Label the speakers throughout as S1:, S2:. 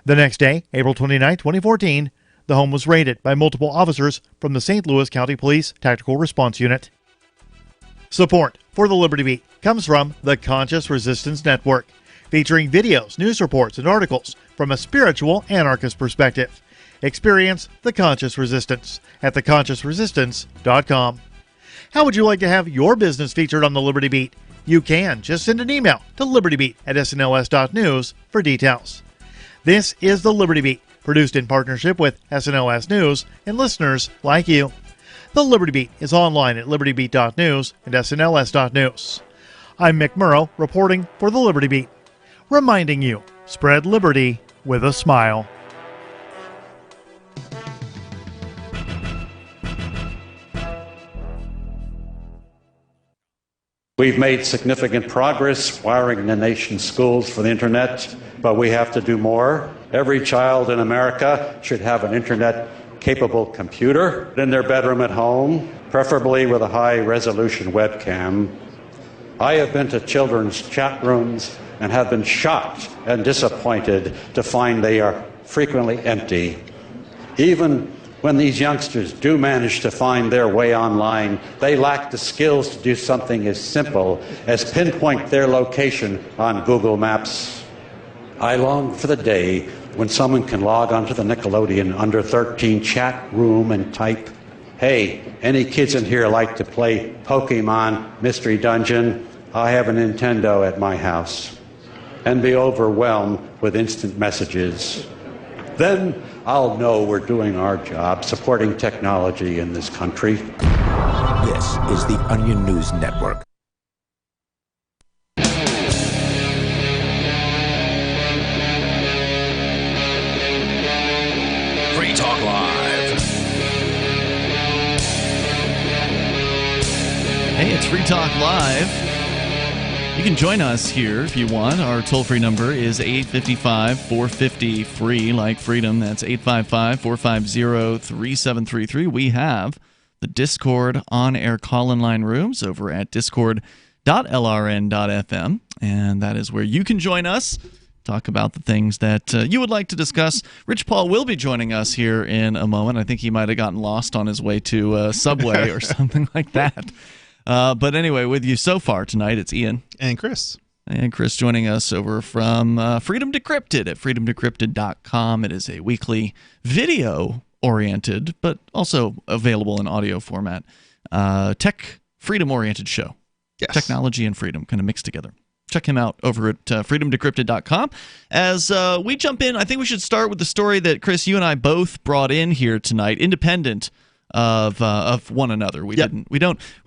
S1: The next day, April 29, 2014, the home was raided by multiple officers from the St. Louis County Police Tactical Response Unit. Support for the Liberty Beat comes from the Conscious Resistance Network, featuring videos, news reports, and articles from a spiritual anarchist perspective. Experience the Conscious Resistance at theconsciousresistance.com. How would you like to have your business featured on the Liberty Beat? You can. Just send an email to libertybeat@snls.news for details. This is the Liberty Beat, produced in partnership with SNLS News and listeners like you. The Liberty Beat is online at libertybeat.news and snls.news. I'm Mick Murrow, reporting for the Liberty Beat, reminding you, spread liberty with a smile.
S2: We've made significant progress wiring the nation's schools for the internet, but we have to do more. Every child in America should have an internet-capable computer in their bedroom at home, preferably with a high-resolution webcam. I have been to children's chat rooms and have been shocked and disappointed to find they are frequently empty. Even when these youngsters do manage to find their way online, they lack the skills to do something as simple as pinpoint their location on Google Maps. I long for the day when someone can log onto the Nickelodeon Under 13 chat room and type, "Hey, any kids in here like to play Pokemon Mystery Dungeon? I have a Nintendo at my house," and be overwhelmed with instant messages. Then I'll know we're doing our job supporting technology in this country.
S3: This is the Onion News Network.
S4: Free Talk Live.
S5: Hey, it's Free Talk Live. You can join us here if you want. Our toll-free number is 855-450-FREE, like freedom. That's 855-450-3733. We have the Discord on-air call-in line rooms over at discord.lrn.fm, and that is where you can join us, talk about the things that you would like to discuss. Rich Paul will be joining us here in a moment. I think he might have gotten lost on his way to Subway or something like that. But anyway, with you so far tonight, it's Ian.
S6: And Chris.
S5: And Chris joining us over from Freedom Decrypted at freedomdecrypted.com. It is a weekly video-oriented, but also available in audio format, tech freedom-oriented show.
S6: Yes.
S5: Technology and freedom kind of mixed together. Check him out over at freedomdecrypted.com. As we jump in, I think we should start with the story that, Chris, you and I both brought in here tonight, independent of one another. We don't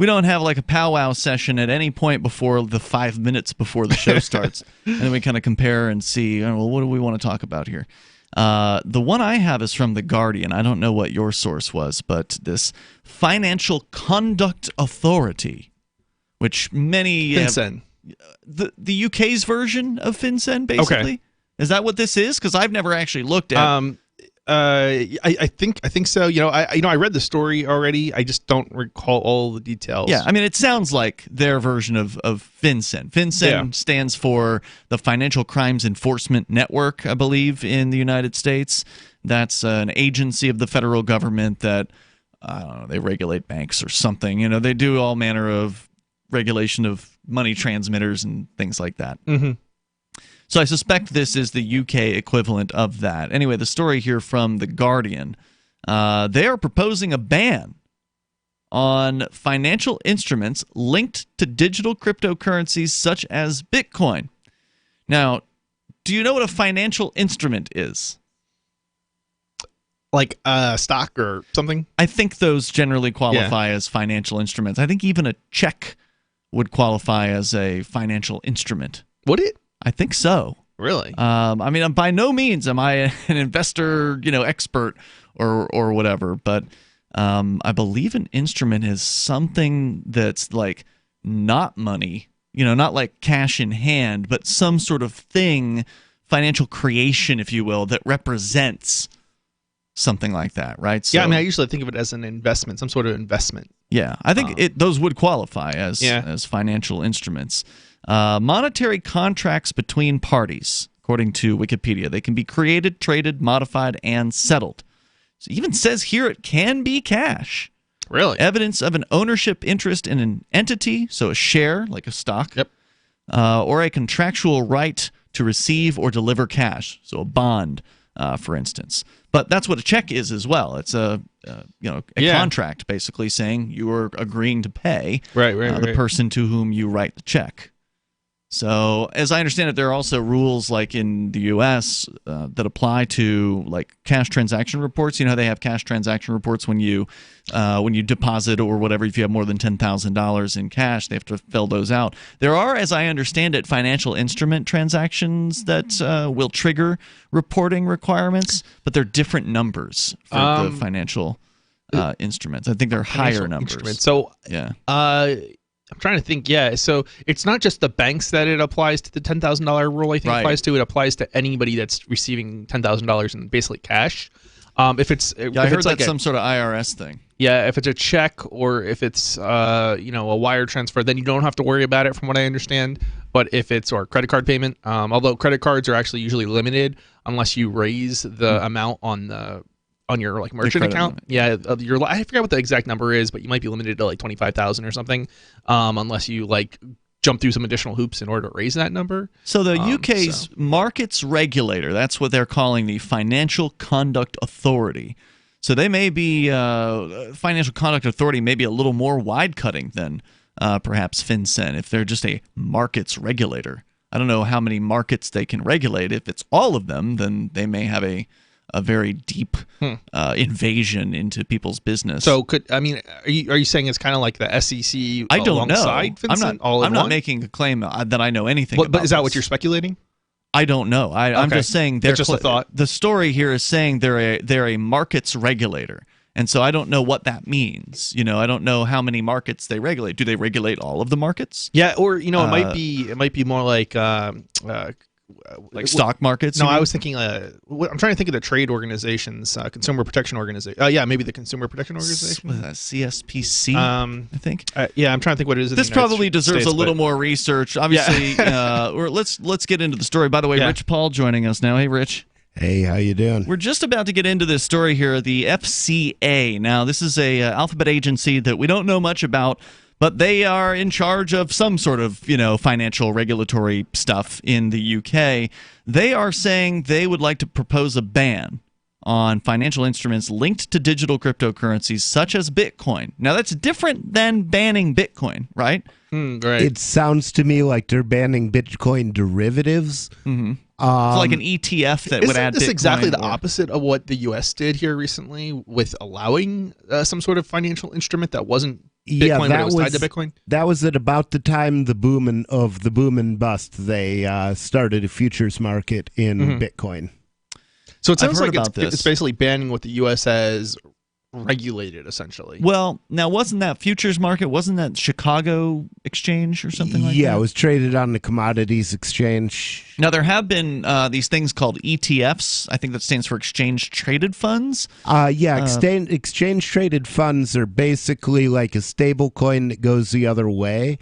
S5: have like a powwow session at any point before the 5 minutes before the show starts, and then we kind of compare and see, well, what do we want to talk about here? The one I have is from The Guardian. I don't know what your source was, but this Financial Conduct Authority, which many
S6: FinCEN.
S5: The UK's version of FinCEN, basically.
S6: Okay.
S5: Is that what this is? Because I've never actually looked at.
S6: I think so. I read the story already. I just don't recall all the details.
S5: Yeah, I mean, it sounds like their version of FinCEN. FinCEN stands for the Financial Crimes Enforcement Network, I believe, in the United States. That's an agency of the federal government that, I don't know, they regulate banks or something. They do all manner of regulation of money transmitters and things like that.
S6: Mm-hmm.
S5: So I suspect this is the UK equivalent of that. Anyway, the story here from The Guardian. They are proposing a ban on financial instruments linked to digital cryptocurrencies such as Bitcoin. Now, do you know what a financial instrument is?
S6: Like a stock or something?
S5: I think those generally qualify as financial instruments. I think even a check would qualify as a financial instrument.
S6: Would it?
S5: I think so.
S6: Really?
S5: I mean, by no means am I an investor, expert or whatever, but I believe an instrument is something that's like not money, not like cash in hand, but some sort of thing, financial creation, if you will, that represents something like that, right? So,
S6: yeah, I mean, I usually think of it as an investment, some sort of investment.
S5: Yeah, I think those would qualify as financial instruments. Monetary contracts between parties according to Wikipedia. They can be created, traded, modified, and settled. So it even says here it can be cash.
S6: Really?
S5: Evidence of an ownership interest in an entity, so a share, like a stock,
S6: Yep.
S5: Or a contractual right to receive or deliver cash, so a bond, for instance. But that's what a check is as well. It's a contract, basically saying you are agreeing to pay the person to whom you write the check. So, as I understand it, there are also rules like in the U.S. That apply to like cash transaction reports. You know how they have cash transaction reports when you deposit or whatever. If you have more than $10,000 in cash, they have to fill those out. There are, as I understand it, financial instrument transactions that will trigger reporting requirements, but they're different numbers for the financial instruments. I think they're higher numbers.
S6: So,
S5: yeah.
S6: I'm trying to think. Yeah, so it's not just the banks that it applies to. The $10,000 rule, I think, applies to. It applies to anybody that's receiving $10,000 in basically cash. If it's,
S5: I heard that's some sort of IRS thing.
S6: Yeah, if it's a check or if it's a wire transfer, then you don't have to worry about it, from what I understand. But if it's or credit card payment, although credit cards are actually usually limited unless you raise the amount on your like merchant account. Yeah, I forget what the exact number is, but you might be limited to like 25,000 or something, unless you like jump through some additional hoops in order to raise that number.
S5: So the UK's markets regulator, that's what they're calling the Financial Conduct Authority. So they may be Financial Conduct Authority may be a little more wide-cutting than perhaps FinCEN if they're just a markets regulator. I don't know how many markets they can regulate. If it's all of them, then they may have a very deep invasion into people's business.
S6: So are you saying it's kind of like the SEC?
S5: I don't know.
S6: FinCEN,
S5: I'm not making a claim that I know anything about
S6: but is that
S5: this.
S6: what you're speculating?
S5: I don't know. I'm just saying
S6: it's just a thought.
S5: The story here is saying they're a markets regulator. And so I don't know what that means. I don't know how many markets they regulate. Do they regulate all of the markets?
S6: Yeah, or it might be more like
S5: stock markets?
S6: No, I was thinking. I'm trying to think of the trade organizations, consumer protection organization. Yeah, maybe the consumer protection organization.
S5: CSPC. I think.
S6: Yeah, I'm trying to think what it is.
S5: This probably deserves a little more research. Obviously, let's get into the story. By the way, Rich Paul joining us now. Hey, Rich.
S7: Hey, how you doing?
S5: We're just about to get into this story here. The FCA. Now, this is a alphabet agency that we don't know much about. But they are in charge of some sort of, financial regulatory stuff in the UK. They are saying they would like to propose a ban on financial instruments linked to digital cryptocurrencies such as Bitcoin. Now, that's different than banning Bitcoin, right?
S6: Right.
S7: It sounds to me like they're banning Bitcoin derivatives.
S5: Mm-hmm. It's like an ETF that would add Bitcoin.
S6: Isn't this exactly the opposite of what the U.S. did here recently with allowing some sort of financial instrument that wasn't Bitcoin, but it was tied to Bitcoin?
S7: That was at about the time the boom and bust. They started a futures market in Bitcoin.
S6: So it sounds like it's basically banning what the U.S. has regulated, essentially.
S5: Well, now wasn't that futures market? Wasn't that Chicago exchange or something like that?
S7: Yeah, it was traded on the commodities exchange.
S5: Now there have been these things called ETFs. I think that stands for exchange traded funds.
S7: Exchange traded funds are basically like a stable coin that goes the other way.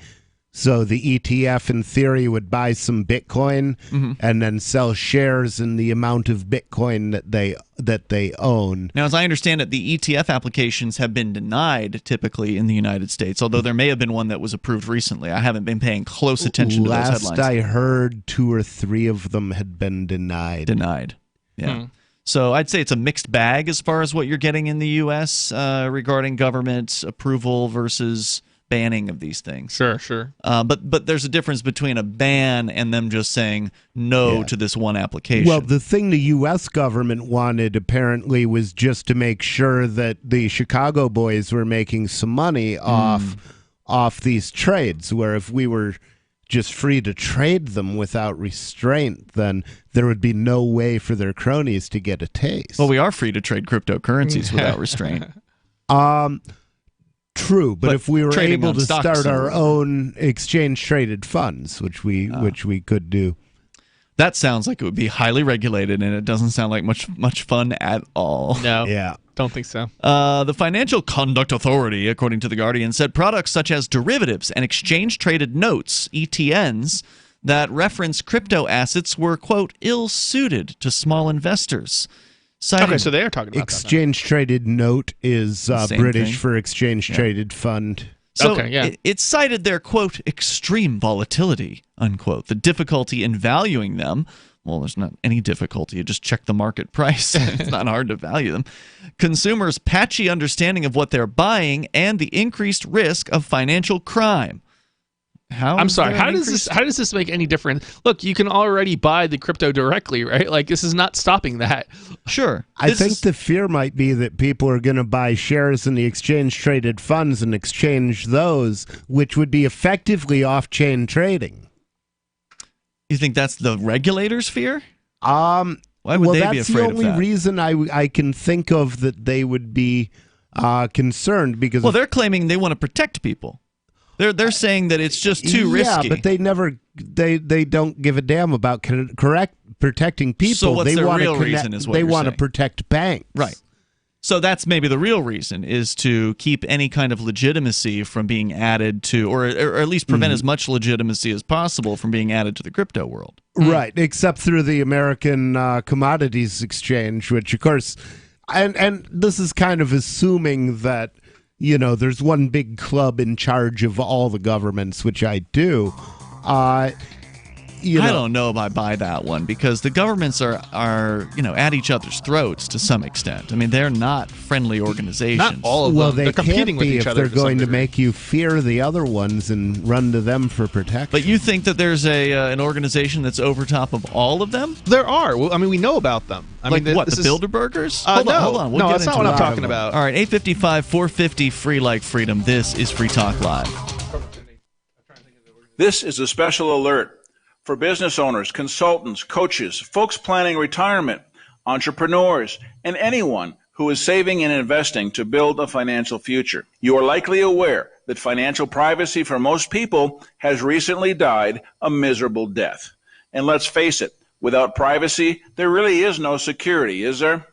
S7: So the ETF, in theory, would buy some Bitcoin and then sell shares in the amount of Bitcoin that they own.
S5: Now, as I understand it, the ETF applications have been denied typically in the United States, although there may have been one that was approved recently. I haven't been paying close attention to those headlines.
S7: Last I heard, 2 or 3 of them had been denied.
S5: Yeah. So I'd say it's a mixed bag as far as what you're getting in the U.S. Regarding government approval versus banning of these things.
S6: Sure.
S5: But there's a difference between a ban and them just saying no to this one application.
S7: Well, the thing the U.S. government wanted apparently was just to make sure that the Chicago boys were making some money off these trades, where if we were just free to trade them without restraint, then there would be no way for their cronies to get a taste.
S5: Well, we are free to trade cryptocurrencies without restraint.
S7: True, but if we were able to start our
S5: and
S7: own exchange-traded funds, which we could do.
S5: That sounds like it would be highly regulated, and it doesn't sound like much fun at all.
S6: No.
S7: Yeah.
S6: Don't think so.
S5: The Financial Conduct Authority, according to The Guardian, said products such as derivatives and exchange-traded notes, ETNs, that reference crypto assets were, quote, ill-suited to small investors.
S6: Okay, so they are talking about
S7: exchange-traded note is British
S5: thing.
S7: for exchange-traded fund.
S5: So
S6: Okay, yeah.
S5: it cited their, quote, extreme volatility, unquote, the difficulty in valuing them. Well, there's not any difficulty. You just check the market price. It's not hard to value them. Consumers' patchy understanding of what they're buying and the increased risk of financial crime.
S6: I'm sorry. How does this make any difference? Look, you can already buy the crypto directly, right? Like, this is not stopping that.
S5: Sure.
S7: I think the fear might be that people are going to buy shares in the exchange-traded funds and exchange those, which would be effectively off-chain trading.
S5: You think that's the regulators' fear?
S7: Why
S5: would they be afraid of that?
S7: That's the only reason I can think of that they would be concerned, because
S5: they're claiming they want to protect people. They're saying that it's just too risky.
S7: Yeah, but they don't give a damn about protecting people.
S5: So what's the real reason is what
S7: they
S5: you're
S7: want to
S5: saying.
S7: protect banks.
S5: Right. So that's maybe the real reason, is to keep any kind of legitimacy from being added to, or at least prevent as much legitimacy as possible from being added to the crypto world.
S7: Right, except through the American Commodities Exchange, which, of course, and this is kind of assuming that, you know, there's one big club in charge of all the governments, which I do. I
S5: don't know if I buy that one, because the governments are at each other's throats to some extent. I mean, they're not friendly organizations.
S6: Not all of them.
S7: Well, they're
S6: competing
S7: can't
S6: with
S7: be
S6: each
S7: if
S6: other.
S7: they're going to make you fear the other ones and run to them for protection.
S5: But you think that there's an organization that's over top of all of them?
S6: There are. Well, I mean, we know about them. I
S5: like
S6: mean,
S5: what, the
S6: is...
S5: Bilderbergers?
S6: Hold
S5: on.
S6: No, that's not what I'm talking about.
S5: All right, 855-450, free like freedom. This is Free Talk Live.
S8: This is a special alert for business owners, consultants, coaches, folks planning retirement, entrepreneurs, and anyone who is saving and investing to build a financial future. You are likely aware that financial privacy for most people has recently died a miserable death. And let's face it, without privacy, there really is no security, is there?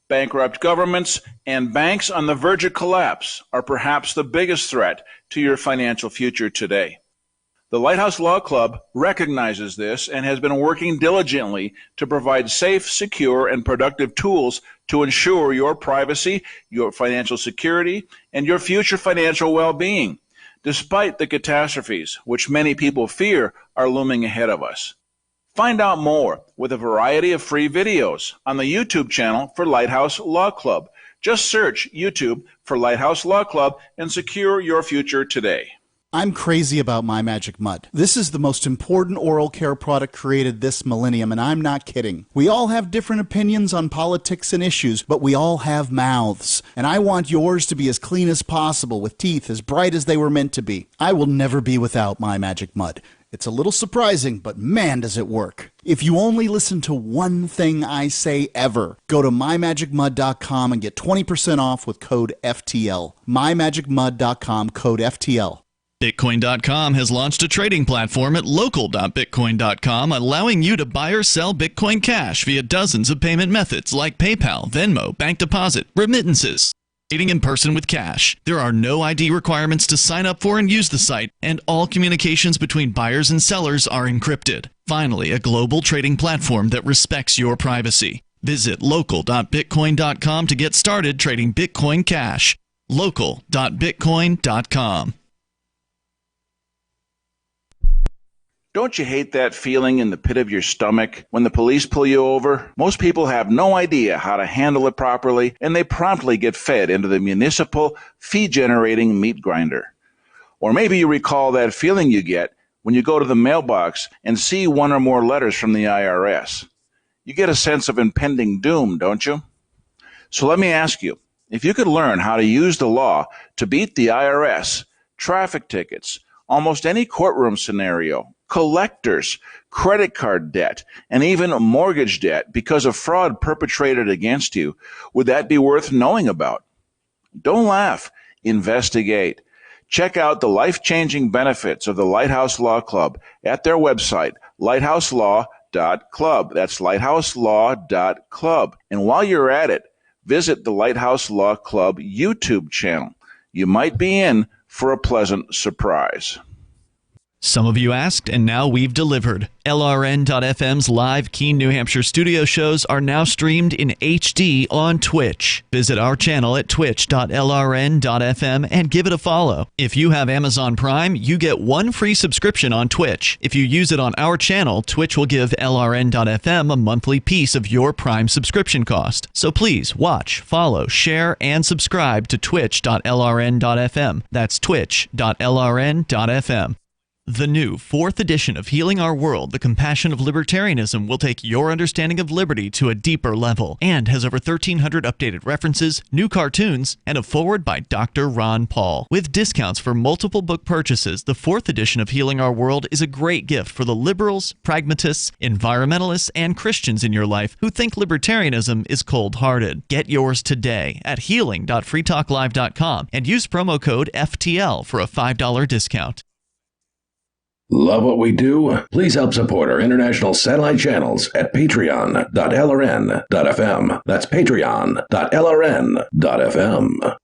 S8: Bankrupt governments and banks on the verge of collapse are perhaps the biggest threat to your financial future today. The Lighthouse Law Club recognizes this and has been working diligently to provide safe, secure, and productive tools to ensure your privacy, your financial security, and your future financial well-being, despite the catastrophes which many people fear are looming ahead of us. Find out more with a variety of free videos on the YouTube channel for Lighthouse Law Club. Just search YouTube for Lighthouse Law Club and secure your future today.
S9: I'm crazy about My Magic Mud. This is the most important oral care product created this millennium, and I'm not kidding. We all have different opinions on politics and issues, but we all have mouths. And I want yours to be as clean as possible, with teeth as bright as they were meant to be. I will never be without My Magic Mud. It's a little surprising, but man, does it work. If you only listen to one thing I say ever, go to mymagicmud.com and get 20% off with code FTL. mymagicmud.com, code FTL.
S5: Bitcoin.com has launched a trading platform at local.bitcoin.com, allowing you to buy or sell Bitcoin Cash via dozens of payment methods like PayPal, Venmo, bank deposit, remittances. Trading in person with cash. There are no ID requirements to sign up for and use the site, and all communications between buyers and sellers are encrypted. Finally, a global trading platform that respects your privacy. Visit local.bitcoin.com to get started trading Bitcoin Cash. local.bitcoin.com.
S8: Don't you hate that feeling in the pit of your stomach when the police pull you over? Most people have no idea how to handle it properly, and they promptly get fed into the municipal fee-generating meat grinder. Or maybe you recall that feeling you get when you go to the mailbox and see one or more letters from the IRS. You get a sense of impending doom, don't you? So let me ask you, if you could learn how to use the law to beat the IRS, traffic tickets, almost any courtroom scenario, collectors, credit card debt, and even mortgage debt because of fraud perpetrated against you, would that be worth knowing about? Don't laugh. Investigate. Check out the life-changing benefits of the Lighthouse Law Club at their website, lighthouselaw.club. That's lighthouselaw.club. And while you're at it, visit the Lighthouse Law Club YouTube channel. You might be in for a pleasant surprise.
S5: Some of you asked, and now we've delivered. LRN.FM's live Keene, New Hampshire studio shows are now streamed in HD on Twitch. Visit our channel at twitch.lrn.fm and give it a follow. If you have Amazon Prime, you get one free subscription on Twitch. If you use it on our channel, Twitch will give LRN.FM a monthly piece of your Prime subscription cost. So please watch, follow, share, and subscribe to twitch.lrn.fm. That's twitch.lrn.fm. The new 4th edition of Healing Our World, The Compassion of Libertarianism, will take your understanding of liberty to a deeper level and has over 1,300 updated references, new cartoons, and a foreword by Dr. Ron Paul. With discounts for multiple book purchases, the 4th edition of Healing Our World is a great gift for the liberals, pragmatists, environmentalists, and Christians in your life who think libertarianism is cold-hearted. Get yours today at healing.freetalklive.com and use promo code FTL for a $5 discount.
S4: Love what we do? Please help support our international satellite channels at patreon.lrn.fm. That's patreon.lrn.fm.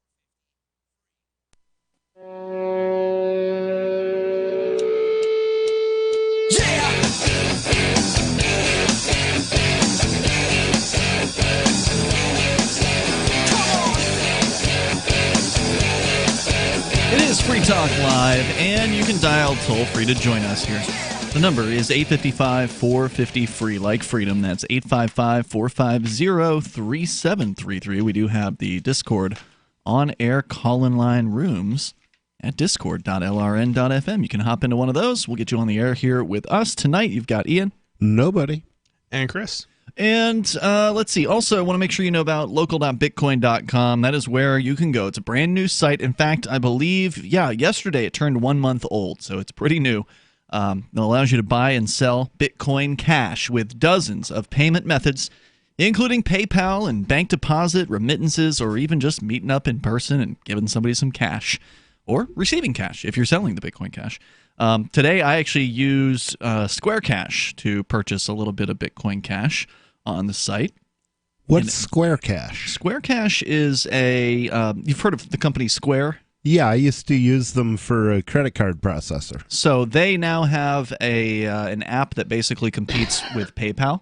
S5: Free Talk Live, and you can dial toll-free to join us here. The number is 855-450-FREE, like freedom. That's 855-450-3733. We do have the Discord on-air call-in line rooms at discord.lrn.fm. You can hop into one of those. We'll get you on the air here with us. Tonight, you've got Ian.
S7: Nobody.
S6: And Chris.
S5: And let's see. Also, I want to make sure you know about local.bitcoin.com. That is where you can go. It's a brand new site. In fact, I believe, yesterday it turned 1 month old, so it's pretty new. It allows you to buy and sell Bitcoin Cash with dozens of payment methods, including PayPal and bank deposit, remittances, or even just meeting up in person and giving somebody some cash or receiving cash if you're selling the Bitcoin Cash. Today, I actually use Square Cash to purchase a little bit of Bitcoin Cash on the site.
S7: What's Square Cash?
S5: Square Cash is you've heard of the company Square?
S7: Yeah, I used to use them for a credit card processor.
S5: So they now have an app that basically competes with PayPal.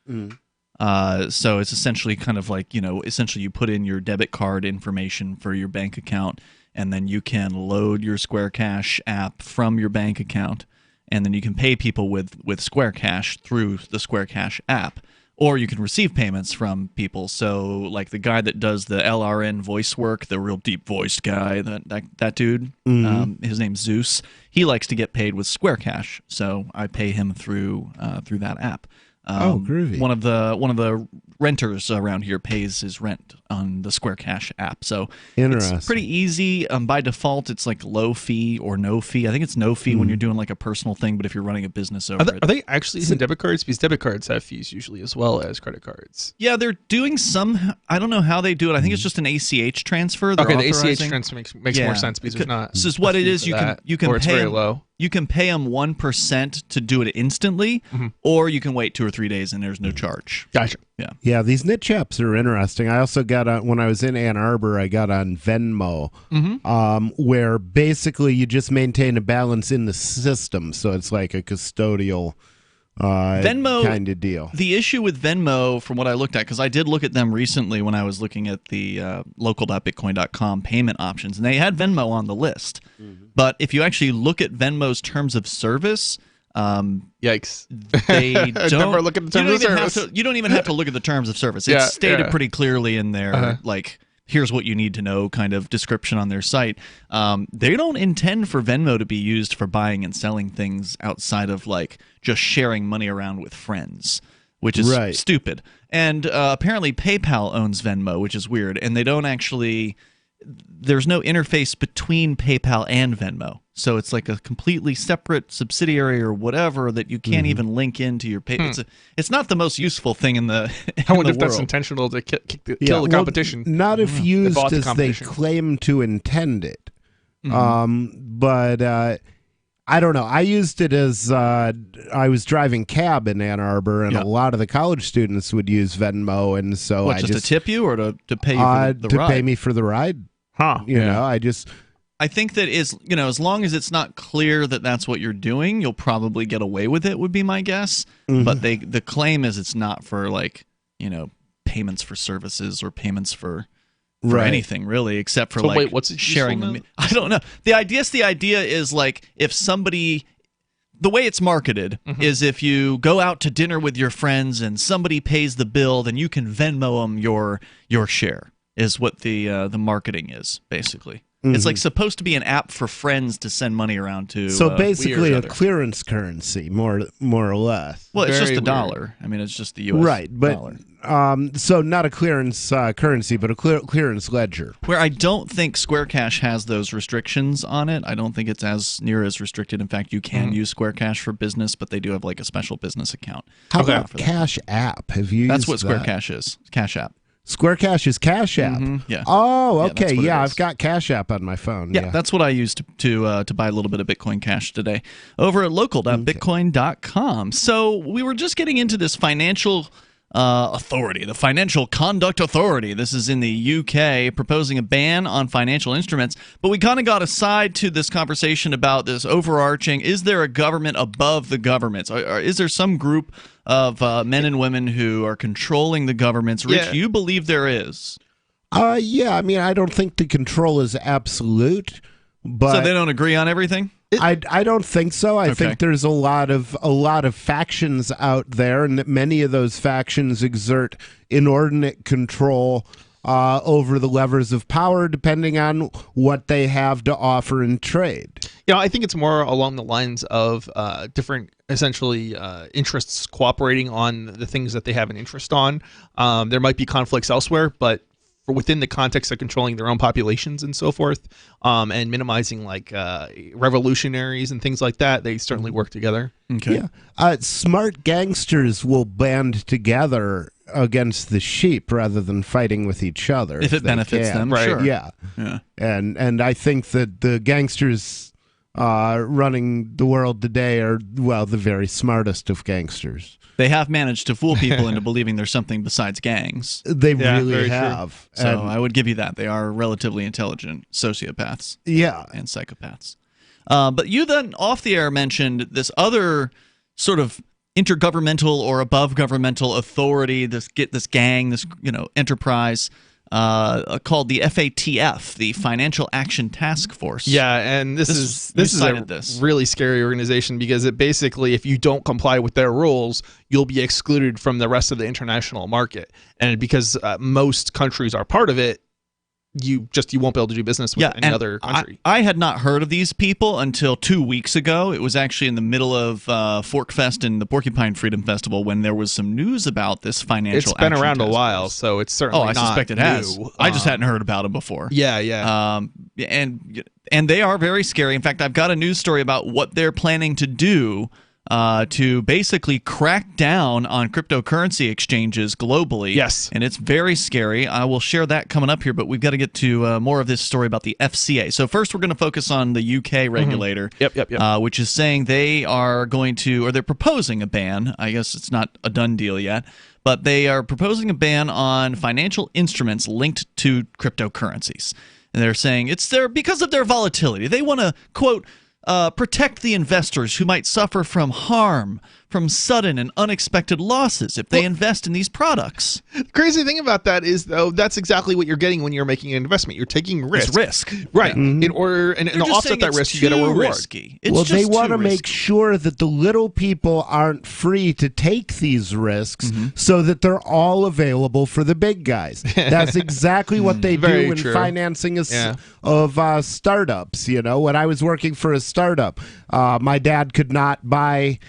S5: So it's essentially kind of like, essentially you put in your debit card information for your bank account, and then you can load your Square Cash app from your bank account, and then you can pay people with Square Cash through the Square Cash app. Or you can receive payments from people. So, like the guy that does the LRN voice work, the real deep-voiced guy, that dude, his name's Zeus. He likes to get paid with Square Cash, so I pay him through that app.
S7: Groovy.
S5: One of the renters around here pays his rent on the Square Cash app. So it's pretty easy. By default, it's like low fee or no fee. I think it's no fee when you're doing like a personal thing, but if you're running a business over it.
S6: Are they actually using debit cards? Because debit cards have fees usually as well as credit cards.
S5: Yeah, they're doing some. I don't know how they do it. I think it's just an ACH transfer.
S6: Okay, the ACH transfer makes more sense because there's not.
S5: This is what it is. You can
S6: or it's
S5: pay
S6: very
S5: them,
S6: low.
S5: You can pay them 1% to do it instantly, or you can wait 2 or 3 days and there's no charge.
S6: Gotcha.
S5: Yeah,
S7: these niche apps are interesting. I also got on, when I was in Ann Arbor, I got on Venmo, where basically you just maintain a balance in the system. So it's like a custodial Venmo kind of deal.
S5: The issue with Venmo, from what I looked at, because I did look at them recently when I was looking at the local.bitcoin.com payment options, and they had Venmo on the list. But if you actually look at Venmo's terms of service,
S6: yikes!
S5: They don't.
S6: Never look at the terms of service.
S5: You don't even have to look at the terms of service. It's stated pretty clearly in there, like, here's what you need to know kind of description on their site. They don't intend for Venmo to be used for buying and selling things outside of like just sharing money around with friends, which is stupid. And apparently PayPal owns Venmo, which is weird. And they don't actually, there's no interface between PayPal and Venmo. So it's like a completely separate subsidiary or whatever that you can't even link into your pay. It's not the most useful thing in the
S6: I wonder if
S5: world.
S6: that's intentional to kill the competition.
S7: Not if used as they claim to intend it. But I don't know. I used it as I was driving cab in Ann Arbor, and a lot of the college students would use Venmo, and so
S5: to tip you or to pay you for the ride?
S7: To pay me for the ride.
S6: Huh.
S7: You know, I just
S5: I think that as long as it's not clear that that's what you're doing, you'll probably get away with it, would be my guess.
S7: Mm-hmm.
S5: But the claim is it's not for payments for services or payments for anything really, except for
S6: wait, what's it
S5: sharing them. I don't know. The idea is like if somebody, the way it's marketed is if you go out to dinner with your friends and somebody pays the bill, then you can Venmo them your share. Is what the marketing is basically. It's like supposed to be an app for friends to send money around to.
S7: So basically, a
S5: others.
S7: clearance currency, more or less.
S5: Well, it's
S6: Very
S5: just a
S6: weird.
S5: dollar. I mean, it's just the U.S.
S7: Right, but
S5: dollar.
S7: so not a clearance currency, but a clearance ledger.
S5: Where I don't think Square Cash has those restrictions on it. I don't think it's as near as restricted. In fact, you can use Square Cash for business, but they do have like a special business account.
S7: How
S6: Okay.
S7: about Cash App? Have you?
S5: That's
S7: used
S5: what Square
S7: that?
S5: Cash is. Cash App.
S7: Square Cash is Cash App.
S5: Yeah.
S7: Oh,
S5: Yeah,
S7: okay.
S5: that's what it
S7: Yeah,
S5: is.
S7: I've got Cash App on my phone.
S5: Yeah, that's what I used to buy a little bit of Bitcoin Cash today over at local.bitcoin.com. So we were just getting into this financial authority, the Financial Conduct Authority. This is in the UK, proposing a ban on financial instruments. But we kind of got aside to this conversation about this overarching, is there a government above the governments? Is there some group of men and women who are controlling the governments? Rich,
S6: Yeah.
S5: you believe there is.
S7: Yeah, I mean, I don't think the control is absolute, but
S5: So they don't agree on everything?
S7: I don't think so. I
S5: Okay.
S7: think there's a lot of factions out there, and that many of those factions exert inordinate control over the levers of power, depending on what they have to offer in trade.
S6: I think it's more along the lines of different, essentially, interests cooperating on the things that they have an interest on. There might be conflicts elsewhere, but within the context of controlling their own populations and so forth, and minimizing like revolutionaries and things like that, they certainly work together.
S5: Okay.
S7: Yeah, smart gangsters will band together against the sheep rather than fighting with each other
S5: If it
S7: they
S5: benefits
S7: can.
S5: them,
S6: Right.
S5: sure.
S7: Yeah.
S5: Yeah.
S7: And I think that the gangsters running the world today are, well, the very smartest of gangsters.
S5: They have managed to fool people into believing there's something besides gangs.
S7: They
S6: Yeah, very
S7: really
S6: true.
S7: have.
S5: So
S7: And-
S5: I would give you that. They are relatively intelligent sociopaths
S7: yeah.
S5: and psychopaths. But you then, off the air, mentioned this other sort of intergovernmental or above governmental authority, this gang, this enterprise called the FATF, the Financial Action Task Force.
S6: Yeah, and this
S5: you
S6: is a
S5: cited this.
S6: really scary organization because it basically, if you don't comply with their rules, you'll be excluded from the rest of the international market. And because most countries are part of it, you won't be able to do business with any
S5: and
S6: other country.
S5: I had not heard of these people until 2 weeks ago. It was actually in the middle of Forkfest and the Porcupine Freedom Festival when there was some news about this financial.
S6: It's been
S5: action
S6: around a
S5: task
S6: while,
S5: force.
S6: so it's certainly
S5: I
S6: not
S5: suspect it has.
S6: new.
S5: I just hadn't heard about them before.
S6: Yeah.
S5: And they are very scary. In fact, I've got a news story about what they're planning to do to basically crack down on cryptocurrency exchanges globally.
S6: Yes.
S5: And it's very scary. I will share that coming up here, but we've got to get to more of this story about the FCA. So first we're going to focus on the UK regulator,
S6: Yep.
S5: which is saying they are going to, or they're proposing a ban. I guess it's not a done deal yet, but they are proposing a ban on financial instruments linked to cryptocurrencies. And they're saying it's there because of their volatility. They want to, quote, protect the investors who might suffer from harm from sudden and unexpected losses if they invest in these products.
S6: The crazy thing about that is, though, that's exactly what you're getting when you're making an investment. You're taking risk.
S5: It's risk.
S6: Right.
S7: Mm-hmm.
S6: In order and to offset that risk, you get a reward.
S5: Risky. It's
S7: well,
S5: just
S7: they
S5: too
S7: want to make
S5: risky.
S7: sure that the little people aren't free to take these risks so that they're all available for the big guys. That's exactly what they
S6: Very
S7: do in
S6: true.
S7: financing
S6: Yeah.
S7: of startups. You know, when I was working for a startup, my dad could not buy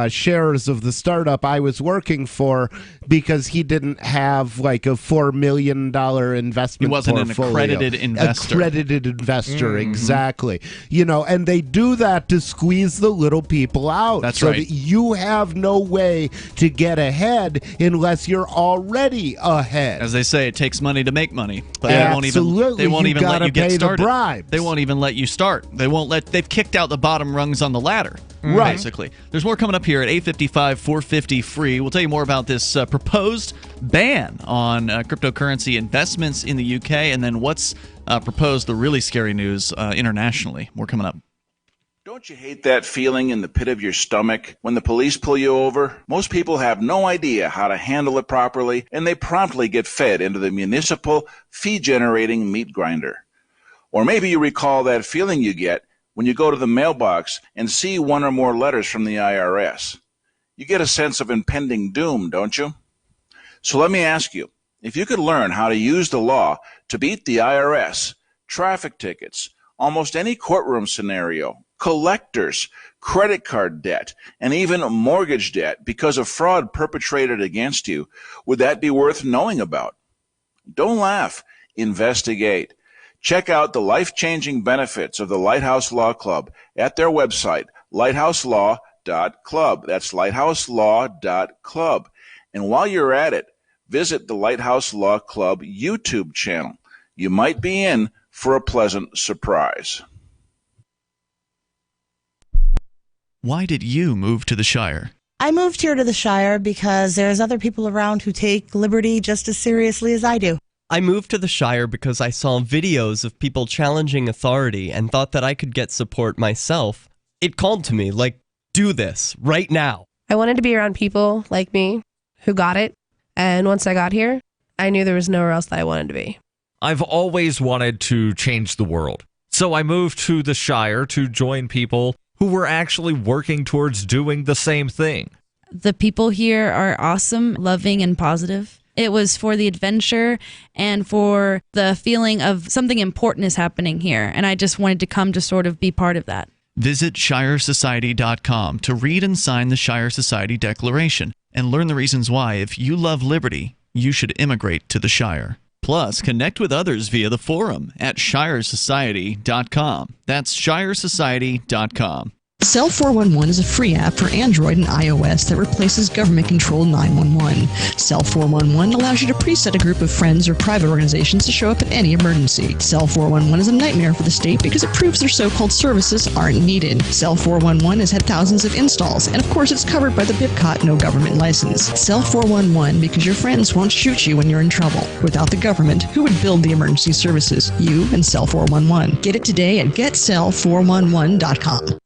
S7: shares of the startup I was working for because he didn't have like a $4 million investment.
S5: He wasn't an
S7: portfolio.
S5: accredited investor.
S7: Accredited investor, exactly. You know, and they do that to squeeze the little people out.
S5: That's
S7: so
S5: right.
S7: that you have no way to get ahead unless you're already ahead.
S5: As they say, it takes money to make money, but
S7: Absolutely.
S5: they won't
S7: You
S5: even let
S7: gotta
S5: you get
S7: pay the
S5: started.
S7: bribes.
S5: They won't even let you start. They've kicked out the bottom rungs on the ladder ladder,
S7: Right.
S5: basically. There's more coming up here at 8:55, 450 free. We'll tell you more about this proposed ban on cryptocurrency investments in the UK, and then what's proposed, the really scary news internationally. More coming up.
S8: Don't you hate that feeling in the pit of your stomach when the police pull you over? Most people have no idea how to handle it properly, and they promptly get fed into the municipal fee-generating meat grinder. Or maybe you recall that feeling you get when you go to the mailbox and see one or more letters from the IRS. You get a sense of impending doom, don't you? So let me ask you, if you could learn how to use the law to beat the IRS, traffic tickets, almost any courtroom scenario, collectors, credit card debt, and even mortgage debt because of fraud perpetrated against you, would that be worth knowing about? Don't laugh. Investigate. Check out the life-changing benefits of the Lighthouse Law Club at their website, lighthouselaw.club. That's lighthouselaw.club. And while you're at it, visit the Lighthouse Law Club YouTube channel. You might be in for a pleasant surprise.
S5: Why did you move to the Shire?
S10: I moved here to the Shire because there's other people around who take liberty just as seriously as I do.
S11: I moved to the Shire because I saw videos of people challenging authority and thought that I could get support myself. It called to me, like, do this, right now.
S12: I wanted to be around people like me who got it, and once I got here, I knew there was nowhere else that I wanted to be.
S13: I've always wanted to change the world, so I moved to the Shire to join people who were actually working towards doing the same thing.
S14: The people here are awesome, loving, and positive. It was for the adventure and for the feeling of something important is happening here, and I just wanted to come to sort of be part of that.
S5: Visit ShireSociety.com to read and sign the Shire Society Declaration and learn the reasons why, if you love liberty, you should immigrate to the Shire. Plus, connect with others via the forum at ShireSociety.com. That's ShireSociety.com.
S15: Cell 411 is a free app for Android and iOS that replaces government-controlled 911. Cell 411 allows you to preset a group of friends or private organizations to show up in any emergency. Cell 411 is a nightmare for the state because it proves their so-called services aren't needed. Cell 411 has had thousands of installs, and of course it's covered by the BIPCOT no government license. Cell 411 because your friends won't shoot you when you're in trouble. Without the government, who would build the emergency services? You and Cell 411. Get it today at getcell411.com.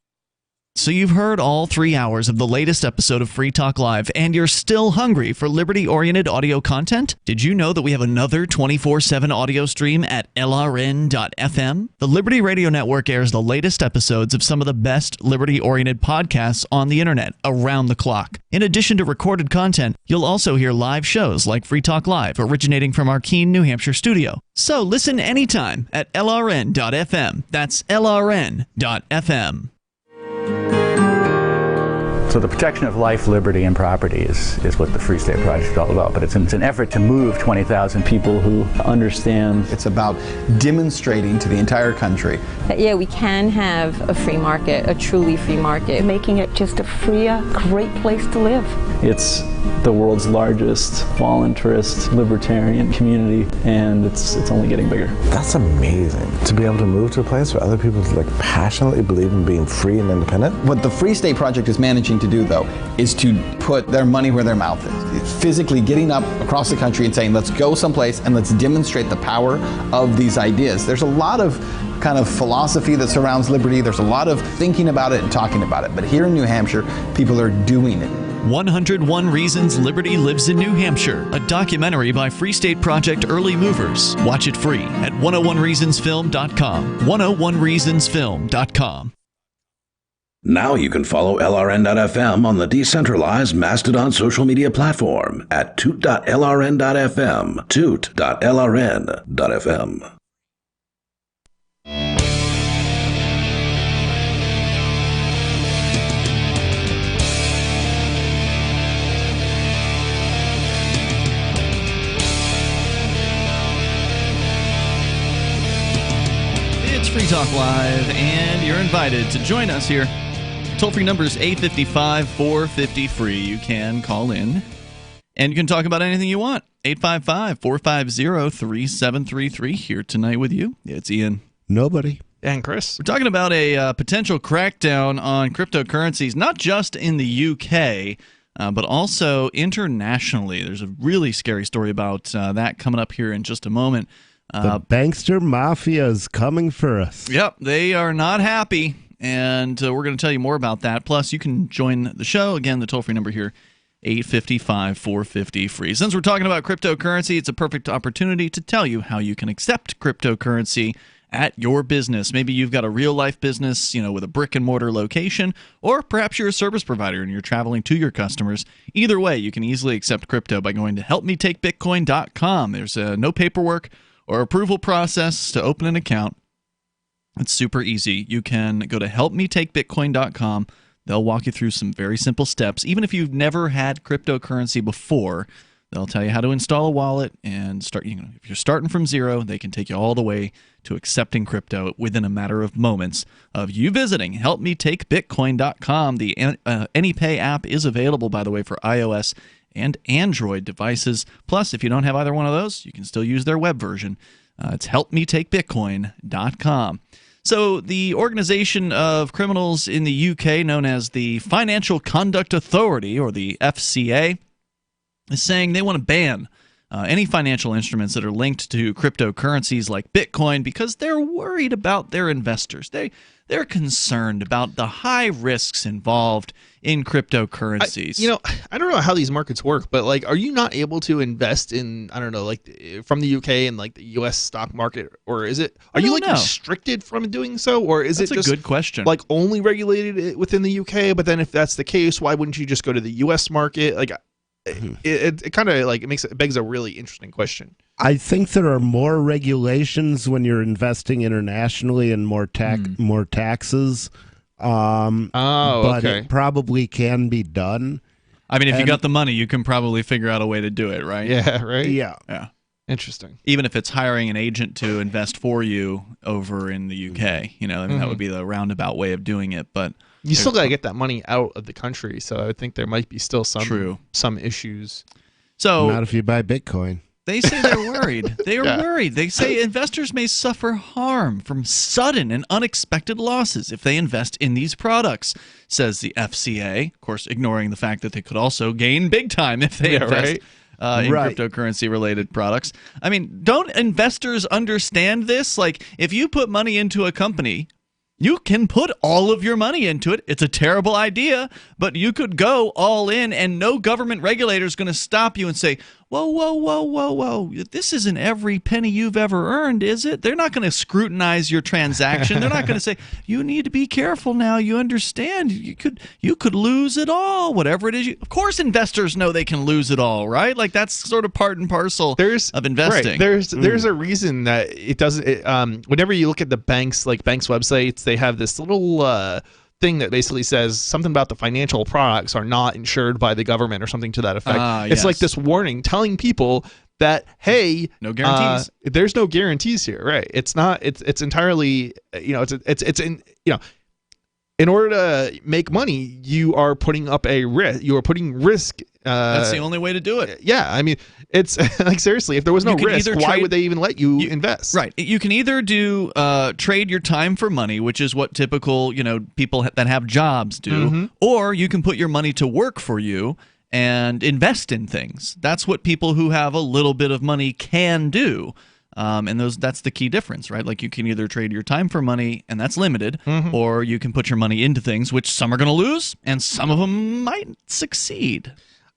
S5: So you've heard all 3 hours of the latest episode of Free Talk Live, and you're still hungry for liberty-oriented audio content? Did you know that we have another 24/7 audio stream at LRN.FM? The Liberty Radio Network airs the latest episodes of some of the best liberty-oriented podcasts on the internet around the clock. In addition to recorded content, you'll also hear live shows like Free Talk Live, originating from our Keene, New Hampshire studio. So listen anytime at LRN.FM. That's LRN.FM.
S16: So the protection of life, liberty, and property is what the Free State Project is all about. But it's an effort to move 20,000 people who understand.
S17: It's about demonstrating to the entire country
S18: that, yeah, we can have a free market, a truly free market. Making it just a freer, great place to live.
S16: It's the world's largest voluntarist libertarian community, and it's only getting bigger.
S19: That's amazing, to be able to move to a place where other people passionately believe in being free and independent.
S17: What the Free State Project is managing to do, though, is to put their money where their mouth is. It's physically getting up across the country and saying, let's go someplace and let's demonstrate the power of these ideas. There's a lot of kind of philosophy that surrounds liberty. There's a lot of thinking about it and talking about it. But here in New Hampshire, people are doing it.
S5: 101 Reasons Liberty Lives in New Hampshire, a documentary by Free State Project early movers. Watch it free at 101reasonsfilm.com. 101reasonsfilm.com.
S4: Now you can follow LRN.FM on the decentralized Mastodon social media platform at toot.lrn.fm, toot.lrn.fm.
S5: It's Free Talk Live, and you're invited to join us here. Toll-free number is 855-450-FREE. You can call in, and you can talk about anything you want. 855-450-3733. Here tonight with you, it's Ian.
S7: Nobody.
S6: And Chris?
S5: We're talking about a potential crackdown on cryptocurrencies, not just in the UK, but also internationally. There's a really scary story about that coming up here in just a moment.
S7: The bankster mafia is coming for us.
S5: Yep, they are not happy, and we're going to tell you more about that. Plus, you can join the show. Again, the toll-free number here, 855-450-FREE. Since we're talking about cryptocurrency, it's a perfect opportunity to tell you how you can accept cryptocurrency at your business. Maybe you've got a real-life business, with a brick-and-mortar location, or perhaps you're a service provider and you're traveling to your customers. Either way, you can easily accept crypto by going to helpmetakebitcoin.com. There's no paperwork or approval process to open an account. It's super easy. You can go to helpmetakebitcoin.com. They'll walk you through some very simple steps. Even if you've never had cryptocurrency before, they'll tell you how to install a wallet and start. If you're starting from zero, they can take you all the way to accepting crypto within a matter of moments of you visiting helpmetakebitcoin.com. The AnyPay app is available, by the way, for iOS and Android devices. Plus, if you don't have either one of those, you can still use their web version. It's helpmetakebitcoin.com. So the organization of criminals in the UK known as the Financial Conduct Authority, or the FCA, is saying they want to ban any financial instruments that are linked to cryptocurrencies like Bitcoin because they're worried about their investors. They're concerned about the high risks involved in cryptocurrencies.
S6: I don't know how these markets work, but are you not able to invest in, I don't know, from the UK and the US stock market, or is it? Are you restricted from doing so, or is
S5: That's
S6: it just
S5: a good question?
S6: Only regulated within the UK? But then if that's the case, why wouldn't you just go to the US market? It kind of it begs a really interesting question.
S7: I think there are more regulations when you're investing internationally and more taxes. But it probably can be done.
S5: I mean, if you got the money, you can probably figure out a way to do it, right?
S6: Yeah, right?
S7: Yeah.
S6: Interesting.
S5: Even if it's hiring an agent to invest for you over in the UK, that would be the roundabout way of doing it. But
S6: you still got to get that money out of the country, so I think there might be still some issues.
S5: So
S7: not if you buy Bitcoin.
S5: They say they're worried. They are worried. They say investors may suffer harm from sudden and unexpected losses if they invest in these products, says the FCA. Of course, ignoring the fact that they could also gain big time if they invest in cryptocurrency-related products. I mean, don't investors understand this? If you put money into a company, you can put all of your money into it. It's a terrible idea, but you could go all in, and no government regulator is going to stop you and say, whoa, this isn't every penny you've ever earned, is it? They're not going to scrutinize your transaction. They're not going to say, you need to be careful now. You understand. You could lose it all, whatever it is. Of course investors know they can lose it all, right? That's sort of part and parcel of investing.
S6: Right. There's a reason that it doesn't. Whenever you look at the banks websites, they have this little thing that basically says something about the financial products are not insured by the government or something to that effect. It's like this warning telling people that, hey,
S5: no guarantees.
S6: There's no guarantees here, right? It's not. It's entirely. In order to make money, you are putting up a risk. You are putting risk.
S5: That's the only way to do it.
S6: Yeah, I mean, it's seriously, if there was no risk, why would they even let you invest?
S5: Right. You can either do trade your time for money, which is what typical people that have jobs do, or you can put your money to work for you and invest in things. That's what people who have a little bit of money can do. And that's the key difference, right? You can either trade your time for money, and that's limited, or you can put your money into things, which some are going to lose, and some of them might succeed.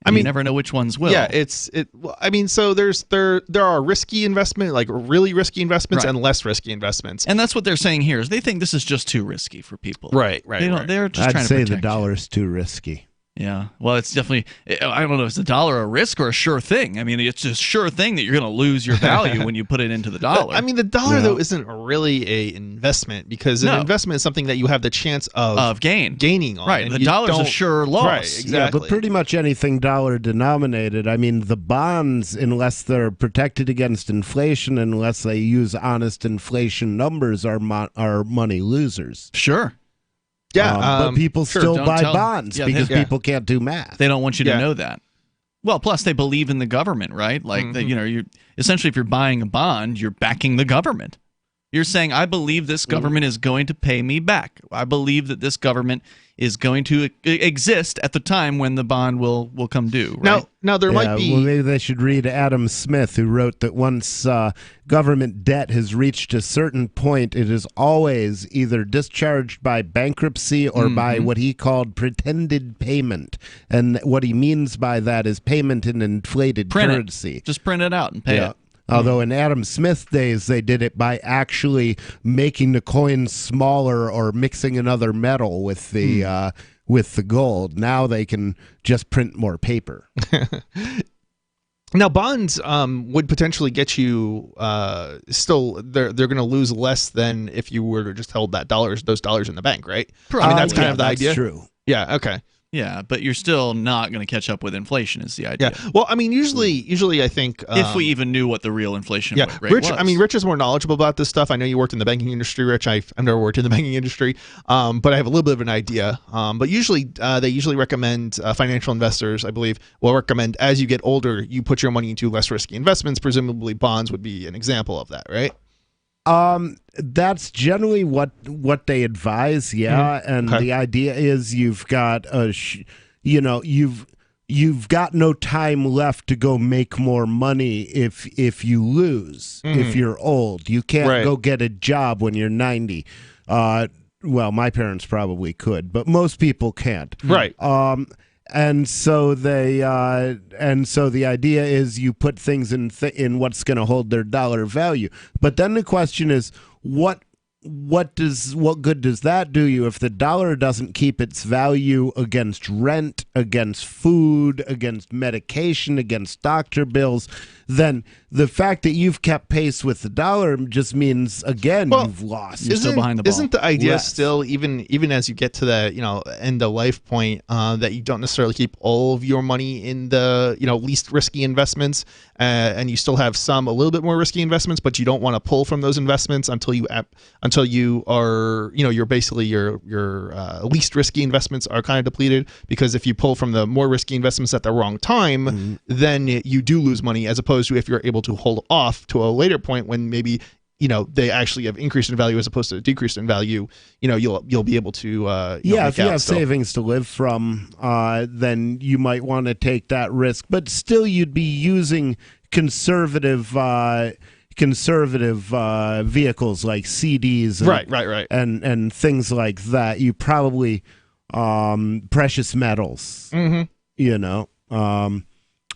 S5: You never know which ones will.
S6: Yeah, so there are risky investment, really risky investments, and less risky investments.
S5: And that's what they're saying here is they think this is just too risky for people.
S6: Right.
S5: They're just trying to
S7: say
S5: protect
S7: the dollar's too risky.
S5: Yeah, well, it's definitely, I don't know if it's a dollar a risk or a sure thing. I mean, it's a sure thing that you're going to lose your value when you put it into the dollar.
S6: I mean, the dollar, though, isn't really a investment because an investment is something that you have the chance of gaining on.
S5: Right, the dollar's a sure loss.
S6: Right, exactly.
S7: Yeah, but pretty much anything dollar denominated. I mean, the bonds, unless they're protected against inflation, unless they use honest inflation numbers, are money losers.
S5: Sure.
S6: Yeah,
S7: but people still buy bonds because people can't do math.
S5: They don't want you to know that. Well, plus they believe in the government, right? You essentially, if you're buying a bond, you're backing the government. You're saying, I believe this government is going to pay me back. I believe that this government is going to exist at the time when the bond will come due. Right?
S6: Now there might be.
S7: Well, maybe they should read Adam Smith, who wrote that once government debt has reached a certain point, it is always either discharged by bankruptcy or by what he called pretended payment. And what he means by that is payment in inflated currency.
S5: Just print it out and pay it.
S7: Although in Adam Smith's days, they did it by actually making the coin smaller or mixing another metal with the gold. Now they can just print more paper.
S6: Now bonds would potentially get you still they're going to lose less than if you were to just held those dollars in the bank, right? I mean that's kind of the idea.
S7: That's true.
S6: Yeah. Okay.
S5: Yeah, but you're still not going to catch up with inflation is the idea.
S6: Yeah. Well, I mean, usually I think
S5: if we even knew what the real inflation rate
S6: Rich,
S5: was.
S6: I mean, Rich is more knowledgeable about this stuff. I know you worked in the banking industry, Rich. I've never worked in the banking industry, but I have a little bit of an idea. But usually they usually recommend financial investors, I believe, will recommend as you get older, you put your money into less risky investments. Presumably bonds would be an example of that, right?
S7: That's generally what they advise, and the idea is you've got you've got no time left to go make more money if you lose, if you're old. You can't go get a job when you're 90. Well, my parents probably could, but most people can't.
S6: Right.
S7: And so the idea is you put things in what's going to hold their dollar value. But then the question is, what good does that do you if the dollar doesn't keep its value against rent, against food, against medication, against doctor bills? Then the fact that you've kept pace with the dollar just means, again, you've lost.
S5: You're still behind the ball.
S6: Isn't the idea still, even as you get to the end of life point, that you don't necessarily keep all of your money in the least risky investments, and you still have a little bit more risky investments, but you don't want to pull from those investments until you are you're basically your least risky investments are kind of depleted, because if you pull from the more risky investments at the wrong time, then you do lose money, as opposed to if you're able to hold off to a later point when maybe they actually have increased in value as opposed to decreased in value. You'll be able to
S7: if you have savings to live from, then you might want to take that risk, but still you'd be using conservative vehicles like CDs and, and things like that. You probably precious metals,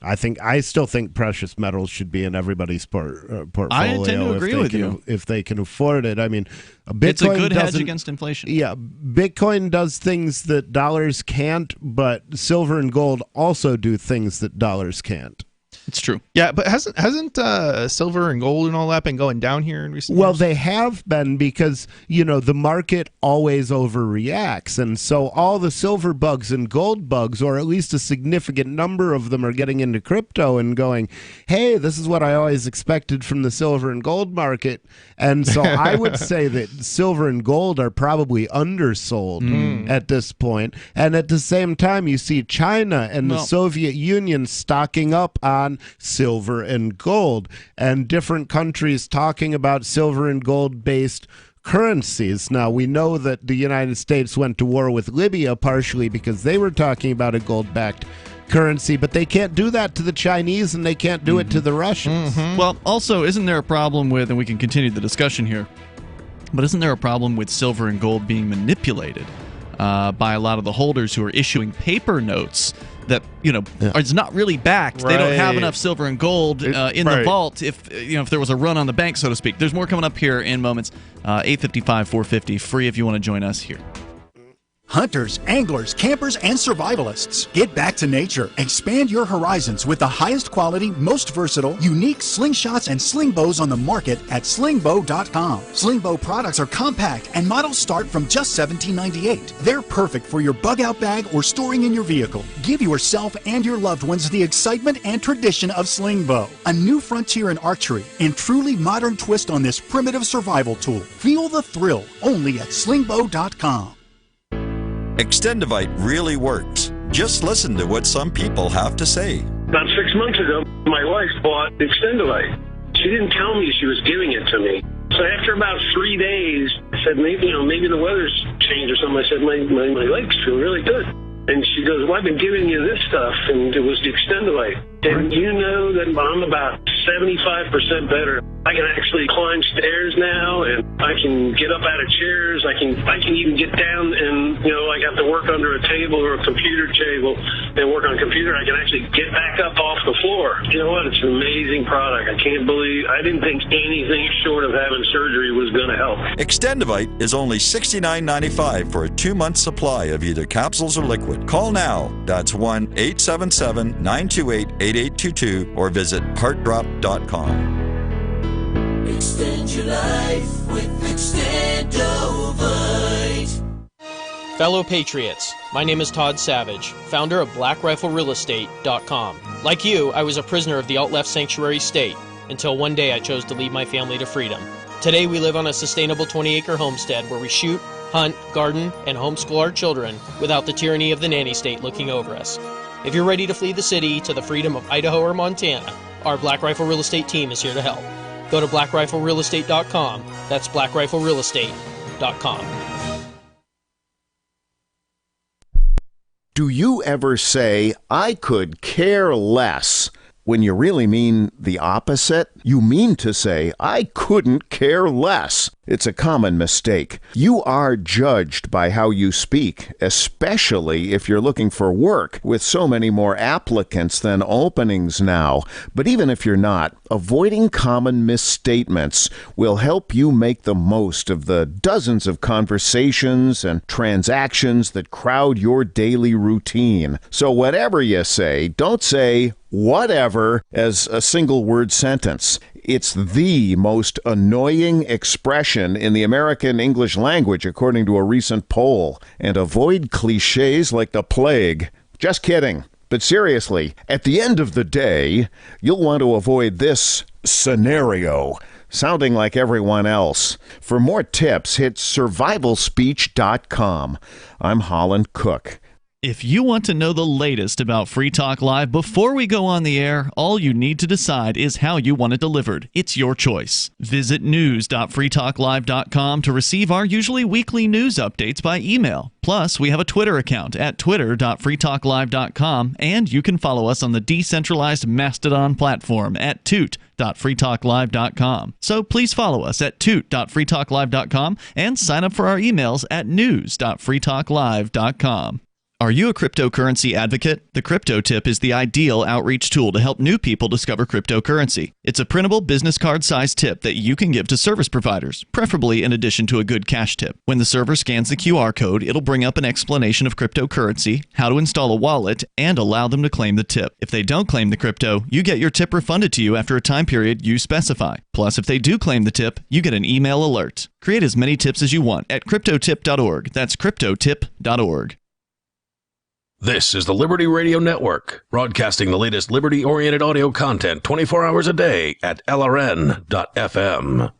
S7: I still think precious metals should be in everybody's portfolio.
S5: I tend to agree with you.
S7: If they can afford it. I mean, Bitcoin
S5: it's a good hedge against inflation.
S7: Yeah, Bitcoin does things that dollars can't, but silver and gold also do things that dollars can't.
S5: It's true.
S6: Yeah, but hasn't silver and gold and all that been going down here in recent years?
S7: Well, they have been, because the market always overreacts, and so all the silver bugs and gold bugs, or at least a significant number of them, are getting into crypto and going, hey, this is what I always expected from the silver and gold market. And so I would say that silver and gold are probably undersold at this point. And at the same time, you see China and the Soviet Union stocking up on silver and gold, and different countries talking about silver and gold based currencies. Now, we know that the United States went to war with Libya partially because they were talking about a gold-backed currency, but they can't do that to the Chinese, and they can't do it to the Russians.
S5: Well, also, isn't there a problem with, and we can continue the discussion here, but isn't there a problem with silver and gold being manipulated by a lot of the holders who are issuing paper notes that is not really backed? They don't have enough silver and gold in the vault if there was a run on the bank, so to speak. There's more coming up here in moments. 855-450, free if you want to join us here.
S20: Hunters, anglers, campers, and survivalists. Get back to nature. Expand your horizons with the highest quality, most versatile, unique slingshots and sling bows on the market at slingbow.com. Slingbow products are compact and models start from just $17.98. They're perfect for your bug out bag or storing in your vehicle. Give yourself and your loved ones the excitement and tradition of Slingbow, a new frontier in archery and truly modern twist on this primitive survival tool. Feel the thrill only at slingbow.com.
S21: Extendivite really works. Just listen to what some people have to say.
S22: About 6 months ago, my wife bought Extendivite. She didn't tell me she was giving it to me.
S1: So after about 3 days, I said, maybe the weather's changed or something. I said, my legs feel really good. And she goes, well, I've been giving you this stuff, and it was the Extendivite. And you know that I'm about 75% better. I can actually climb stairs now, and I can get up out of chairs. I can even get down and, I got to work under a table or a computer table and work on a computer. I can actually get back up off the floor. You know what? It's an amazing product. I can't believe, I didn't think anything short of having surgery was going to help.
S21: Extendivite is only $69.95 for a 2-month supply of either capsules or liquid. Call now. That's 1-877-928-8822 or visit heartdrop.com.
S22: Extend your life with Extendovite.
S23: Fellow Patriots, my name is Todd Savage, founder of BlackRifleRealEstate.com. Like you, I was a prisoner of the alt-left sanctuary state until one day I chose to lead my family to freedom. Today we live on a sustainable 20-acre homestead where we shoot, hunt, garden, and homeschool our children without the tyranny of the nanny state looking over us. If you're ready to flee the city to the freedom of Idaho or Montana, our Black Rifle Real Estate team is here to help. Go to BlackRifleRealEstate.com. That's BlackRifleRealEstate.com.
S24: Do you ever say, I could care less, when you really mean the opposite? You mean to say, I couldn't care less. It's a common mistake. You are judged by how you speak, especially if you're looking for work, with so many more applicants than openings now. But even if you're not, avoiding common misstatements will help you make the most of the dozens of conversations and transactions that crowd your daily routine. So whatever you say, don't say whatever as a single-word sentence. It's the most annoying expression in the American English language, according to a recent poll. And avoid cliches like the plague. Just kidding. But seriously, at the end of the day, you'll want to avoid this scenario, sounding like everyone else. For more tips, hit survivalspeech.com. I'm Holland Cook.
S5: If you want to know the latest about Free Talk Live before we go on the air, all you need to decide is how you want it delivered. It's your choice. Visit news.freetalklive.com to receive our usually weekly news updates by email. Plus, we have a Twitter account at twitter.freetalklive.com, and you can follow us on the decentralized Mastodon platform at toot.freetalklive.com. So please follow us at toot.freetalklive.com and sign up for our emails at news.freetalklive.com. Are you a cryptocurrency advocate? The Crypto Tip is the ideal outreach tool to help new people discover cryptocurrency. It's a printable business card-sized tip that you can give to service providers, preferably in addition to a good cash tip. When the server scans the QR code, it'll bring up an explanation of cryptocurrency, how to install a wallet, and allow them to claim the tip. If they don't claim the crypto, you get your tip refunded to you after a time period you specify. Plus, if they do claim the tip, you get an email alert. Create as many tips as you want at cryptotip.org. That's cryptotip.org.
S4: This is the Liberty Radio Network, broadcasting the latest liberty-oriented audio content 24 hours a day at LRN.FM.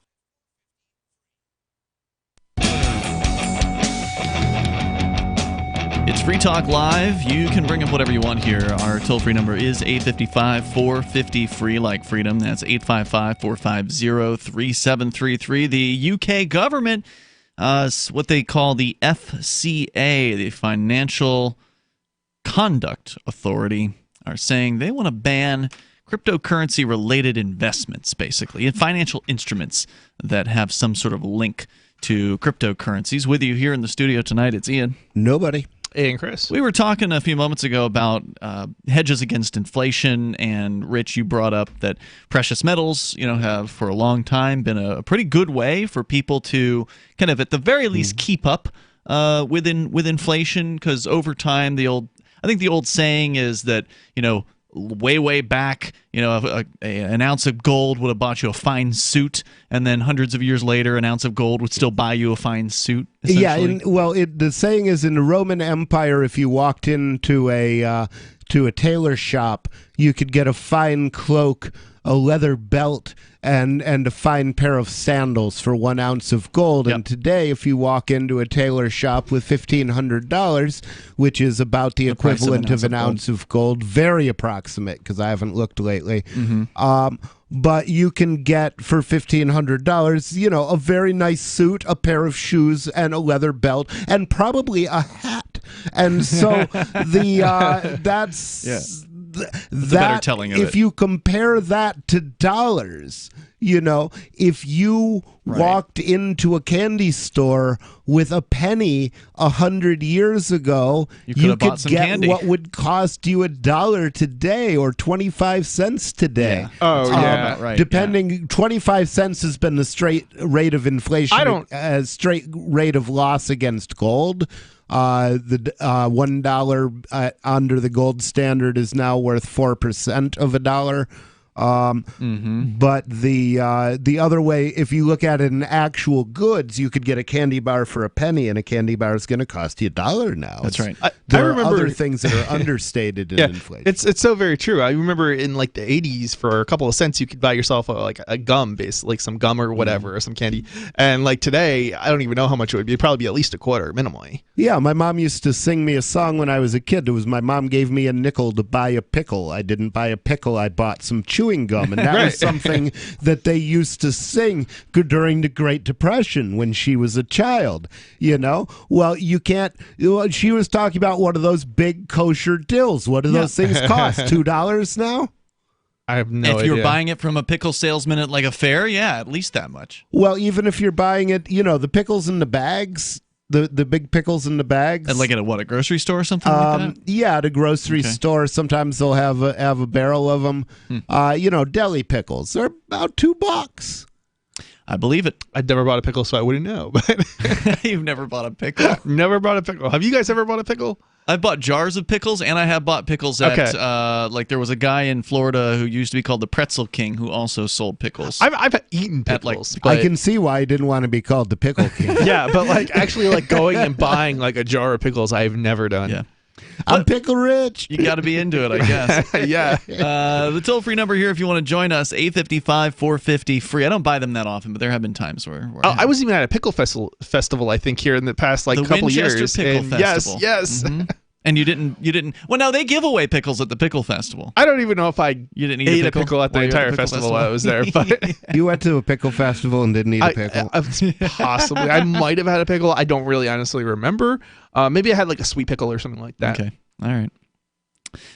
S5: It's Free Talk Live. You can bring up whatever you want here. Our toll-free number is 855-450-FREE, like freedom. That's 855-450-3733. The UK government, what they call the FCA, the Financial Conduct Authority, are saying they want to ban cryptocurrency-related investments, basically, in financial instruments that have some sort of link to cryptocurrencies. With you here in the studio tonight, it's Ian.
S7: Nobody.
S6: Hey, and Chris.
S5: We were talking a few moments ago about hedges against inflation, and Rich, you brought up that precious metals, have for a long time been a pretty good way for people to kind of, at the very least, keep up with inflation, because over time, I think the old saying is that, way back, an ounce of gold would have bought you a fine suit, and then hundreds of years later, an ounce of gold would still buy you a fine suit.
S7: Yeah, the saying is in the Roman Empire, if you walked into a tailor shop, you could get a fine cloak, a leather belt, and a fine pair of sandals for 1 ounce of gold. Yep. And today, if you walk into a tailor shop with $1,500, which is about the equivalent of an ounce of gold, very approximate because I haven't looked lately, but you can get for $1,500, you know, a very nice suit, a pair of shoes, and a leather belt, and probably a hat. And so that's
S5: the better telling of
S7: if
S5: it.
S7: you compare that to dollars, you know, if you walked into a candy store with a penny 100 years ago, you
S5: bought
S7: could
S5: some
S7: get
S5: candy.
S7: what would cost you $1 today or 25 cents today.
S5: Yeah. Oh, yeah. Right,
S7: Depending, 25 cents has been the straight rate of inflation, straight rate of loss against gold. The $1 under the gold standard is now worth 4% of a dollar. But the other way, if you look at it in actual goods, you could get a candy bar for a penny, and a candy bar is going to cost you $1 now.
S5: That's right.
S7: There
S6: I
S7: are
S6: remember
S7: other things that are understated in inflation.
S6: It's so very true. I remember in like the 80s, for a couple of cents, you could buy yourself a gum base, like some gum or whatever, or some candy. And like today, I don't even know how much it would be. It'd probably be at least a quarter minimally.
S7: Yeah, my mom used to sing me a song when I was a kid. It was my mom gave me a nickel to buy a pickle. I didn't buy a pickle. I bought some chewing gum, and that was something that they used to sing during the Great Depression when she was a child, you know? Well, you can't... She was talking about one of those big kosher dills. What do those things cost? $2 now?
S6: I have no idea.
S5: If you're buying it from a pickle salesman at like a fair, yeah, at least that much.
S7: Well, even if you're buying it, you know, the pickles in the bags... The big pickles in the bags.
S5: And like at a grocery store or something like that?
S7: Yeah, at a grocery store. Sometimes they'll have a barrel of them. You know, deli pickles. They're about $2.
S5: I believe it.
S6: I'd never bought a pickle, so I wouldn't know. But
S5: You've never bought a pickle?
S6: Never bought a pickle. Have you guys ever bought a pickle?
S5: I've bought jars of pickles, and I have bought pickles at, like there was a guy in Florida who used to be called the Pretzel King who also sold pickles.
S6: I've eaten pickles.
S7: I can see why he didn't want to be called the Pickle King.
S6: Yeah, but like actually like going and buying like a jar of pickles, I've never done.
S5: Yeah.
S7: I'm pickle rich.
S5: You got to be into it, I guess.
S6: Yeah.
S5: The toll-free number here, if you want to join us, 855-450-FREE. I don't buy them that often, but there have been times where
S6: I was even at a pickle festival, I think, here in the past
S5: the
S6: couple
S5: Winchester
S6: years.
S5: Pickle
S6: And
S5: Festival.
S6: Yes.
S5: And you didn't. Well, now they give away pickles at the pickle festival.
S6: I don't even know if I
S5: you didn't eat
S6: ate
S5: a pickle
S6: at the
S5: while you were
S6: entire
S5: at the pickle
S6: festival while I was there. But
S7: You went to a pickle festival and didn't eat a pickle?
S6: Possibly. I might have had a pickle. I don't really honestly remember. Maybe I had like a sweet pickle or something like that.
S5: Okay. All right.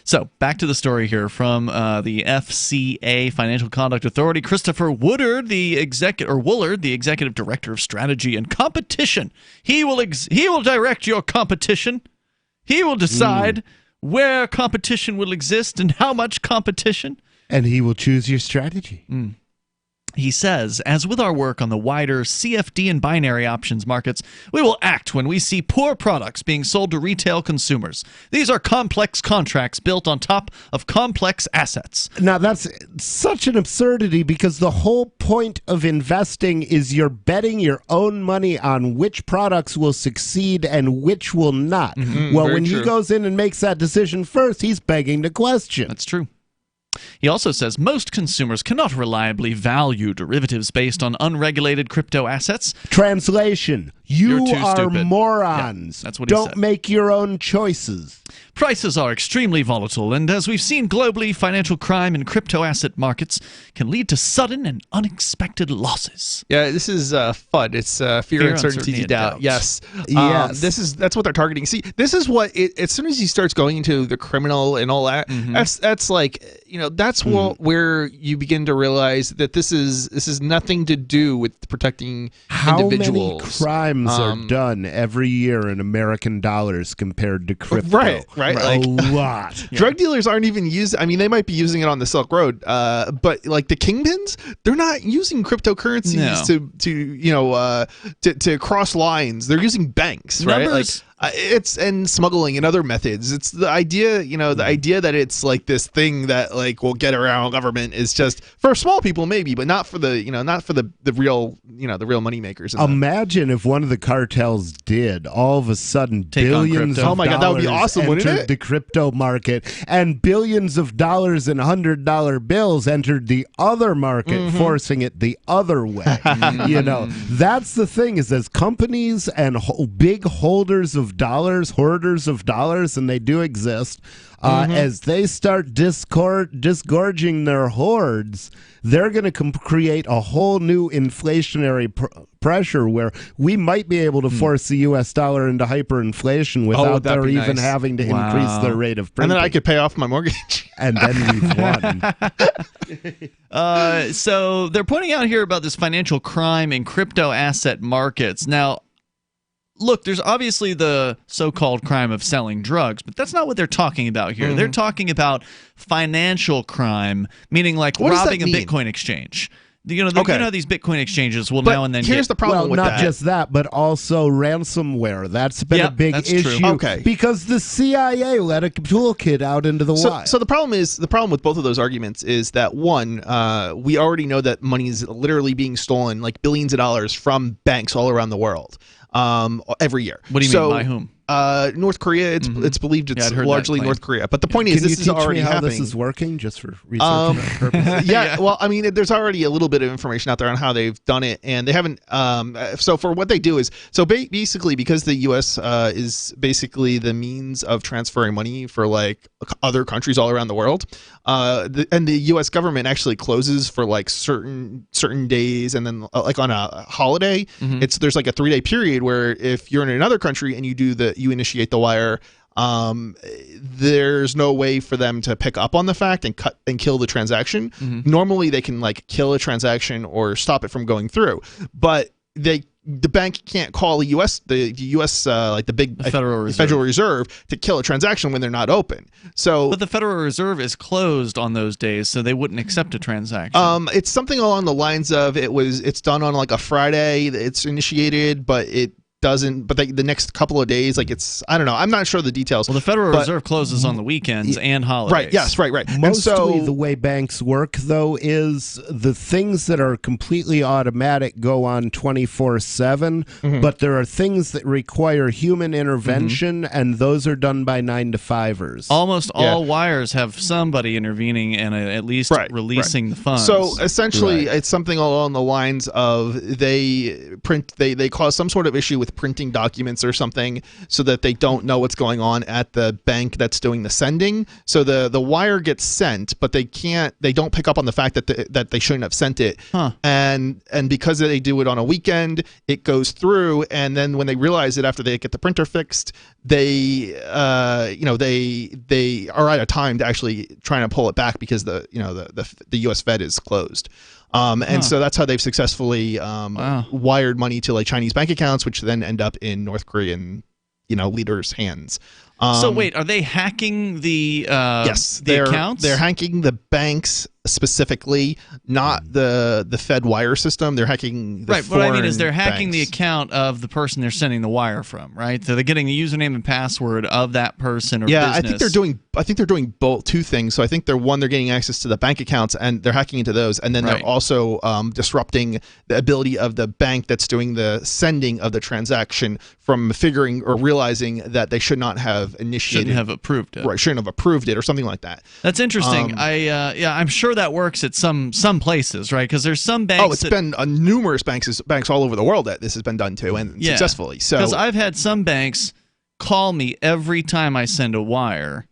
S5: So back to the story here from the FCA Financial Conduct Authority. Christopher Woolard, the executive director of strategy and competition. He will direct your competition. He will decide where competition will exist and how much competition.
S7: And he will choose your strategy.
S5: He says, as with our work on the wider CFD and binary options markets, we will act when we see poor products being sold to retail consumers. These are complex contracts built on top of complex assets.
S7: Now, that's such an absurdity because the whole point of investing is you're betting your own money on which products will succeed and which will not. Well, when he goes in and makes that decision first, he's begging the question.
S5: That's true. He also says most consumers cannot reliably value derivatives based on unregulated crypto assets.
S7: Translation: You are
S5: stupid.
S7: morons.
S5: Yeah, that's what he
S7: Don't
S5: said.
S7: make your own choices.
S5: Prices are extremely volatile, and as we've seen globally, financial crime in crypto asset markets can lead to sudden and unexpected losses.
S6: Yeah, this is FUD. It's fear, uncertainty,
S5: and
S6: doubt.
S5: doubt.
S6: Yes.
S7: Yes.
S6: That's what they're targeting. See, this is what as soon as he starts going into the criminal and all that, that's like, you know, that's where you begin to realize that this is nothing to do with protecting individuals.
S7: How many crimes are done every year in American dollars compared to crypto?
S6: Right.
S7: A
S6: Like,
S7: lot.
S6: Drug dealers aren't even using. I mean, they might be using it on the Silk Road, but like the kingpins, they're not using cryptocurrencies to cross lines. They're using banks, right?
S5: Numbers.
S6: It's and smuggling and other methods. It's the idea, the idea that it's like this thing that like will get around government is just for small people maybe, but not for the real, the real money makers.
S7: Imagine if one of the cartels did all of a sudden billions of
S6: Oh my God, that would be
S7: dollars
S6: awesome, wouldn't
S7: entered
S6: it?
S7: the crypto market and billions of dollars in $100 bills entered the other market, forcing it the other way. That's the thing is as companies and big holders of of dollars, hoarders of dollars, and they do exist. As they start disgorging their hoards, they're going to create a whole new inflationary pressure where we might be able to force the U.S. dollar into hyperinflation without their even having to increase their rate of printing.
S6: And then I could pay off my mortgage.
S7: And then we've won.
S5: So they're pointing out here about this financial crime in crypto asset markets. Now, look, there's obviously the so-called crime of selling drugs, but that's not what they're talking about here. They're talking about financial crime, meaning like robbing a Bitcoin exchange. You know, these Bitcoin exchanges will now and then
S6: here's the problem with
S7: not just that, but also ransomware. That's been a big issue.
S5: True.
S7: Because the CIA let a toolkit out into the wild.
S6: So the problem with both of those arguments is that one, we already know that money is literally being stolen, like billions of dollars from banks all around the world, every year.
S5: What do you mean by whom?
S6: North Korea. It's believed it's largely North Korea. But the point is, this is already happening.
S7: This is working, just for research purposes.
S6: Yeah. Well, I mean, there's already a little bit of information out there on how they've done it, and they haven't. So for what they do is, basically because the U.S. Is basically the means of transferring money for like other countries all around the world, and the U.S. government actually closes for like certain days, and then like on a holiday, there's like a 3-day period where if you're in another country and you initiate the wire, there's no way for them to pick up on the fact and cut and kill the transaction. Normally they can like kill a transaction or stop it from going through, but the bank can't call the U.S. Like the Federal Reserve to kill a transaction when they're not open. But
S5: the Federal Reserve is closed on those days, so they wouldn't accept a transaction.
S6: It's something along the lines of it's done on like a Friday. It's initiated, but it doesn't. But the next couple of days, like I don't know. I'm not sure the details.
S5: Well, the Federal Reserve closes on the weekends and holidays.
S6: Right. Yes. Right.
S7: Mostly the way banks work, though, is the things that are completely automatic go on 24/7, but there are things that require human intervention, and those are done by 9-to-5ers.
S5: Almost all wires have somebody intervening and at least releasing the funds.
S6: So essentially, it's something along the lines of they cause some sort of issue with printing documents or something so that they don't know what's going on at the bank that's doing the sending. So the wire gets sent, but they don't pick up on the fact that they shouldn't have sent it. And because they do it on a weekend, it goes through, and then when they realize it after they get the printer fixed, they are out of time to actually trying to pull it back because the US Fed is closed. So that's how they've successfully wired money to like Chinese bank accounts, which then end up in North Korean, leaders' hands.
S5: So wait, are they hacking the accounts?
S6: They're hacking the banks specifically, not the Fed wire system. They're hacking the
S5: what I mean is they're
S6: banks.
S5: hacking the account of the person they're sending the wire from, right? So they're getting the username and password of that person or business.
S6: I think they're doing both two things. So I think they're getting access to the bank accounts and they're hacking into those, and then they're also disrupting the ability of the bank that's doing the sending of the transaction from figuring or realizing that they should not have initiated,
S5: shouldn't have approved it,
S6: shouldn't have approved it or something like that.
S5: That's interesting. I'm sure that works at some places, right? Because there's some banks.
S6: It's been numerous banks all over the world that this has been done to, and successfully. So
S5: because I've had some banks call me every time I send a wire,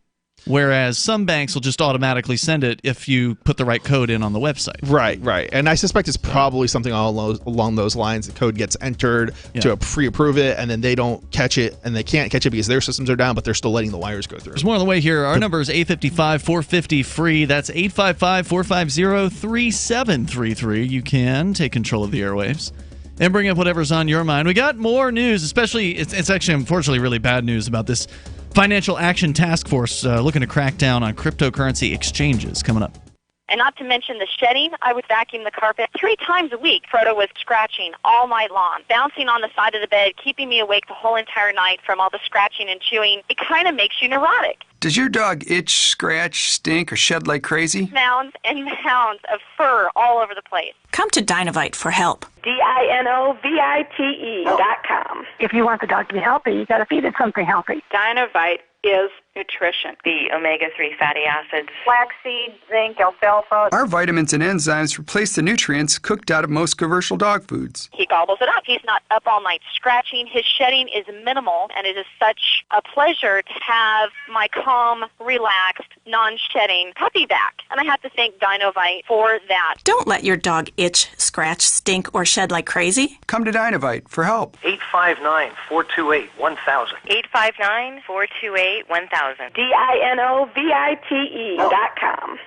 S5: whereas some banks will just automatically send it if you put the right code in on the website.
S6: Right. And I suspect it's probably something along those lines. The code gets entered to pre-approve it, and then they don't catch it, and they can't catch it because their systems are down, but they're still letting the wires go through.
S5: There's more on the way here. Our number is 855-450-FREE. That's 855-450-3733. You can take control of the airwaves and bring up whatever's on your mind. We got more news, especially, it's actually unfortunately really bad news about this Financial Action Task Force looking to crack down on cryptocurrency exchanges coming up.
S2: And not to mention the shedding, I would vacuum the carpet 3 times a week. Frodo was scratching all night long, bouncing on the side of the bed, keeping me awake the whole entire night from all the scratching and chewing. It kind of makes you neurotic.
S3: Does your dog itch, scratch, stink, or shed like crazy?
S2: Mounds and mounds of fur all over the place.
S8: Come to Dinovite for help.
S9: DINOVITE.com. If you want the dog to be healthy, you got to feed it something healthy.
S25: Dinovite is
S9: nutrition. The omega-3 fatty acids.
S2: Flaxseed, zinc, alfalfa.
S3: Our vitamins and enzymes replace the nutrients cooked out of most commercial dog foods.
S2: He gobbles it up. He's not up all night scratching. His shedding is minimal, and it is such a pleasure to have my calm, relaxed, non-shedding puppy back. And I have to thank Dinovite for that.
S8: Don't let your dog itch, scratch, stink, or shed like crazy.
S3: Come to Dinovite for help.
S10: 859-428-1000.
S9: 859-428-1000.
S2: DINOVITE.com.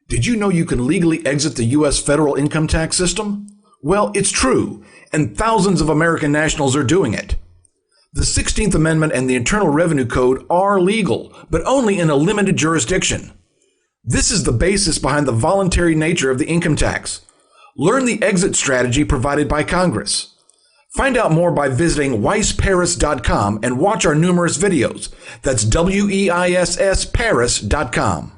S11: Did you know you can legally exit the U.S. federal income tax system? Well, it's true, and thousands of American nationals are doing it. The 16th Amendment and the Internal Revenue Code are legal, but only in a limited jurisdiction. This is the basis behind the voluntary nature of the income tax. Learn the exit strategy provided by Congress. Find out more by visiting weissparis.com and watch our numerous videos. That's WEISSparis.com.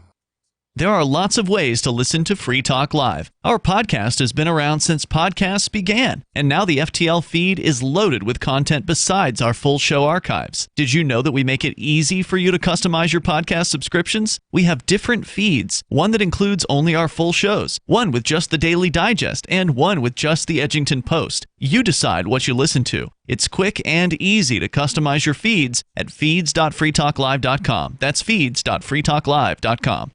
S5: There are lots of ways to listen to Free Talk Live. Our podcast has been around since podcasts began, and now the FTL feed is loaded with content besides our full show archives. Did you know that we make it easy for you to customize your podcast subscriptions? We have different feeds, one that includes only our full shows, one with just the Daily Digest, and one with just the Edgington Post. You decide what you listen to. It's quick and easy to customize your feeds at feeds.freetalklive.com. That's feeds.freetalklive.com.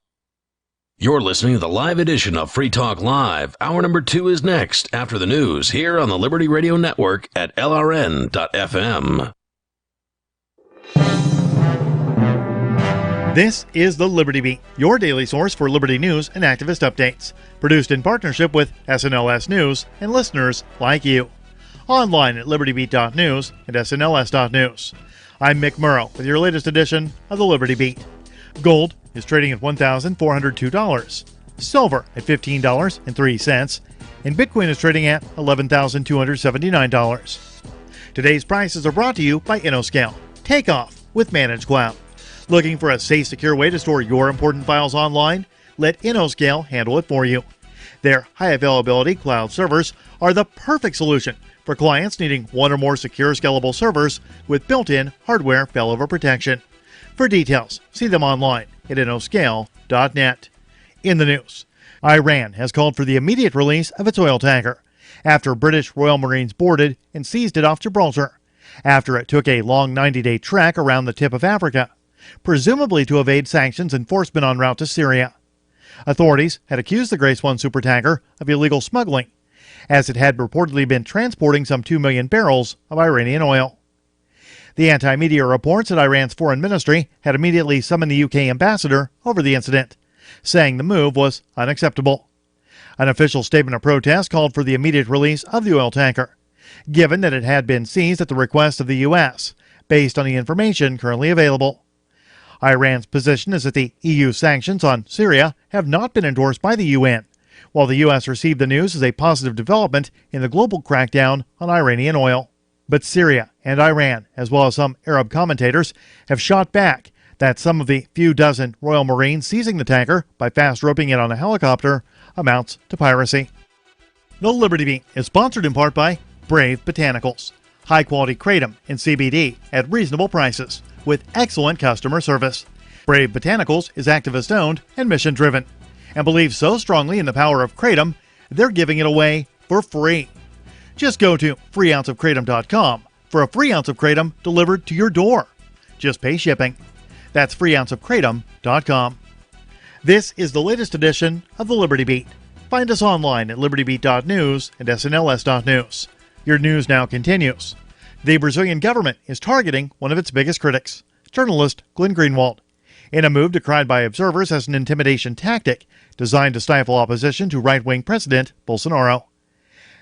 S4: You're listening to the live edition of Free Talk Live. Hour number 2 is next after the news here on the Liberty Radio Network at LRN.FM.
S12: This is the Liberty Beat, your daily source for Liberty news and activist updates. Produced in partnership with SNLS News and listeners like you. Online at libertybeat.news and snls.news. I'm Mick Murrow with your latest edition of the Liberty Beat. Gold is trading at $1,402, silver at $15.03, and Bitcoin is trading at $11,279. Today's prices are brought to you by InnoScale. Take off with Managed Cloud. Looking for a safe, secure way to store your important files online? Let InnoScale handle it for you. Their high-availability cloud servers are the perfect solution for clients needing one or more secure, scalable servers with built-in hardware failover protection. For details, see them online at innoscale.net. In the news, Iran has called for the immediate release of its oil tanker after British Royal Marines boarded and seized it off Gibraltar, after it took a long 90-day trek around the tip of Africa, presumably to evade sanctions enforcement en route to Syria. Authorities had accused the Grace 1 supertanker of illegal smuggling, as it had reportedly been transporting some 2 million barrels of Iranian oil. The anti-media reports that Iran's foreign ministry had immediately summoned the UK ambassador over the incident, saying the move was unacceptable. An official statement of protest called for the immediate release of the oil tanker, given that it had been seized at the request of the U.S., based on the information currently available. Iran's position is that the EU sanctions on Syria have not been endorsed by the UN, while the U.S. received the news as a positive development in the global crackdown on Iranian oil. But Syria and Iran, as well as some Arab commentators, have shot back that some of the few dozen Royal Marines seizing the tanker by fast roping it on a helicopter amounts to piracy. The Liberty Beat is sponsored in part by Brave Botanicals, high-quality kratom and CBD at reasonable prices with excellent customer service. Brave Botanicals is activist-owned and mission-driven, and believes so strongly in the power of kratom, they're giving it away for free. Just go to freeounceofkratom.com for a free ounce of kratom delivered to your door. Just pay shipping. That's freeounceofkratom.com. This is the latest edition of the Liberty Beat. Find us online at libertybeat.news and snls.news. Your news now continues. The Brazilian government is targeting one of its biggest critics, journalist Glenn Greenwald, in a move decried by observers as an intimidation tactic designed to stifle opposition to right-wing President Bolsonaro.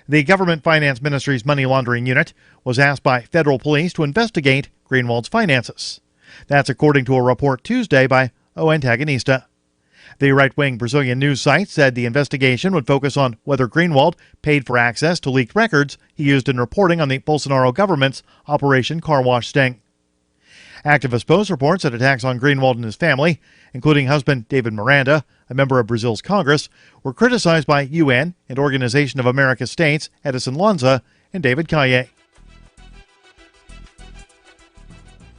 S12: The Government Finance Ministry's money laundering unit was asked by federal police to investigate Greenwald's finances. That's according to a report Tuesday by O Antagonista. The right-wing Brazilian news site said the investigation would focus on whether Greenwald paid for access to leaked records he used in reporting on the Bolsonaro government's Operation Car Wash sting. Activist Post reports that attacks on Greenwald and his family, including husband David Miranda, a member of Brazil's Congress, were criticized by UN and Organization of American States Edison Lanza and David Calle.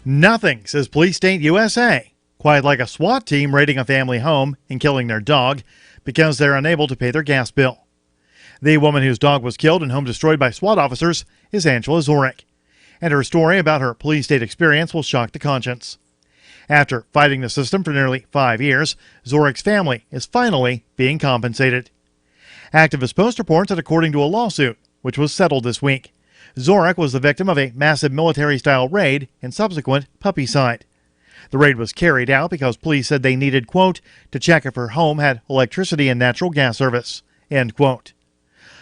S12: Nothing, says Police State USA. Quite like a SWAT team raiding a family home and killing their dog because they're unable to pay their gas bill. The woman whose dog was killed and home destroyed by SWAT officers is Angela Zorek. And her story about her police state experience will shock the conscience. After fighting the system for nearly 5 years, Zorek's family is finally being compensated. Activist Post reports that according to a lawsuit, which was settled this week, Zorek was the victim of a massive military-style raid and subsequent puppycide. The raid was carried out because police said they needed, quote, to check if her home had electricity and natural gas service, end quote.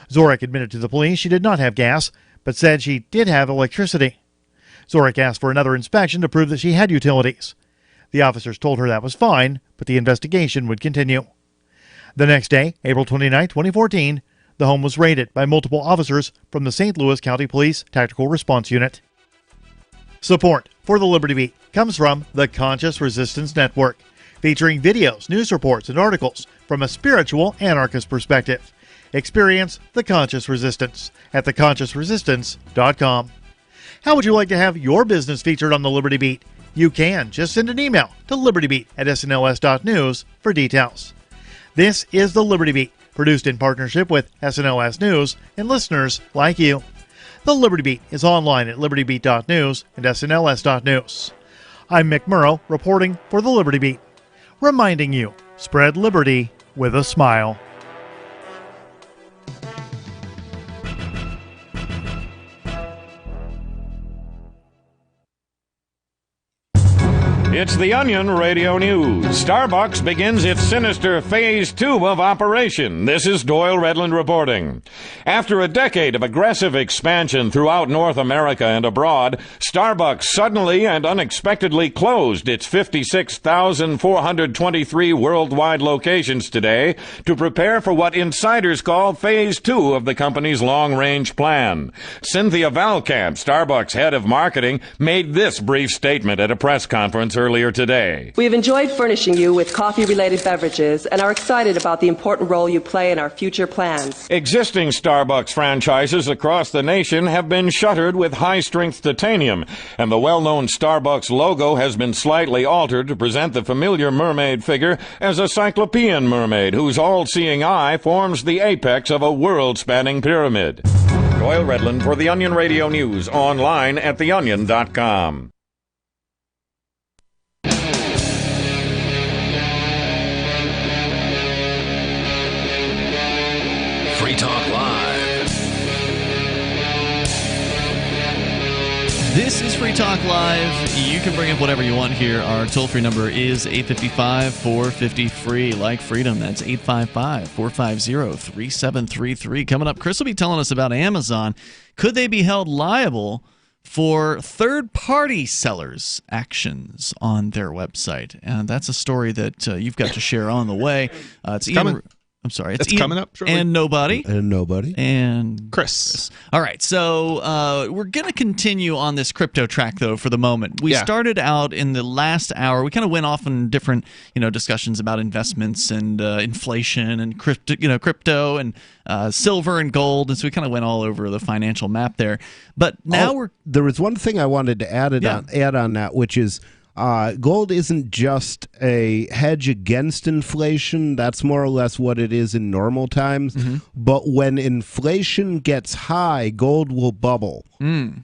S12: Zorek admitted to the police she did not have gas, but said she did have electricity. Zorek asked for another inspection to prove that she had utilities. The officers told her that was fine, but the investigation would continue. The next day, April 29, 2014, the home was raided by multiple officers from the St. Louis County Police Tactical Response Unit. Support for the Liberty Beat comes from the Conscious Resistance Network, featuring videos, news reports, and articles from a spiritual anarchist perspective. Experience the Conscious Resistance at theconsciousresistance.com. How would you like to have your business featured on the Liberty Beat? You can. Just send an email to libertybeat@snls.news for details. This is the Liberty Beat, produced in partnership with SNLS News and listeners like you. The Liberty Beat is online at libertybeat.news and snls.news. I'm Mick Murrow, reporting for the Liberty Beat, reminding you, spread liberty with a smile.
S10: It's the Onion Radio News. Starbucks begins its sinister Phase 2 of operation. This is Doyle Redland reporting. After a decade of aggressive expansion throughout North America and abroad, Starbucks suddenly and unexpectedly closed its 56,423 worldwide locations today to prepare for what insiders call Phase 2 of the company's long-range plan. Cynthia Valcamp, Starbucks head of marketing, made this brief statement at a press conference earlier today.
S13: We have enjoyed furnishing you with coffee-related beverages and are excited about the important role you play in our future plans.
S10: Existing Starbucks franchises across the nation have been shuttered with high-strength titanium, and the well-known Starbucks logo has been slightly altered to present the familiar mermaid figure as a cyclopean mermaid whose all-seeing eye forms the apex of a world-spanning pyramid. Doyle Redland for the Onion Radio News, online at theonion.com.
S4: Free Talk Live.
S5: This is Free Talk Live. You can bring up whatever you want here. Our toll-free number is 855-450-FREE, like freedom. That's 855-450-3733. Coming up, Chris will be telling us about Amazon. Could they be held liable for third-party sellers' actions on their website? And that's a story that you've got to share on the way. It's Ian. I'm sorry. It's
S6: coming up shortly.
S5: And Nobody.
S7: And
S6: Chris.
S5: All right. So we're going to continue on this crypto track, though, for the moment. We started out in the last hour. We kind of went off on different, discussions about investments and inflation and crypto and silver and gold. And so we kind of went all over the financial map there. But now
S7: there was one thing I wanted to add on that, which is gold isn't just a hedge against inflation. That's more or less what it is in normal times. Mm-hmm. But when inflation gets high, gold will bubble.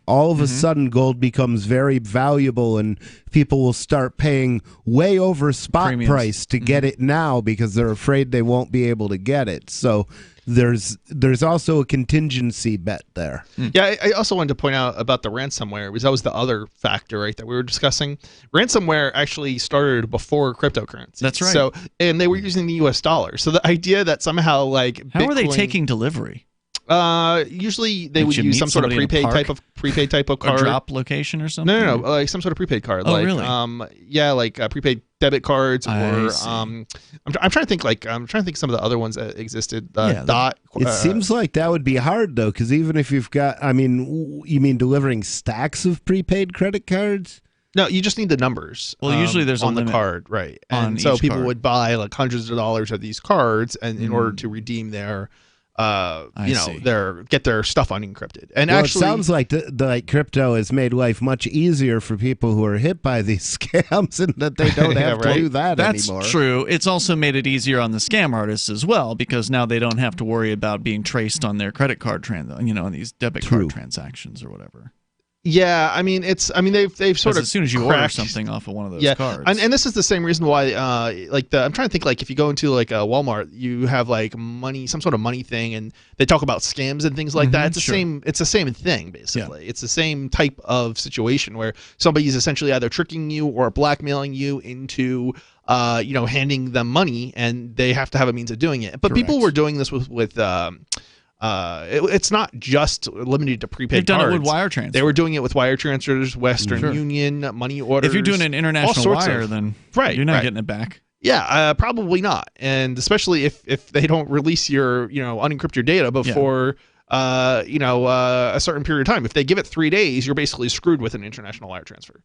S7: All of a sudden, gold becomes very valuable, and people will start paying way over spot price to get it now because they're afraid they won't be able to get it. So there's also a contingency bet there.
S6: Yeah, I also wanted to point out about the ransomware, because that was the other factor, right, that we were discussing. Ransomware actually started before cryptocurrency.
S5: That's right.
S6: So, and they were using the U.S. dollar. So the idea that somehow
S5: how are they taking delivery?
S6: Usually they would use some sort of prepaid type of card.
S5: A drop location or something?
S6: No, like some sort of prepaid card.
S5: Oh,
S6: like,
S5: really?
S6: Like prepaid debit cards, or I'm trying to think some of the other ones that existed.
S7: It seems like that would be hard though, because even if you've got, you mean delivering stacks of prepaid credit cards?
S6: No, you just need the numbers.
S5: Well, usually there's
S6: on
S5: a
S6: the card, right? And so people would buy like hundreds of dollars of these cards, and in order to redeem their get their stuff unencrypted. And
S7: well,
S6: actually,
S7: it sounds like like crypto has made life much easier for people who are hit by these scams, and that they don't have to do that anymore.
S5: That's true. It's also made it easier on the scam artists as well, because now they don't have to worry about being traced on their credit card on these debit card transactions or whatever.
S6: Yeah, I mean they've sort of
S5: as soon as you order something off of one of those cards.
S6: And this is the same reason why I'm trying to think, like, if you go into like a Walmart, you have like some sort of money thing, and they talk about scams and things like that. It's the same thing basically. Yeah. It's the same type of situation where somebody's essentially either tricking you or blackmailing you into handing them money, and they have to have a means of doing it. But people were doing this with it's not just limited to prepaid cards.
S5: They've done it with wire transfers.
S6: They were doing it with wire transfers, Western Union, money orders.
S5: If you're doing an international wire, then you're not getting it back.
S6: Yeah, probably not. And especially if they don't release your, unencrypt your data before, a certain period of time. If they give it 3 days, you're basically screwed with an international wire transfer.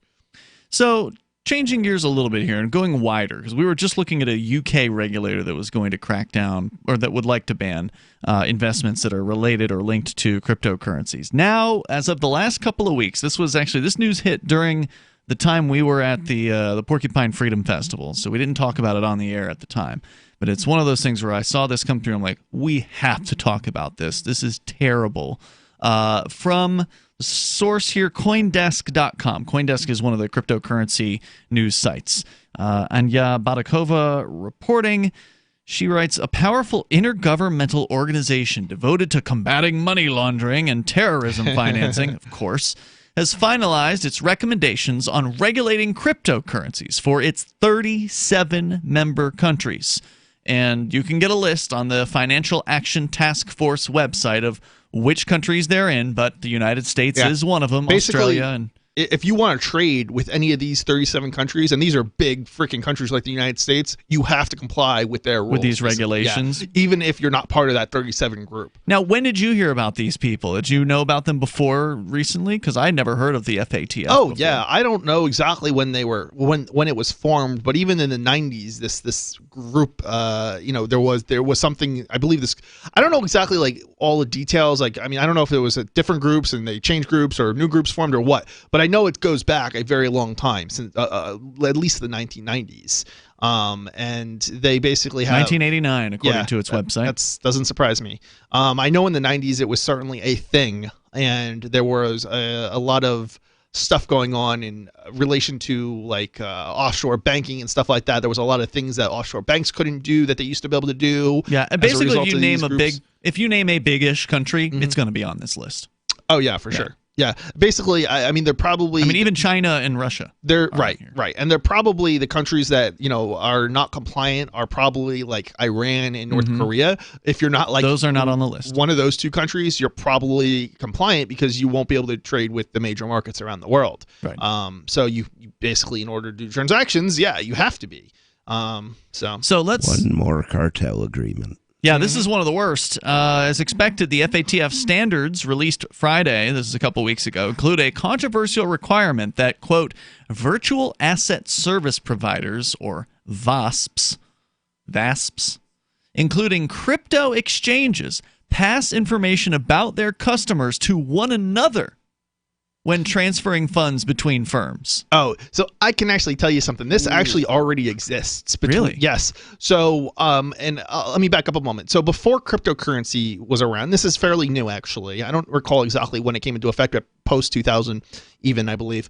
S5: So, changing gears a little bit here and going wider, because we were just looking at a UK regulator that was going to crack down, or that would like to ban investments that are related or linked to cryptocurrencies. Now, as of the last couple of weeks, this news hit during the time we were at the Porcupine Freedom Festival, so we didn't talk about it on the air at the time. But it's one of those things where I saw this come through, I'm like, we have to talk about this. This is terrible. From source here, CoinDesk.com. CoinDesk is one of the cryptocurrency news sites. Anya Badakova reporting. She writes, a powerful intergovernmental organization devoted to combating money laundering and terrorism financing, of course, has finalized its recommendations on regulating cryptocurrencies for its 37 member countries. And you can get a list on the Financial Action Task Force website of which countries they're in, but the United States is one of them,
S6: basically,
S5: Australia. And
S6: if you want to trade with any of these 37 countries, and these are big freaking countries like the United States, you have to comply with their rules.
S5: With these regulations?
S6: Even if you're not part of that 37 group.
S5: Now, when did you hear about these people? Did you know about them before recently? Because I never heard of the FATF before.
S6: Yeah. I don't know exactly when they were when it was formed, but even in the 90s, this group, there was something, I believe this, I don't know exactly like all the details. Like, I mean, I don't know if it was different groups and they changed groups or new groups formed or what, but I know it goes back a very long time, since at least the 1990s. And they basically have
S5: 1989, according to its website.
S6: That doesn't surprise me. I know in the 90s it was certainly a thing, and there was a lot of stuff going on in relation to like offshore banking and stuff like that. There was a lot of things that offshore banks couldn't do that they used to be able to do.
S5: Yeah, and basically, if you name a big-ish country, it's going to be on this list.
S6: Oh yeah, for sure. Yeah, basically, I mean, they're probably...
S5: even China and Russia.
S6: They're right. And they're probably the countries that, are not compliant are probably like Iran and North Korea. If you're not like...
S5: Those are not on the list.
S6: One of those two countries, you're probably compliant because you won't be able to trade with the major markets around the world.
S5: Right.
S6: So you basically, in order to do transactions, you have to be.
S5: So let's...
S7: One more cartel agreement.
S5: Yeah, this is one of the worst. As expected, the FATF standards released Friday, this is a couple weeks ago, include a controversial requirement that, quote, virtual asset service providers, or VASPs, including crypto exchanges, pass information about their customers to one another when transferring funds between firms.
S6: Oh, so I can actually tell you something. This actually already exists.
S5: Really?
S6: Yes. So, let me back up a moment. So before cryptocurrency was around, this is fairly new actually. I don't recall exactly when it came into effect, but post 2000 even, I believe.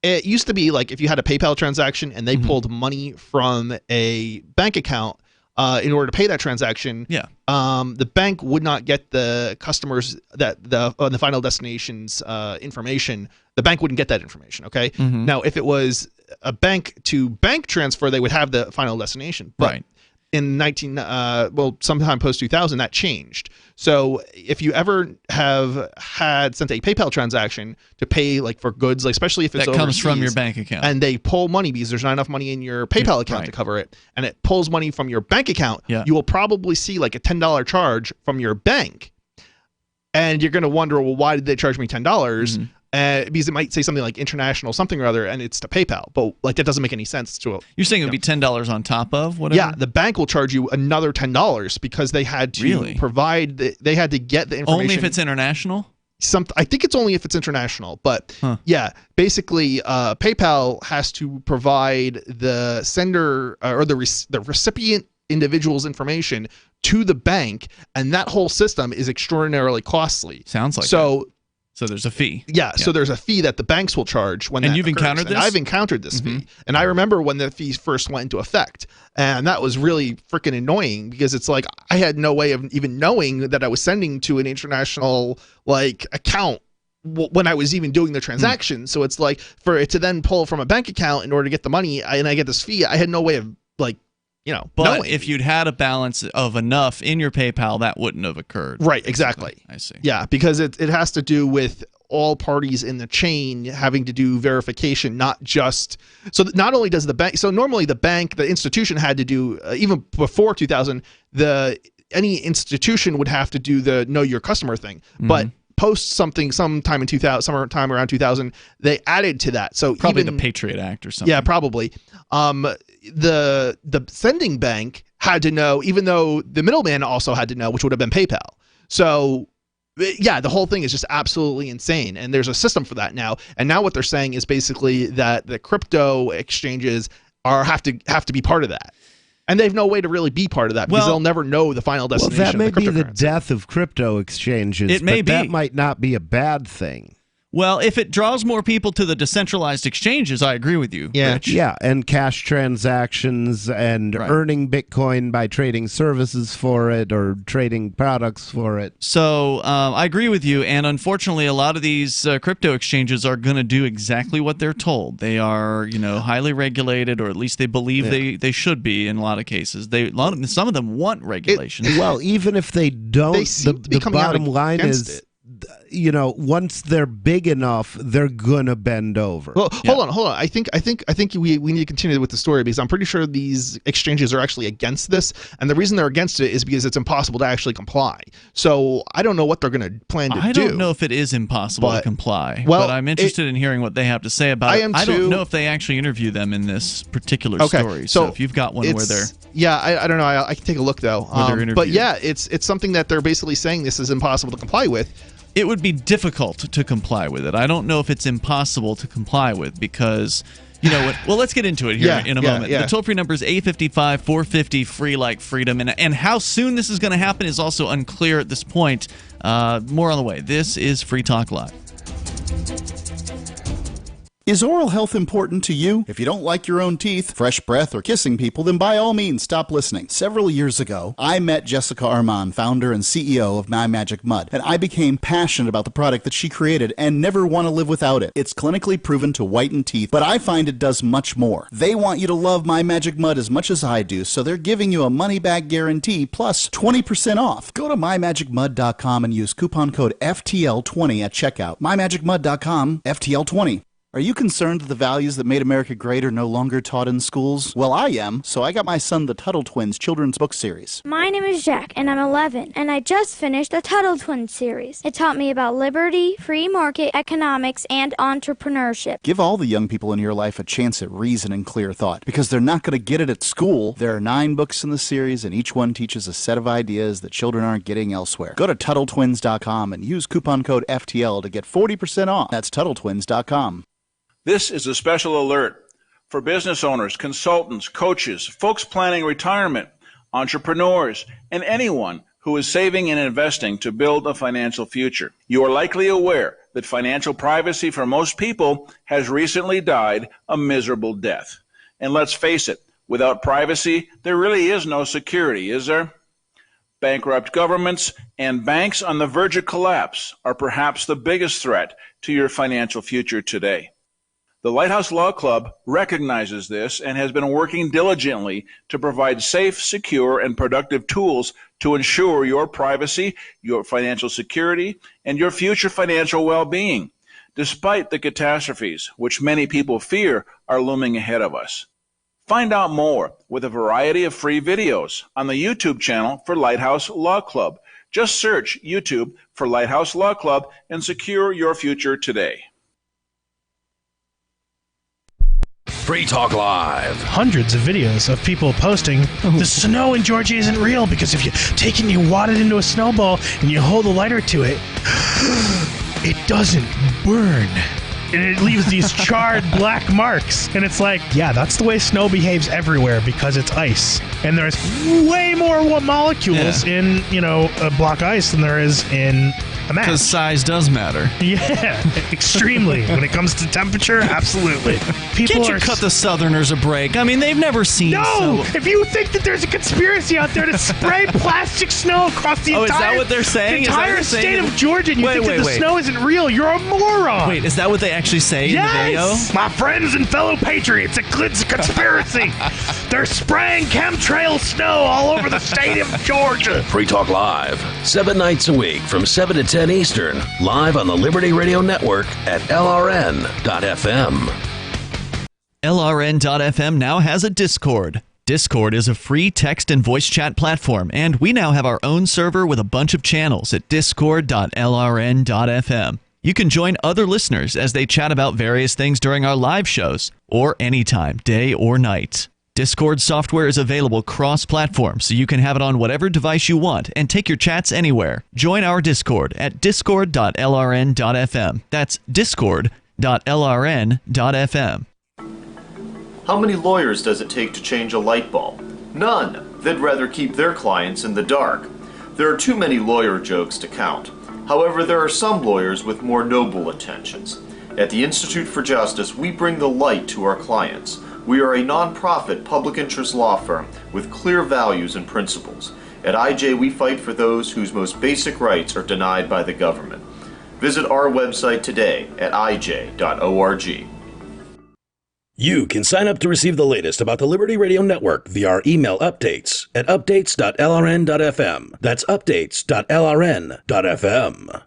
S6: It used to be like if you had a PayPal transaction and they pulled money from a bank account, in order to pay that transaction, the bank would not get the customers that the final destination's information. The bank wouldn't get that information. Okay. Now, if it was a bank to bank transfer, they would have the final destination. But in sometime post 2000, that changed. So if you ever have sent a PayPal transaction to pay like for goods, like especially if it's
S5: that comes from your bank account,
S6: and they pull money because there's not enough money in your PayPal account to cover it, and it pulls money from your bank account, you will probably see like a $10 charge from your bank, and you're going to wonder, well, why did they charge me $10? because it might say something like international something or other, and it's to PayPal, but like that doesn't make any sense to it.
S5: You're saying it would be $10 on top of whatever?
S6: Yeah, the bank will charge you another $10 because they had to provide. They had to get the information.
S5: Only if it's international?
S6: I think it's only if it's international, but yeah, basically, PayPal has to provide the sender or the recipient individual's information to the bank, and that whole system is extraordinarily costly.
S5: Sounds like
S6: so.
S5: So there's a fee.
S6: Yeah, so there's a fee that the banks will charge when.
S5: And you've encountered this?
S6: I've encountered this fee, and I remember when the fees first went into effect, and that was really freaking annoying because it's like I had no way of even knowing that I was sending to an international account when I was even doing the transaction. So it's like for it to then pull from a bank account in order to get the money, and I get this fee, I had no way of
S5: But
S6: knowing.
S5: if you'd had a balance of enough in your PayPal, that wouldn't have occurred.
S6: Right, exactly.
S5: I see.
S6: Yeah, because it has to do with all parties in the chain having to do verification, not just so that not only does the bank. So normally the bank, the institution had to do even before 2000. Any institution would have to do the know your customer thing, but post sometime in 2000, sometime around 2000, they added to that. So
S5: probably the Patriot Act or something.
S6: Yeah, probably. The sending bank had to know, even though the middleman also had to know, which would have been PayPal. So yeah, the whole thing is just absolutely insane, and there's a system for that now. And now what they're saying is basically that the crypto exchanges have to be part of that. And they have no way to really be part of that because they'll never know the final destination.
S7: Well, that may
S6: of the
S7: be the
S6: cryptocurrency.
S7: death of crypto exchanges.
S5: It may be.
S7: That might not be a bad thing.
S5: Well, if it draws more people to the decentralized exchanges, I agree with you, Rich.
S7: Yeah, and cash transactions and earning Bitcoin by trading services for it or trading products for it.
S5: So I agree with you, and unfortunately, a lot of these crypto exchanges are going to do exactly what they're told. They are, highly regulated, or at least they believe they should be in a lot of cases. Some of them want regulation.
S7: Well, even if they don't, the bottom line is, once they're big enough, they're gonna bend over.
S6: Well, hold on. I think we need to continue with the story because I'm pretty sure these exchanges are actually against this, and the reason they're against it is because it's impossible to actually comply. So I don't know what they're going to plan to do.
S5: I don't know if it is impossible to comply, but I'm interested in hearing what they have to say about it. I don't know if they actually interview them in this particular story. So if you've got one where they're
S6: I don't know. I can take a look though. But yeah, it's something that they're basically saying this is impossible to comply with.
S5: It would be difficult to comply with it. I don't know if it's impossible to comply with because, well, let's get into it here in a moment. The toll-free number is 855-450-FREE like freedom. And how soon this is going to happen is also unclear at this point. More on the way. This is Free Talk Live.
S14: Is oral health important to you? If you don't like your own teeth, fresh breath, or kissing people, then by all means stop listening. Several years ago, I met Jessica Armand, founder and CEO of My Magic Mud, and I became passionate about the product that she created and never want to live without it. It's clinically proven to whiten teeth, but I find it does much more. They want you to love My Magic Mud as much as I do, so they're giving you a money-back guarantee plus 20% off. Go to mymagicmud.com and use coupon code FTL20 at checkout. mymagicmud.com, FTL20. Are you concerned that the values that made America great are no longer taught in schools? Well, I am, so I got my son the Tuttle Twins children's book series.
S15: My name is Jack, and I'm 11, and I just finished the Tuttle Twins series. It taught me about liberty, free market economics, and entrepreneurship.
S14: Give all the young people in your life a chance at reason and clear thought, because they're not going to get it at school. There are 9 books in the series, and each one teaches a set of ideas that children aren't getting elsewhere. Go to TuttleTwins.com and use coupon code FTL to get 40% off. That's TuttleTwins.com.
S16: This is a special alert for business owners, consultants, coaches, folks planning retirement, entrepreneurs, and anyone who is saving and investing to build a financial future. You are likely aware that financial privacy for most people has recently died a miserable death. And let's face it, without privacy, there really is no security, is there? Bankrupt governments and banks on the verge of collapse are perhaps the biggest threat to your financial future today. The Lighthouse Law Club recognizes this and has been working diligently to provide safe, secure, and productive tools to ensure your privacy, your financial security, and your future financial well-being, despite the catastrophes which many people fear are looming ahead of us. Find out more with a variety of free videos on the YouTube channel for Lighthouse Law Club. Just search YouTube for Lighthouse Law Club and secure your future today.
S4: Free Talk Live.
S17: Hundreds of videos of people posting the snow in Georgia isn't real because if you take it and you wad it into a snowball and you hold a lighter to it, it doesn't burn. And it leaves these charred black marks. And it's like, yeah, that's the way snow behaves everywhere because it's ice. And there's way more molecules in, a block ice than there is in a match.
S5: Because size does matter.
S17: Yeah, extremely. When it comes to temperature, absolutely.
S5: Can't you cut the Southerners a break? I mean, they've never seen
S17: No!
S5: snow.
S17: If you think that there's a conspiracy out there to spray plastic snow across the
S5: Is that what they're saying?
S17: The entire state of Georgia, and you think that the snow isn't real, you're a moron!
S5: Wait, is that what they actually say in the video?
S17: My friends and fellow patriots, it's a conspiracy. They're spraying chemtrail snow all over the state of Georgia.
S4: Free Talk Live, 7 nights a week from 7 to 10 Eastern, live on the Liberty Radio Network at LRN.FM.
S5: LRN.FM now has a Discord. Discord is a free text and voice chat platform, and we now have our own server with a bunch of channels at discord.lrn.fm. You can join other listeners as they chat about various things during our live shows, or anytime, day or night. Discord software is available cross-platform, so you can have it on whatever device you want and take your chats anywhere. Join our Discord at discord.lrn.fm. That's discord.lrn.fm.
S18: How many lawyers does it take to change a light bulb? None. They'd rather keep their clients in the dark. There are too many lawyer jokes to count. However, there are some lawyers with more noble intentions. At the Institute for Justice, we bring the light to our clients. We are a non-profit public interest law firm with clear values and principles. At IJ, we fight for those whose most basic rights are denied by the government. Visit our website today at ij.org.
S4: You can sign up to receive the latest about the Liberty Radio Network via our email updates at updates.lrn.fm. That's updates.lrn.fm.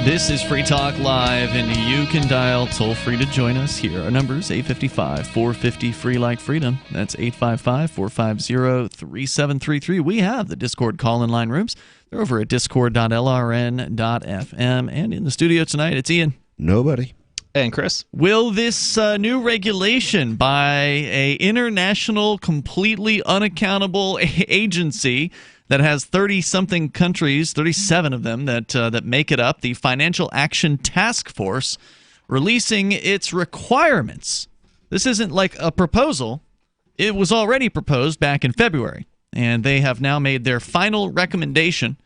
S5: This is Free Talk Live, and you can dial toll-free to join us here. Our number is 855-450-FREE like freedom. That's 855-450-3733. We have the Discord call-in line rooms. They're over at discord.lrn.fm. And in the studio tonight, it's Ian.
S7: Nobody.
S6: And Chris.
S5: Will this new regulation by a international, completely unaccountable agency that has 30-something countries, 37 of them that make it up, the Financial Action Task Force, releasing its requirements. This isn't like a proposal. It was already proposed back in February, and they have now made their final recommendation,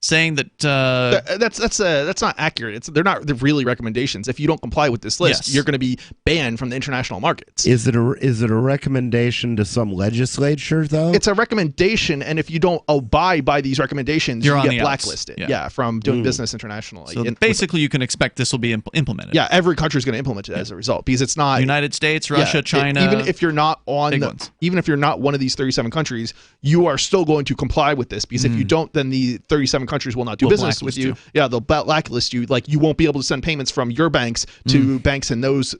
S5: saying that
S6: that's not accurate. They're not really recommendations. If you don't comply with this list, you're going to be banned from the international markets.
S7: Is it a recommendation to some legislature though?
S6: It's a recommendation, and if you don't abide by these recommendations, you get blacklisted.
S5: Yeah.
S6: From doing business internationally.
S5: So basically, you can expect this will be implemented.
S6: Yeah, every country is going to implement it as a result because it's not
S5: United States, Russia, China.
S6: Even if you're not one of these 37 countries, you are still going to comply with this because if you don't, then the 37 countries will not do business with you. Yeah, they'll blacklist you. Like you won't be able to send payments from your banks to banks in those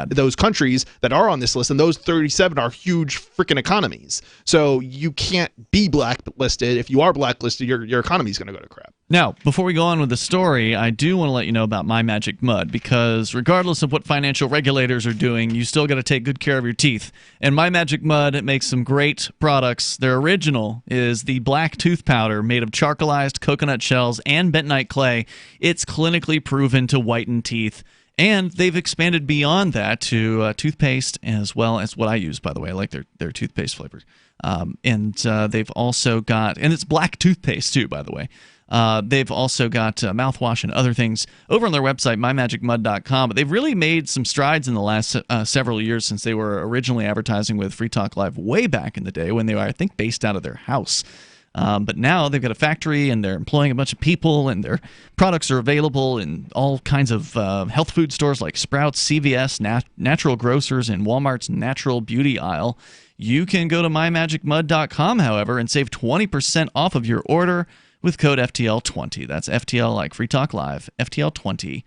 S6: those countries that are on this list, and those 37 are huge freaking economies. So you can't be blacklisted. If you are blacklisted, your economy is going to go to crap.
S5: Now, before we go on with the story, I do want to let you know about My Magic Mud, because regardless of what financial regulators are doing, you still got to take good care of your teeth. And My Magic Mud makes some great products. Their original is the black tooth powder made of charcoalized coconut shells and bentonite clay. It's clinically proven to whiten teeth. And they've expanded beyond that to toothpaste, as well as what I use, by the way. I like their toothpaste flavors. And they've also got, and it's black toothpaste too, by the way. They've also got mouthwash and other things over on their website, mymagicmud.com. But they've really made some strides in the last several years since they were originally advertising with Free Talk Live way back in the day when they were, I think, based out of their house. But now they've got a factory and they're employing a bunch of people, and their products are available in all kinds of health food stores like Sprouts, CVS, Natural Grocers, and Walmart's Natural Beauty aisle. You can go to mymagicmud.com, however, and save 20% off of your order with code FTL20. That's FTL like Free Talk Live, FTL20,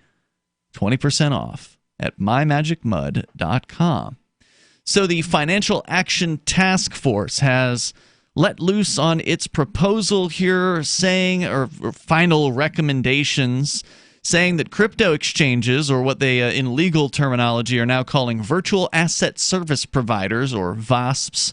S5: 20% off at mymagicmud.com. So the Financial Action Task Force has let loose on its proposal here, saying, or final recommendations, saying that crypto exchanges, or what they in legal terminology are now calling virtual asset service providers, or VASPs,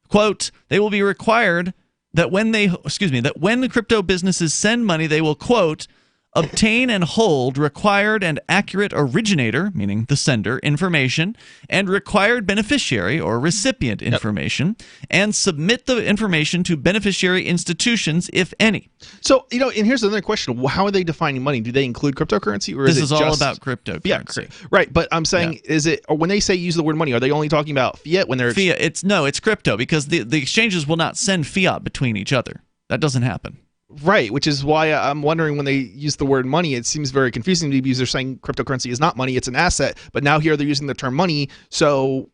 S5: quote, they will be required that when the crypto businesses send money, they will, quote, obtain and hold required and accurate originator, meaning the sender, information, and required beneficiary or recipient information, and submit the information to beneficiary institutions, if any.
S6: So, and here's another question. How are they defining money? Do they include cryptocurrency? Or
S5: this
S6: is
S5: all
S6: just
S5: about cryptocurrency.
S6: Yeah, right. But I'm saying, is it, or when they say use the word money, are they only talking about fiat when they're...
S5: Fiat, it's crypto, because the exchanges will not send fiat between each other. That doesn't happen.
S6: Right, which is why I'm wondering when they use the word money, it seems very confusing to me because they're saying cryptocurrency is not money, it's an asset. But now here they're using the term money, so...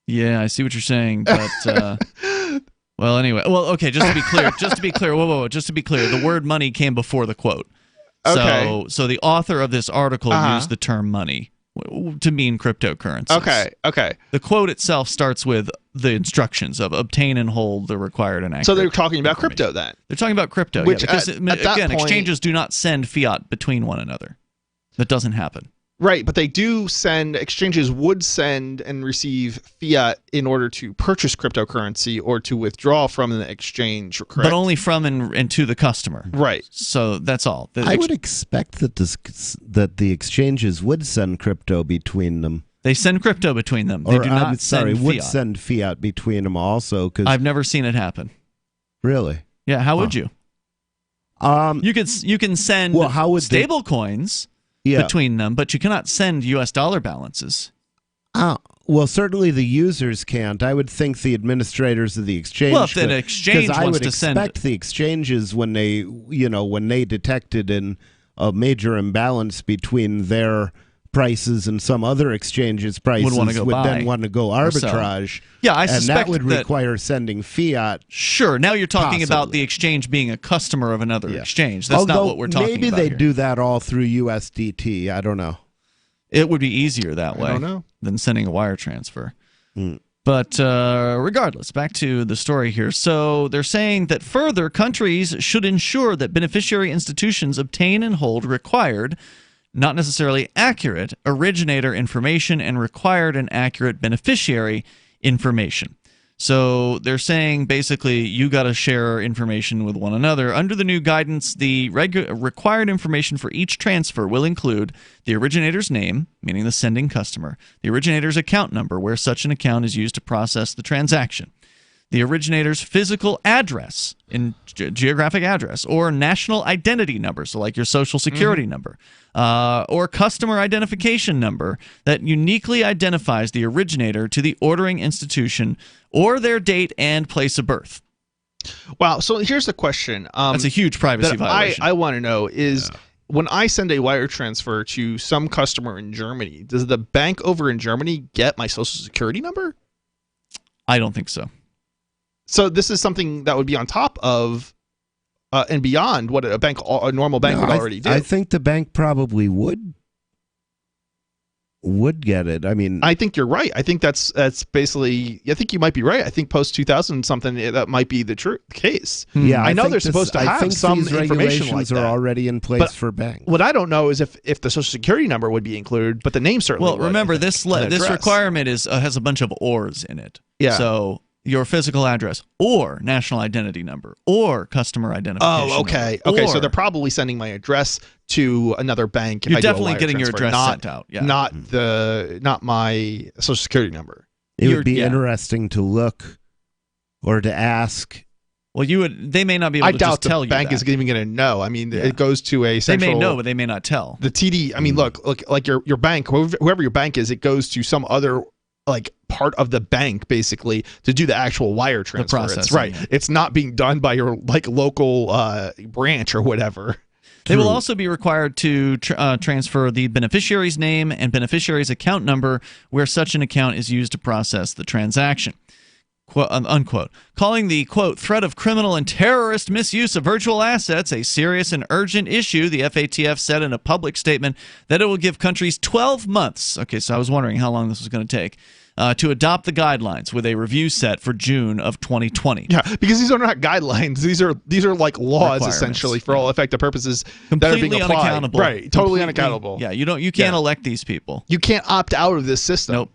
S5: Yeah, I see what you're saying, but... well, anyway. Well, okay, just to be clear, whoa, just to be clear, the word money came before the quote.
S6: Okay.
S5: So the author of this article used the term money to mean cryptocurrencies.
S6: Okay.
S5: The quote itself starts with the instructions of obtain and hold the required and accurate.
S6: So they're talking about crypto then?
S5: They're talking about crypto,
S6: which
S5: because,
S6: at that
S5: again,
S6: point,
S5: exchanges do not send fiat between one another. That doesn't happen.
S6: Right, but they do send, exchanges would send and receive fiat in order to purchase cryptocurrency or to withdraw from an exchange, correct?
S5: But only from and to the customer.
S6: Right.
S5: So that's all.
S7: I would expect that the exchanges would send crypto between them.
S5: They send crypto between them. They do not send fiat.
S7: Would send fiat between them also. Cause
S5: I've never seen it happen.
S7: Really?
S5: Yeah, how would you? You can send stable coins between them, but you cannot send U.S. dollar balances.
S7: Well, certainly the users can't. I would think the administrators of the exchange.
S5: Well, if an exchange wants to send,
S7: I would expect the exchanges when they detected a major imbalance between their prices and some other exchanges' prices
S5: would
S7: then want to go arbitrage.
S5: Yeah, I
S7: and
S5: suspect
S7: that would require sending fiat.
S5: Sure. Now you're talking about the exchange being a customer of another exchange. That's not what we're talking about.
S7: Maybe they
S5: here.
S7: do that all through USDT. I don't know.
S5: It would be easier that way than sending a wire transfer. But regardless, back to the story here. So they're saying that further, countries should ensure that beneficiary institutions obtain and hold required, not necessarily accurate, originator information and required and accurate beneficiary information. So they're saying basically you got to share information with one another. Under the new guidance, the required information for each transfer will include the originator's name, meaning the sending customer, the originator's account number, where such an account is used to process the transaction, the originator's physical address, in geographic address, or national identity number, so like your social security number, or customer identification number that uniquely identifies the originator to the ordering institution or their date and place of birth.
S6: Wow, so here's the question.
S5: That's a huge privacy violation.
S6: I want to know is, when I send a wire transfer to some customer in Germany, does the bank over in Germany get my social security number?
S5: I don't think so.
S6: So this is something that would be on top of and beyond what a normal bank would already do.
S7: I think the bank probably would get it. I mean,
S6: I think you're right. I think that's basically. I think you might be right. I think post 2000 something that might be the case.
S7: Yeah,
S6: I know they're supposed to have some information like that.
S7: Are already in place for banks.
S6: What I don't know is if the social security number would be included, but the name certainly.
S5: Well, remember this requirement has a bunch of ors in it.
S6: Yeah.
S5: So your physical address or national identity number or customer identification.
S6: Oh, okay.
S5: Number,
S6: so they're probably sending my address to another bank.
S5: You're definitely getting your address sent out. Yeah.
S6: Not my social security number.
S7: It would be interesting to look or to ask.
S5: Well, they may not be able to just tell you.
S6: I doubt the bank is even going to know. I mean, it goes to a central.
S5: They may know, but they may not tell.
S6: The TD. I mean, look, like your bank, whoever your bank is, it goes to some other part of the bank basically to do the actual wire transfer.
S5: The process,
S6: right. It's not being done by your local branch or whatever.
S5: They will also be required to transfer the beneficiary's name and beneficiary's account number where such an account is used to process the transaction. unquote, calling the, quote, threat of criminal and terrorist misuse of virtual assets a serious and urgent issue. The FATF said in a public statement that it will give countries 12 months. Okay, so I was wondering how long this was going to take. To adopt the guidelines with a review set for June of 2020.
S6: Yeah, because these are not guidelines. These are like laws essentially for all effective purposes that are being applied.
S5: Unaccountable.
S6: Right, totally unaccountable.
S5: Yeah, you can't elect these people.
S6: You can't opt out of this system.
S5: Nope.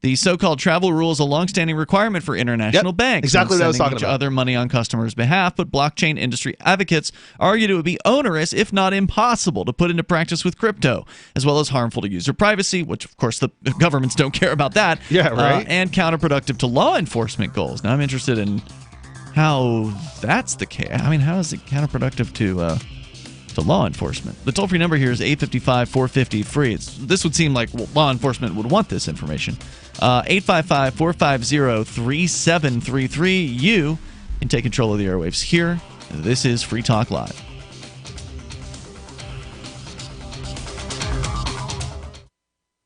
S5: The so-called travel rule is a long-standing requirement for international banks.
S6: Exactly what I was talking about.
S5: Other money on customers' behalf, but blockchain industry advocates argue it would be onerous, if not impossible, to put into practice with crypto, as well as harmful to user privacy, which of course the governments don't care about that.
S6: Yeah, right.
S5: And counterproductive to law enforcement goals. Now I'm interested in how that's the case. I mean, how is it counterproductive to law enforcement? The toll-free number here is 855-450-FREE. This would seem like law enforcement would want this information. 855-450-3733. You can take control of the airwaves here. This is Free Talk Live.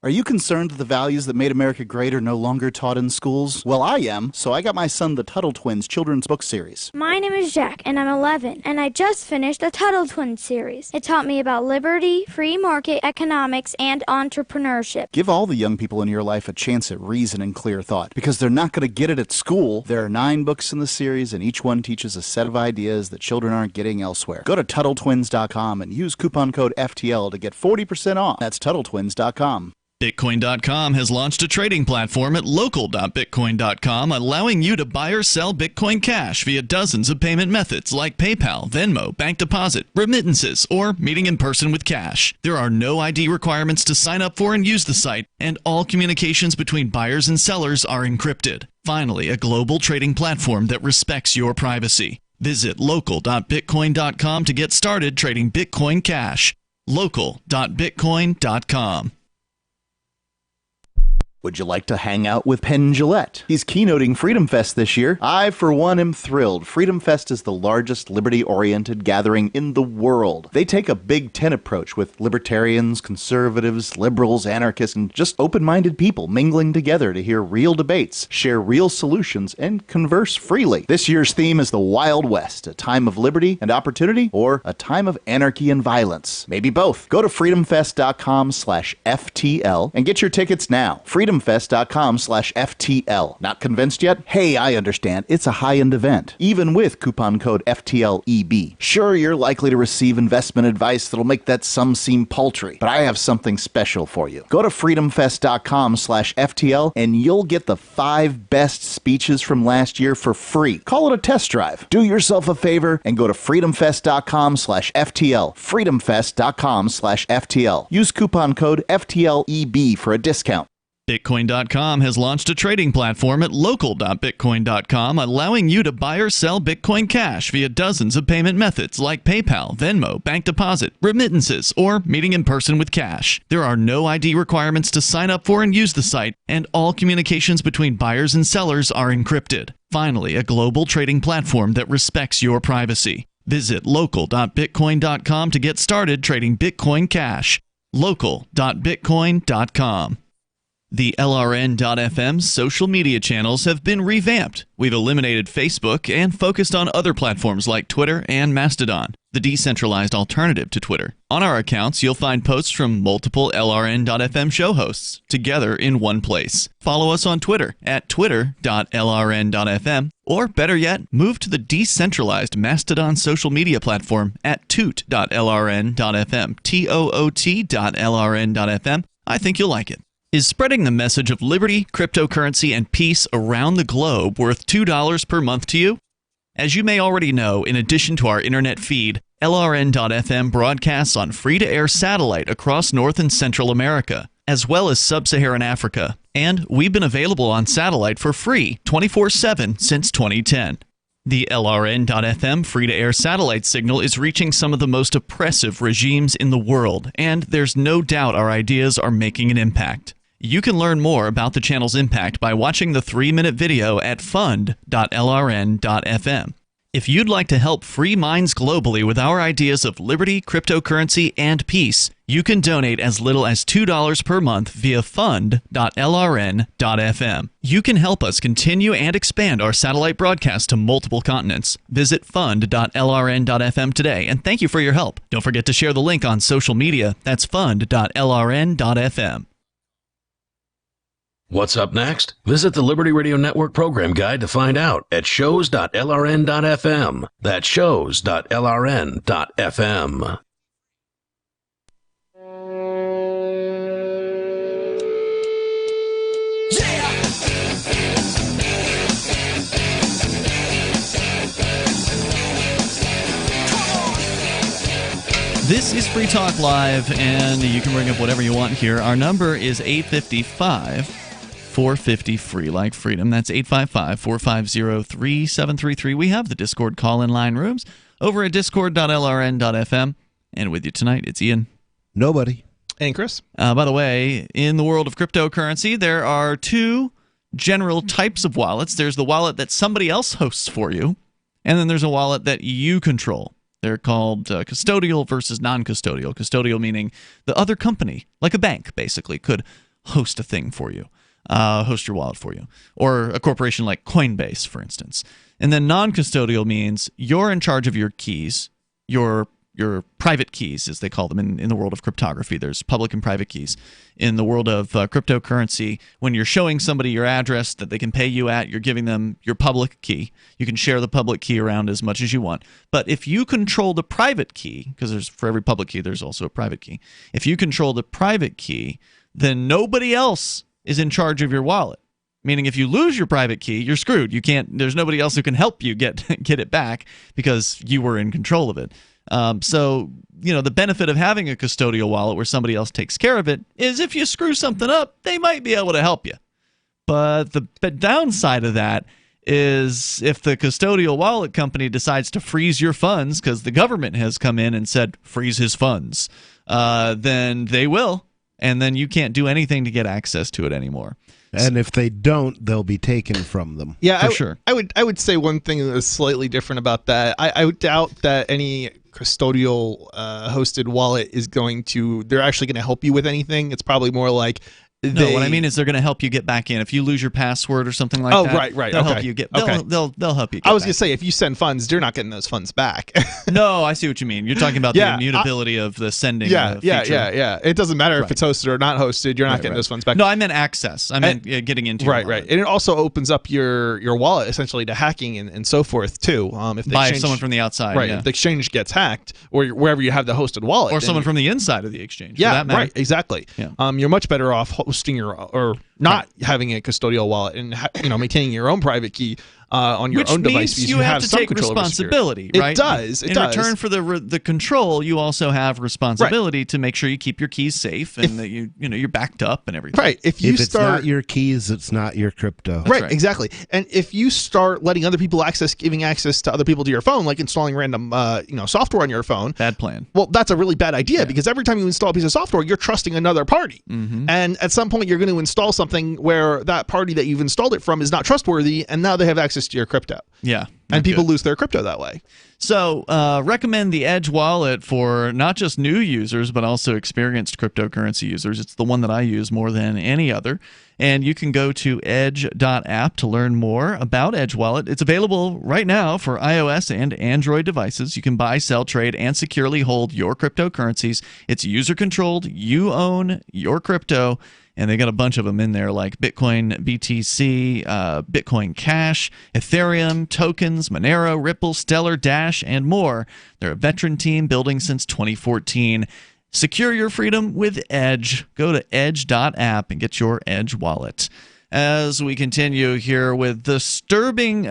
S14: Are you concerned that the values that made America great are no longer taught in schools? Well, I am, so I got my son the Tuttle Twins children's book series.
S15: My name is Jack, and I'm 11, and I just finished the Tuttle Twins series. It taught me about liberty, free market economics, and entrepreneurship.
S14: Give all the young people in your life a chance at reason and clear thought, because they're not going to get it at school. There are 9 books in the series, and each one teaches a set of ideas that children aren't getting elsewhere. Go to TuttleTwins.com and use coupon code FTL to get 40% off. That's TuttleTwins.com.
S5: Bitcoin.com has launched a trading platform at local.bitcoin.com, allowing you to buy or sell Bitcoin Cash via dozens of payment methods like PayPal, Venmo, bank deposit, remittances, or meeting in person with cash. There are no ID requirements to sign up for and use the site, and all communications between buyers and sellers are encrypted. Finally, a global trading platform that respects your privacy. Visit local.bitcoin.com to get started trading Bitcoin Cash. local.bitcoin.com.
S14: Would you like to hang out with Penn Jillette? He's keynoting Freedom Fest this year. I, for one, am thrilled. Freedom Fest is the largest liberty-oriented gathering in the world. They take a Big Ten approach with libertarians, conservatives, liberals, anarchists, and just open-minded people mingling together to hear real debates, share real solutions, and converse freely. This year's theme is the Wild West, a time of liberty and opportunity, or a time of anarchy and violence. Maybe both. Go to freedomfest.com/FTL and get your tickets now. freedomfest.com/FTL. Not convinced yet? Hey, I understand. It's a high-end event, even with coupon code FTLEB. Sure, you're likely to receive investment advice that'll make that sum seem paltry, but I have something special for you. Go to freedomfest.com/FTL and you'll get the 5 best speeches from last year for free. Call it a test drive. Do yourself a favor and go to freedomfest.com/FTL. freedomfest.com/FTL. Use coupon code FTLEB for a discount.
S5: Bitcoin.com has launched a trading platform at local.bitcoin.com, allowing you to buy or sell Bitcoin Cash via dozens of payment methods like PayPal, Venmo, bank deposit, remittances, or meeting in person with cash. There are no ID requirements to sign up for and use the site, and all communications between buyers and sellers are encrypted. Finally, a global trading platform that respects your privacy. Visit local.bitcoin.com to get started trading Bitcoin Cash. local.bitcoin.com. The LRN.FM social media channels have been revamped. We've eliminated Facebook and focused on other platforms like Twitter and Mastodon, the decentralized alternative to Twitter. On our accounts, you'll find posts from multiple LRN.FM show hosts together in one place. Follow us on Twitter at twitter.lrn.fm, or better yet, move to the decentralized Mastodon social media platform at toot.lrn.fm, toot.lrn.fm. I think you'll like it. Is spreading the message of liberty, cryptocurrency, and peace around the globe worth $2 per month to you? As you may already know, in addition to our internet feed, LRN.FM broadcasts on free-to-air satellite across North and Central America, as well as Sub-Saharan Africa. And we've been available on satellite for free 24/7 since 2010. The LRN.FM free-to-air satellite signal is reaching some of the most oppressive regimes in the world, and there's no doubt our ideas are making an impact. You can learn more about the channel's impact by watching the 3-minute video at fund.lrn.fm. If you'd like to help free minds globally with our ideas of liberty, cryptocurrency, and peace, you can donate as little as $2 per month via fund.lrn.fm. You can help us continue and expand our satellite broadcast to multiple continents. Visit fund.lrn.fm today, and thank you for your help. Don't forget to share the link on social media. That's fund.lrn.fm.
S4: What's up next? Visit the Liberty Radio Network program guide to find out at shows.lrn.fm. That's shows.lrn.fm.
S5: This is Free Talk Live, and you can bring up whatever you want here. Our number is 855-450-FREE, like freedom. That's 855-450-3733. We have the Discord call-in line rooms over at discord.lrn.fm. And with you tonight, it's Ian.
S7: Nobody.
S6: And Chris.
S5: By the way, in the world of cryptocurrency, there are two general types of wallets. There's the wallet that somebody else hosts for you, and then there's a wallet that you control. They're called custodial versus non-custodial. Custodial meaning the other company, like a bank, basically, could host a thing for you, host your wallet for you, or a corporation like Coinbase, for instance. And then non-custodial means you're in charge of your keys, your private keys, as they call them in the world of cryptography. There's public and private keys. In the world of cryptocurrency, when you're showing somebody your address that they can pay you at, you're giving them your public key. You can share the public key around as much as you want. But if you control the private key, because for every public key, there's also a private key. If you control the private key, then nobody else is in charge of your wallet. Meaning if you lose your private key, you're screwed. There's nobody else who can help you get it back because you were in control of it. So, the benefit of having a custodial wallet where somebody else takes care of it is if you screw something up, they might be able to help you. But the downside of that is if the custodial wallet company decides to freeze your funds because the government has come in and said, freeze his funds, then they will. And then you can't do anything to get access to it anymore.
S7: And if they don't, they'll be taken from them.
S6: Yeah,
S5: for sure.
S6: I would say one thing that is slightly different about that. I would doubt that any custodial hosted wallet is they're actually going to help you with anything. It's probably more like
S5: No, what I mean is they're going to help you get back in. If you lose your password or something like that,
S6: right.
S5: They'll
S6: Okay.
S5: help you get.
S6: Okay.
S5: They'll help you. Get
S6: I was
S5: back.
S6: going to say, if you send funds, you're not getting those funds back.
S5: No, I see what you mean. You're talking about
S6: Yeah,
S5: the immutability of the sending.
S6: Yeah.
S5: feature.
S6: It doesn't matter
S5: Right.
S6: if it's hosted or not hosted. You're not
S5: Right,
S6: getting
S5: right.
S6: those funds back.
S5: No, I meant access. I meant getting into your wallet.
S6: And it also opens up your wallet essentially to hacking and so forth too. If the
S5: By
S6: exchange,
S5: someone from the outside.
S6: right?
S5: Yeah.
S6: If the exchange gets hacked, or wherever you have the hosted wallet,
S5: Or
S6: then
S5: someone from the inside of the exchange. for
S6: yeah,
S5: that matter.
S6: right, exactly.
S5: Yeah.
S6: You're much better off hosting or not having a custodial wallet and maintaining your own private key on your
S5: Which
S6: own device.
S5: means
S6: Because
S5: you have to
S6: some
S5: take
S6: control over
S5: responsibility,
S6: security.
S5: right?
S6: It does.
S5: In return for the control, you also have responsibility to make sure you keep your keys safe and that you're backed up and everything.
S6: Right. If
S7: it's not your keys, it's not your crypto.
S6: Right, exactly. And if you start letting other people giving access to other people to your phone, like installing random software on your phone,
S5: bad plan.
S6: Well, that's a really bad idea because every time you install a piece of software, you're trusting another party.
S5: Mm-hmm.
S6: And at some point, you're going to install something where that party that you've installed it from is not trustworthy, and now they have access to your crypto.
S5: Yeah.
S6: And people lose their crypto that way.
S5: So recommend the Edge wallet for not just new users, but also experienced cryptocurrency users. It's the one that I use more than any other. And you can go to edge.app to learn more about Edge Wallet. It's available right now for iOS and Android devices. You can buy, sell, trade, and securely hold your cryptocurrencies. It's user-controlled. You own your crypto. And they got a bunch of them in there like Bitcoin, BTC, Bitcoin Cash, Ethereum, tokens, Monero, Ripple, Stellar, Dash, and more. They're a veteran team building since 2014. Secure your freedom with Edge. Go to edge.app and get your Edge wallet. As we continue here with disturbing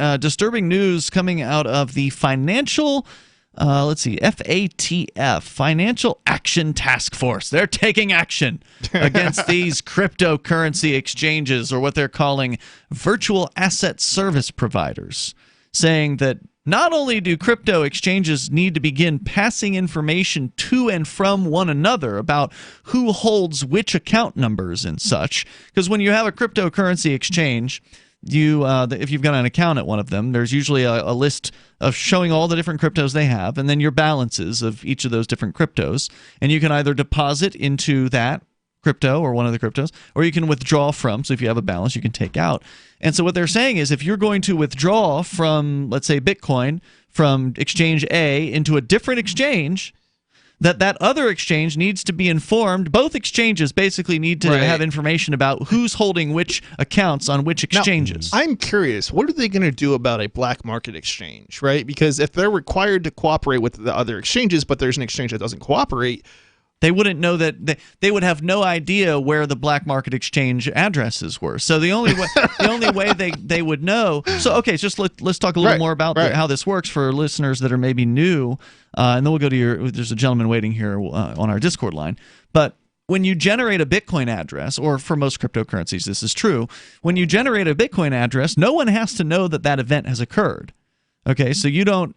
S5: news coming out of the financial FATF, Financial Action Task Force. They're taking action against these cryptocurrency exchanges, or what they're calling virtual asset service providers, saying that not only do crypto exchanges need to begin passing information to and from one another about who holds which account numbers and such, because when you have a cryptocurrency exchange, if you've got an account at one of them, there's usually a list of showing all the different cryptos they have, and then your balances of each of those different cryptos. And you can either deposit into that crypto or one of the cryptos, or you can withdraw from. So if you have a balance, you can take out. And so what they're saying is if you're going to withdraw from, let's say, Bitcoin from exchange A into a different exchange, that other exchange needs to be informed. Both exchanges basically need to have information about who's holding which accounts on which exchanges.
S6: Now, I'm curious, what are they going to do about a black market exchange, right? Because if they're required to cooperate with the other exchanges, but there's an exchange that doesn't cooperate,
S5: they wouldn't know that they would have no idea where the black market exchange addresses were. So the only way they would know. So okay, just let's talk a little more about how this works for listeners that are maybe new, and then we'll go to there's a gentleman waiting here on our Discord line. But when you generate a Bitcoin address, or for most cryptocurrencies this is true, when you generate a Bitcoin address, no one has to know that event has occurred. Okay, so you're not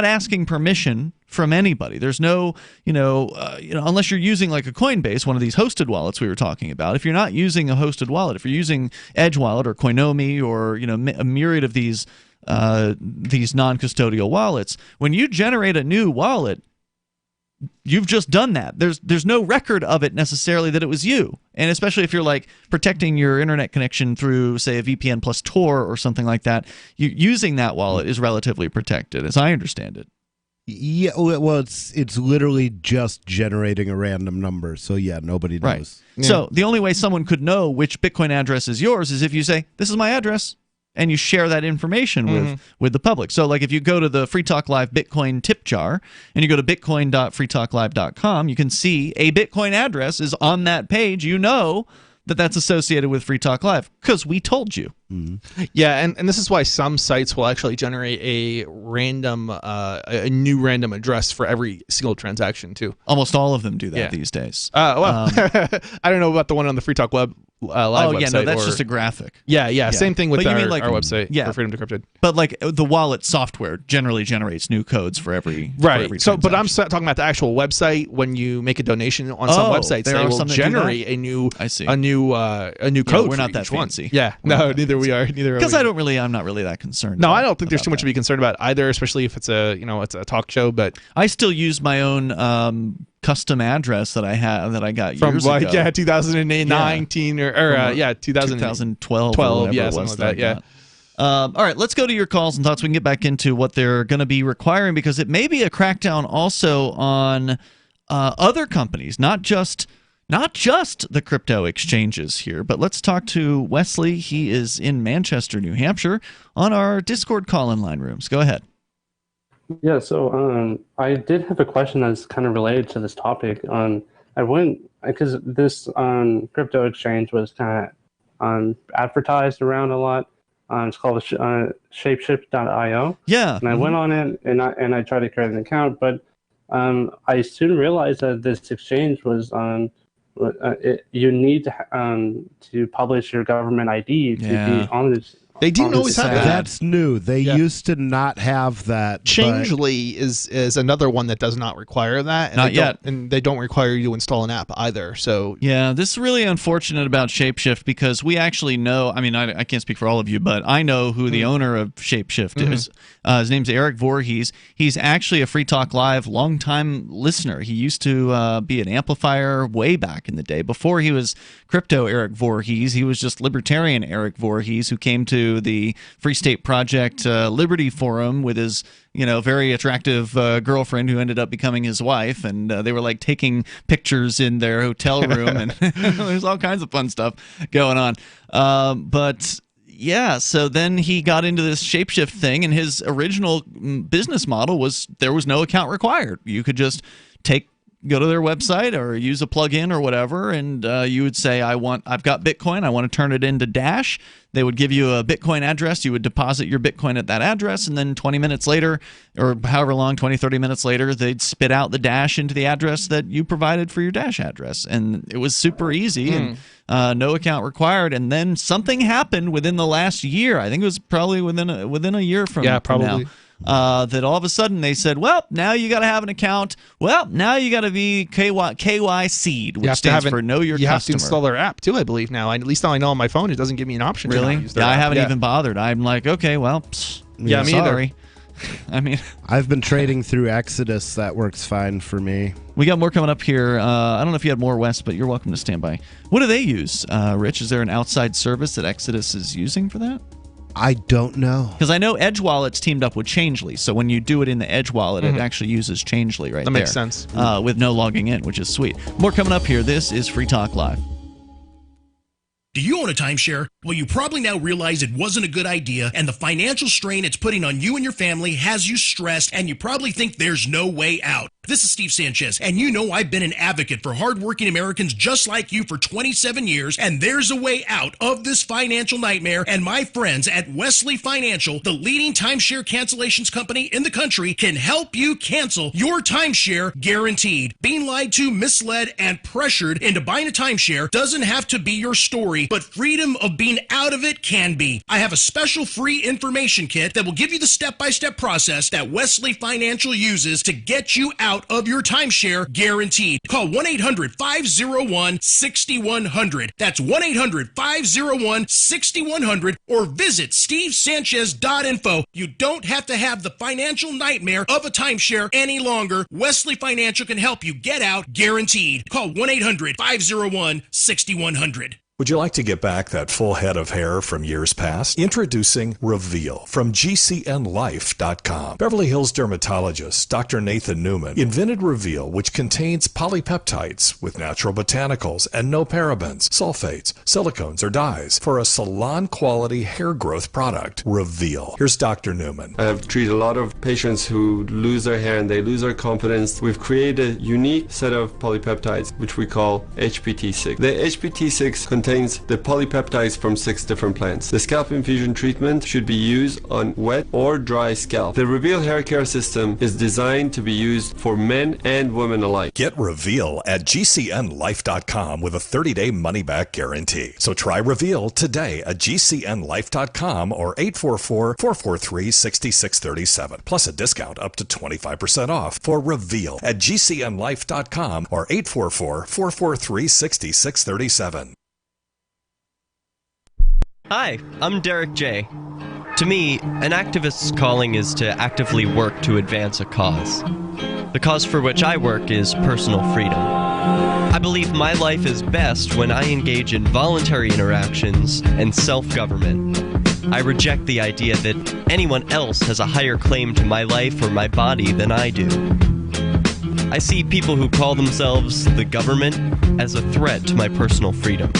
S5: asking permission from anybody. There's no, unless you're using like a Coinbase, one of these hosted wallets we were talking about. If you're not using a hosted wallet, if you're using Edge Wallet or Coinomi or a myriad of these non-custodial wallets, when you generate a new wallet, you've just done that. There's no record of it necessarily that it was you. And especially if you're like protecting your internet connection through, say, a VPN plus Tor or something like that, using that wallet is relatively protected, as I understand it.
S7: Yeah, well, it's literally just generating a random number. So yeah, nobody knows.
S5: Right. Yeah. So the only way someone could know which Bitcoin address is yours is if you say, "This is my address," and you share that information with the public. So like if you go to the Free Talk Live Bitcoin tip jar and you go to bitcoin.freetalklive.com, you can see a Bitcoin address is on that page. You know that's associated with Free Talk Live because we told you.
S6: Yeah, and this is why some sites will actually generate a random, a new random address for every single transaction too.
S5: Almost all of them do that these days.
S6: Well, I don't know about the one on the Free Talk Live website.
S5: Yeah, no, that's just a graphic.
S6: Yeah. Same thing with our website for Freedom Decrypted.
S5: But like the wallet software generally generates new codes for every
S6: but I'm talking about the actual website. When you make a donation on some websites, they will generate a new code.
S5: We're not that fancy.
S6: Yeah, no, neither we are. Neither
S5: because I'm not really that concerned.
S6: No, I don't think there's too much to be concerned about either, especially if it's it's a talk show. But
S5: I still use my own custom address that I got
S6: from
S5: years ago.
S6: 2019 or
S5: 2012,
S6: yeah, something like that. Yeah.
S5: All right, let's go to your calls and thoughts. We can get back into what they're going to be requiring because it may be a crackdown also on other companies, not just the crypto exchanges here. But let's talk to Wesley. He is in Manchester, New Hampshire, on our Discord call-in line rooms. Go ahead.
S1: Yeah, so I did have a question that's kind of related to this topic. I went because this crypto exchange was kind of advertised around a lot. It's called shapeshift.io.
S5: Yeah,
S1: and I went on it and I tried to create an account, but I soon realized that this exchange was you need to publish your government ID to be on this.
S6: They didn't always have that.
S7: That's new. They used to not have that.
S6: Changely is another one that does not require that. And
S5: not yet.
S6: And they don't require you to install an app either. So
S5: yeah, this is really unfortunate about Shapeshift because we actually know, I mean, I can't speak for all of you, but I know who the owner of Shapeshift is. His name's Eric Voorhees. He's actually a Free Talk Live longtime listener. He used to be an amplifier way back in the day. Before he was crypto Eric Voorhees, he was just libertarian Eric Voorhees who came to the Free State Project Liberty Forum with his very attractive girlfriend who ended up becoming his wife, and they were like taking pictures in their hotel room, and there's all kinds of fun stuff going on. But yeah, so then he got into this Shapeshift thing, and his original business model was there was no account required. You could just go to their website or use a plugin or whatever, and you would say, I've got Bitcoin, I want to turn it into Dash. They would give you a Bitcoin address. You would deposit your Bitcoin at that address, and then 20 minutes later, or however long, 20, 30 minutes later, they'd spit out the Dash into the address that you provided for your Dash address. And it was super easy and no account required. And then something happened within the last year. I think it was probably within a year from now. that all of a sudden they said, well, now you got to have an account. Well, now you got to be KYC'd, which stands for Know Your Customer.
S6: You have to install their app, too, I believe now. At least I know on my phone, it doesn't give me an option to not use their app.
S5: I haven't even bothered. I'm like, okay, well,
S6: me
S5: sorry. I mean,
S7: I've been trading through Exodus. That works fine for me.
S5: We got more coming up here. I don't know if you had more, Wes, but you're welcome to stand by. What do they use, Rich? Is there an outside service that Exodus is using for that?
S7: I don't know.
S5: Because I know Edge Wallet's teamed up with Changely, so when you do it in the Edge Wallet, it actually uses Changely right there.
S6: That makes sense.
S5: With no logging in, which is sweet. More coming up here. This is Free Talk Live.
S19: Do you own a timeshare? Well, you probably now realize it wasn't a good idea, and the financial strain it's putting on you and your family has you stressed, and you probably think there's no way out. This is Steve Sanchez, and you know I've been an advocate for hardworking Americans just like you for 27 years, and there's a way out of this financial nightmare, and my friends at Wesley Financial, the leading timeshare cancellations company in the country, can help you cancel your timeshare guaranteed. Being lied to, misled, and pressured into buying a timeshare doesn't have to be your story, but freedom of being out of it can be. I have a special free information kit that will give you the step-by-step process that Wesley Financial uses to get you out of your timeshare guaranteed. Call 1-800-501-6100. That's 1-800-501-6100 or visit stevesanchez.info. You don't have to have the financial nightmare of a timeshare any longer. Wesley Financial can help you get out guaranteed. Call 1-800-501-6100.
S20: Would you like to get back that full head of hair from years past? Introducing Reveal from GCNLife.com. Beverly Hills dermatologist Dr. Nathan Newman invented Reveal, which contains polypeptides with natural botanicals and no parabens, sulfates, silicones, or dyes for a salon-quality hair growth product. Reveal. Here's Dr. Newman.
S21: I have treated a lot of patients who lose their hair and they lose their confidence. We've created a unique set of polypeptides, which we call HPT6. The HPT6 contains the polypeptides from 6 different plants. The scalp infusion treatment should be used on wet or dry scalp. The Reveal hair care system is designed to be used for men and women alike.
S20: Get Reveal at GCNLife.com with a 30-day money-back guarantee. So try Reveal today at GCNLife.com or 844-443-6637. Plus a discount up to 25% off for Reveal at GCNLife.com or 844-443-6637.
S22: Hi, I'm Derek J. To me, an activist's calling is to actively work to advance a cause. The cause for which I work is personal freedom. I believe my life is best when I engage in voluntary interactions and self-government. I reject the idea that anyone else has a higher claim to my life or my body than I do. I see people who call themselves the government as a threat to my personal freedom.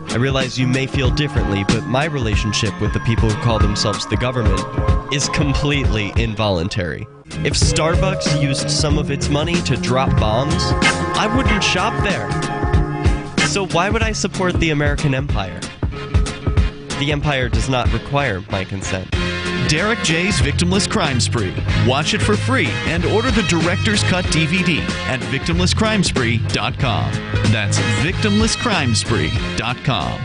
S22: I realize you may feel differently, but my relationship with the people who call themselves the government is completely involuntary. If Starbucks used some of its money to drop bombs, I wouldn't shop there. So why would I support the American empire? The empire does not require my consent.
S5: Derek J's Victimless Crime Spree. Watch it for free and order the Director's Cut DVD at victimlesscrimespree.com. That's victimlesscrimespree.com.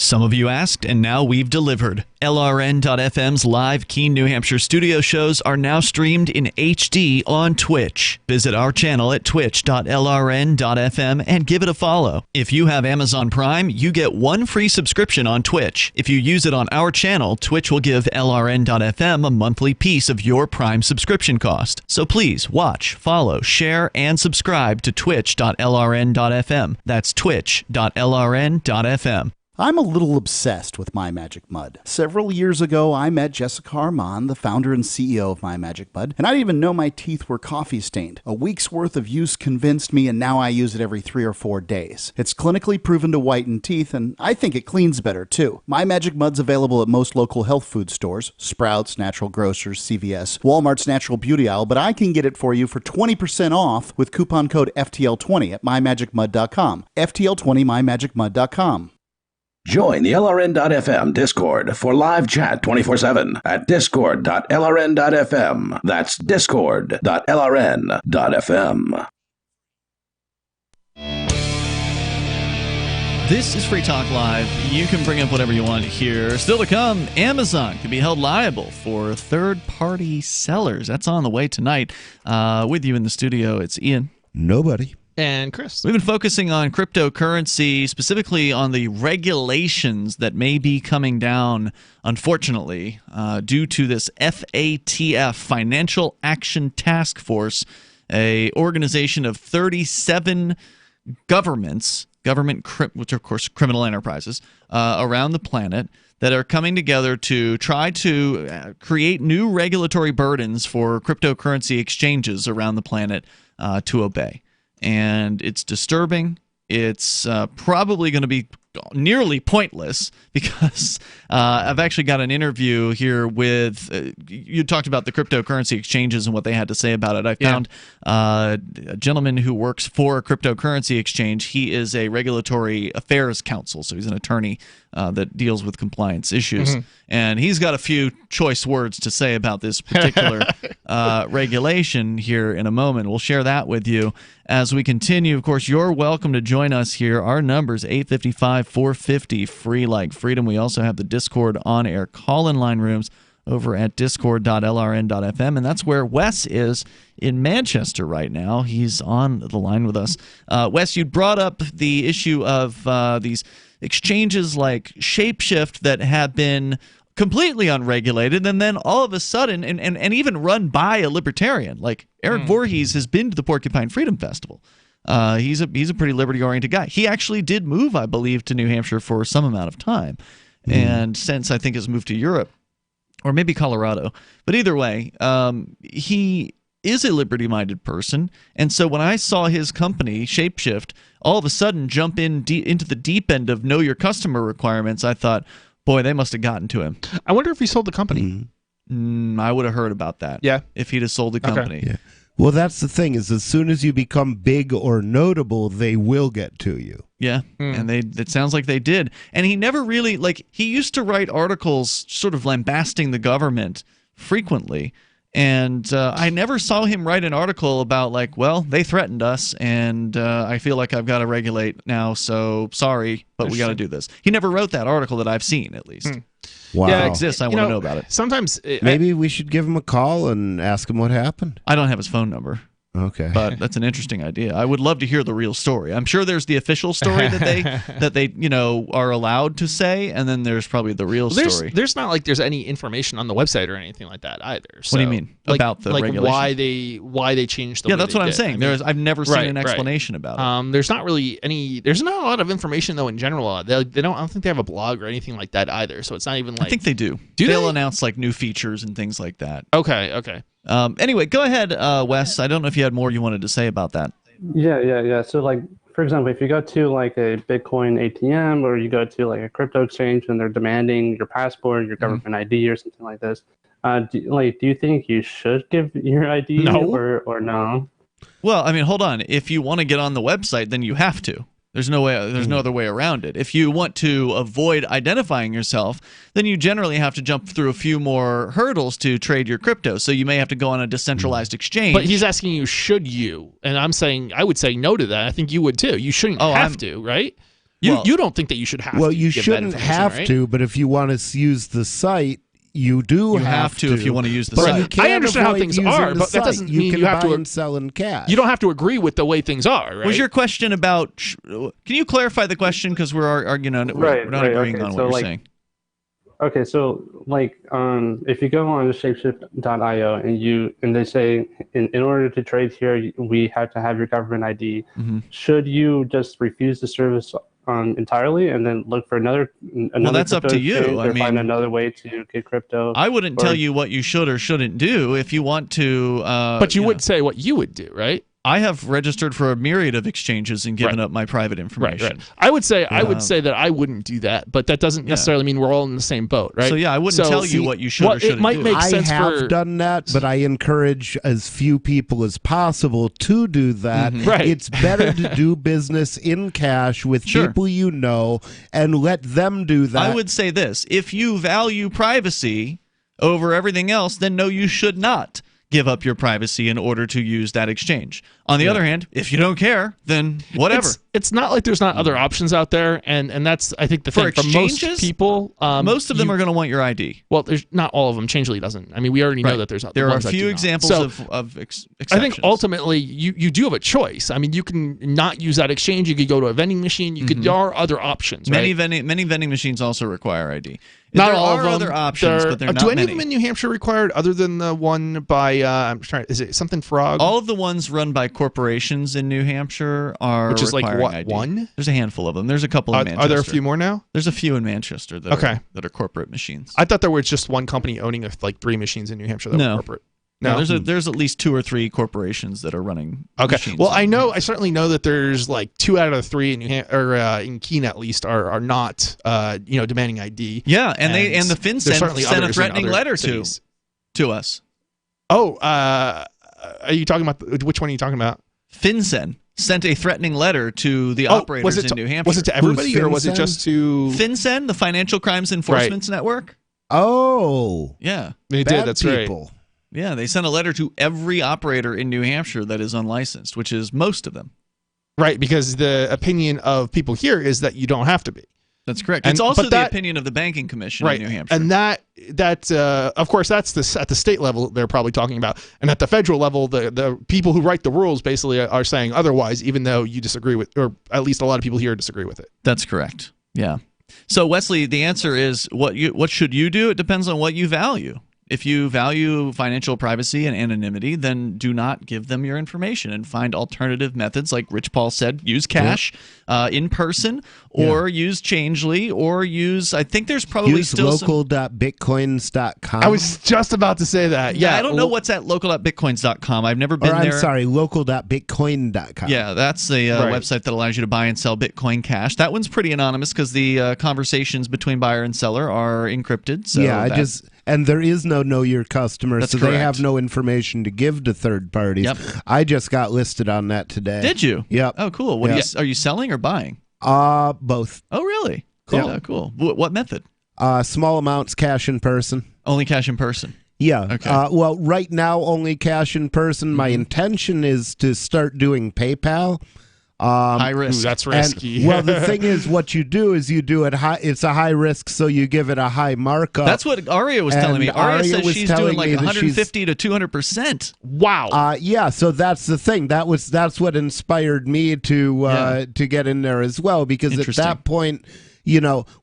S5: Some of you asked, and now we've delivered. LRN.FM's live Keene, New Hampshire studio shows are now streamed in HD on Twitch. Visit our channel at twitch.lrn.fm and give it a follow. If you have Amazon Prime, you get 1 free subscription on Twitch. If you use it on our channel, Twitch will give LRN.FM a monthly piece of your Prime subscription cost. So please watch, follow, share, and subscribe to twitch.lrn.fm. That's twitch.lrn.fm.
S14: I'm a little obsessed with My Magic Mud. Several years ago, I met Jessica Armand, the founder and CEO of My Magic Mud, and I didn't even know my teeth were coffee stained. A week's worth of use convinced me, and now I use it every 3 or 4 days. It's clinically proven to whiten teeth, and I think it cleans better too. My Magic Mud's available at most local health food stores, Sprouts, Natural Grocers, CVS, Walmart's Natural Beauty Aisle, but I can get it for you for 20% off with coupon code FTL20 at mymagicmud.com. FTL20 mymagicmud.com.
S25: Join the LRN.FM Discord for live chat 24/7 at discord.lrn.fm. That's discord.lrn.fm.
S5: This is Free Talk Live. You can bring up whatever you want here. Still to come, Amazon can be held liable for third-party sellers. That's on the way tonight. With you in the studio, it's Ian.
S7: Nobody.
S6: And Chris.
S5: We've been focusing on cryptocurrency, specifically on the regulations that may be coming down, unfortunately, due to this FATF, Financial Action Task Force, a organization of 37 governments, which are, of course, criminal enterprises around the planet that are coming together to try to create new regulatory burdens for cryptocurrency exchanges around the planet to obey. And it's disturbing. It's probably going to be nearly pointless because I've actually got an interview here with you talked about the cryptocurrency exchanges and what they had to say about it. I found a gentleman who works for a cryptocurrency exchange. He is a regulatory affairs counsel, so he's an attorney that deals with compliance issues. And he's got a few choice words to say about this particular regulation here in a moment. We'll share that with you as we continue. Of course, you're welcome to join us here. Our number is 855-450, free like freedom. We also have the Discord on-air call-in line rooms over at discord.lrn.fm, and that's where Wes is in Manchester right now. He's on the line with us. Wes, you brought up the issue of these exchanges like Shapeshift that have been completely unregulated, and then all of a sudden, and even run by a libertarian. Like Eric Voorhees has been to the Porcupine Freedom Festival. He's a pretty liberty-oriented guy. He actually did move, I believe, to New Hampshire for some amount of time, and since I think has moved to Europe, or maybe Colorado. But either way, he is a liberty-minded person, and so when I saw his company, Shapeshift, all of a sudden jump into the deep end of know your customer requirements, I thought, boy, they must have gotten to him.
S6: I wonder if he sold the company.
S5: I would have heard about that.
S6: Yeah,
S5: if he'd have sold the company.
S7: Okay. Yeah. Well, that's the thing, is as soon as you become big or notable, they will get to you.
S5: Yeah, and it sounds like they did. And he never really, he used to write articles sort of lambasting the government frequently. And I never saw him write an article about, well, they threatened us, and I feel like I've got to regulate now, so sorry, but we got to do this. He never wrote that article that I've seen, at least.
S7: Wow.
S5: Yeah, it exists. I want to know about it.
S6: Sometimes
S7: maybe we should give him a call and ask him what happened.
S5: I don't have his phone number.
S7: Okay,
S5: but that's an interesting idea. I would love to hear the real story. I'm sure there's the official story that they are allowed to say, and then there's probably the real story.
S6: There's not like there's any information on the website or anything like that either. So,
S5: what do you mean about the regulations?
S6: why they changed the way
S5: that's what I'm saying. I've never seen an
S6: explanation
S5: about it.
S6: There's not really any. There's not a lot of information though in general. They don't. I don't think they have a blog or anything like that either. So it's not even like.
S5: I think they do. They'll announce new features and things like that.
S6: Okay.
S5: Anyway, go ahead, Wes. I don't know if you had more you wanted to say about that.
S1: Yeah. So, for example, if you go to a Bitcoin ATM or you go to a crypto exchange and they're demanding your passport, your government ID, or something like this, do you think you should give your ID or no?
S5: Well, I mean, hold on. If you want to get on the website, then you have to. There's no way. There's no other way around it. If you want to avoid identifying yourself, then you generally have to jump through a few more hurdles to trade your crypto. So you may have to go on a decentralized exchange.
S6: But he's asking you, should you? And I'm saying, I would say no to that. I think you would too. You shouldn't have to, right? You don't think that you should have to.
S7: Well, you shouldn't have to, but if you want to use the site, you have to
S5: if you want to use the
S7: but
S5: site.
S7: You can't
S6: I understand how things are, but that doesn't mean you have to
S7: and sell in cash.
S6: You don't have to agree with the way things are, right?
S5: Was your question about? Can you clarify the question, because we're arguing on it. We're not agreeing on what you're saying.
S1: Okay, so if you go on to shapeshift.io and they say in order to trade here we have to have your government ID, should you just refuse the service entirely and then look for another
S5: well, that's up to you.
S1: I mean, find another way to get crypto.
S5: I wouldn't tell you what you should or shouldn't do. If you want to,
S6: but you would say what you would do, right?
S5: I have registered for a myriad of exchanges and given up my private information.
S6: Right. I would say that I wouldn't do that, but that doesn't necessarily mean we're all in the same boat, right?
S5: So I wouldn't tell you what you should or shouldn't
S6: do. It might make sense.
S7: I have done that, but I encourage as few people as possible to do that.
S6: Right.
S7: It's better to do business in cash with people you know and let them do that.
S5: I would say this: if you value privacy over everything else, then no, you should not give up your privacy in order to use that exchange. On the other hand, if you don't care, then whatever.
S6: It's not like there's not other options out there, and that's, I think, the thing. For most people,
S5: most of them are going to want your ID.
S6: Well, there's not all of them. Changely doesn't. I mean, we already know that there's
S5: there are a
S6: ones
S5: few
S6: that do
S5: examples
S6: not.
S5: of exceptions.
S6: I think ultimately you do have a choice. I mean, you can not use that exchange. You could go to a vending machine. You could. There are other options.
S5: Many
S6: right?
S5: vending machines also require ID.
S6: Not
S5: there
S6: all
S5: are
S6: of them.
S5: other options, but they're not
S6: do any
S5: many.
S6: of them in New Hampshire required, other than the one by? I'm trying. Is it something Frog?
S5: All of the ones run by corporations in New Hampshire are
S6: which is like
S5: requiring
S6: what
S5: ID.
S6: One?
S5: There's a handful of them. There's a couple in Manchester.
S6: Are there a few more now?
S5: There's a few in Manchester that are corporate machines.
S6: I thought there was just one company owning like 3 machines in New Hampshire that were corporate.
S5: No, there's at least 2 or 3 corporations that are running.
S6: Okay. Well, I certainly know that there's like 2 out of the 3 in in Keene at least are not demanding ID.
S5: Yeah, and the FinCEN sent a threatening letter to us.
S6: Oh, are you talking about which one are you talking about?
S5: FinCEN sent a threatening letter to the operators in New Hampshire.
S6: Was it to everybody or was it just to
S5: FinCEN, the Financial Crimes Enforcement Network?
S7: Oh,
S5: yeah,
S6: they did. That's
S7: people.
S6: Right.
S5: Yeah, they sent a letter to every operator in New Hampshire that is unlicensed, which is most of them.
S6: Right, because the opinion of people here is that you don't have to be.
S5: That's correct. It's also the opinion of the Banking Commission in New Hampshire.
S6: And that of course, that's at the state level they're probably talking about. And at the federal level, the people who write the rules basically are saying otherwise, even though you disagree with, or at least a lot of people here disagree with it.
S5: That's correct. Yeah. So, Wesley, the answer is what should you do? It depends on what you value. If you value financial privacy and anonymity, then do not give them your information and find alternative methods, like Rich Paul said, use cash in person, or use Changely, or use, I think there's probably still
S7: local.bitcoins.com.
S6: I was just about to say that.
S5: Yeah, I don't know what's at local.bitcoins.com. I've never been there.
S7: I'm sorry, local.bitcoin.com.
S5: Yeah, that's a website that allows you to buy and sell Bitcoin Cash. That one's pretty anonymous because the conversations between buyer and seller are encrypted. So
S7: and there is no know your customer,
S5: That's
S7: so
S5: correct.
S7: they have no information to give to third parties.
S5: Yep.
S7: I just got listed on that today.
S5: Did you?
S7: Yep.
S5: Oh, cool. What are you selling or buying?
S7: Both.
S5: Oh, really? Cool. Yeah, cool. What method?
S7: Small amounts, cash in person.
S5: Only cash in person.
S7: Yeah.
S5: Okay.
S7: Well, right now, only cash in person. My intention is to start doing PayPal.
S5: High risk.
S6: Ooh, that's risky.
S7: Well, the thing is, what you do is you do it high. It's a high risk, so you give it a high markup.
S5: That's what Aria was telling me. Aria says she's doing like 150 to 200%.
S6: Wow.
S7: Yeah. So that's the thing. That's what inspired me to get in there as well, because at that point,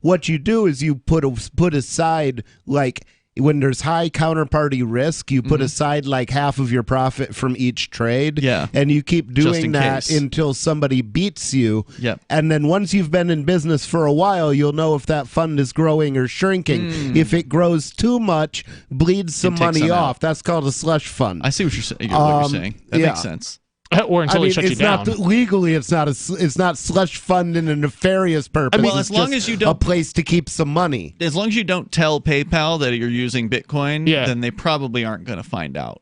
S7: what you do is you put aside, like, when there's high counterparty risk, you put aside like half of your profit from each trade.
S5: Yeah.
S7: And you keep doing that
S5: case.
S7: until somebody beats you.
S5: Yep.
S7: And then once you've been in business for a while, you'll know if that fund is growing or shrinking. If it grows too much, bleeds some money off. That's called a slush fund.
S5: I see what you're saying. That makes sense.
S6: Or until they shut you down.
S7: Legally, it's not slush fund in a nefarious purpose.
S5: Well, as long as you don't,
S7: a place to keep some money.
S5: As long as you don't tell PayPal that you're using Bitcoin, then they probably aren't going to find out.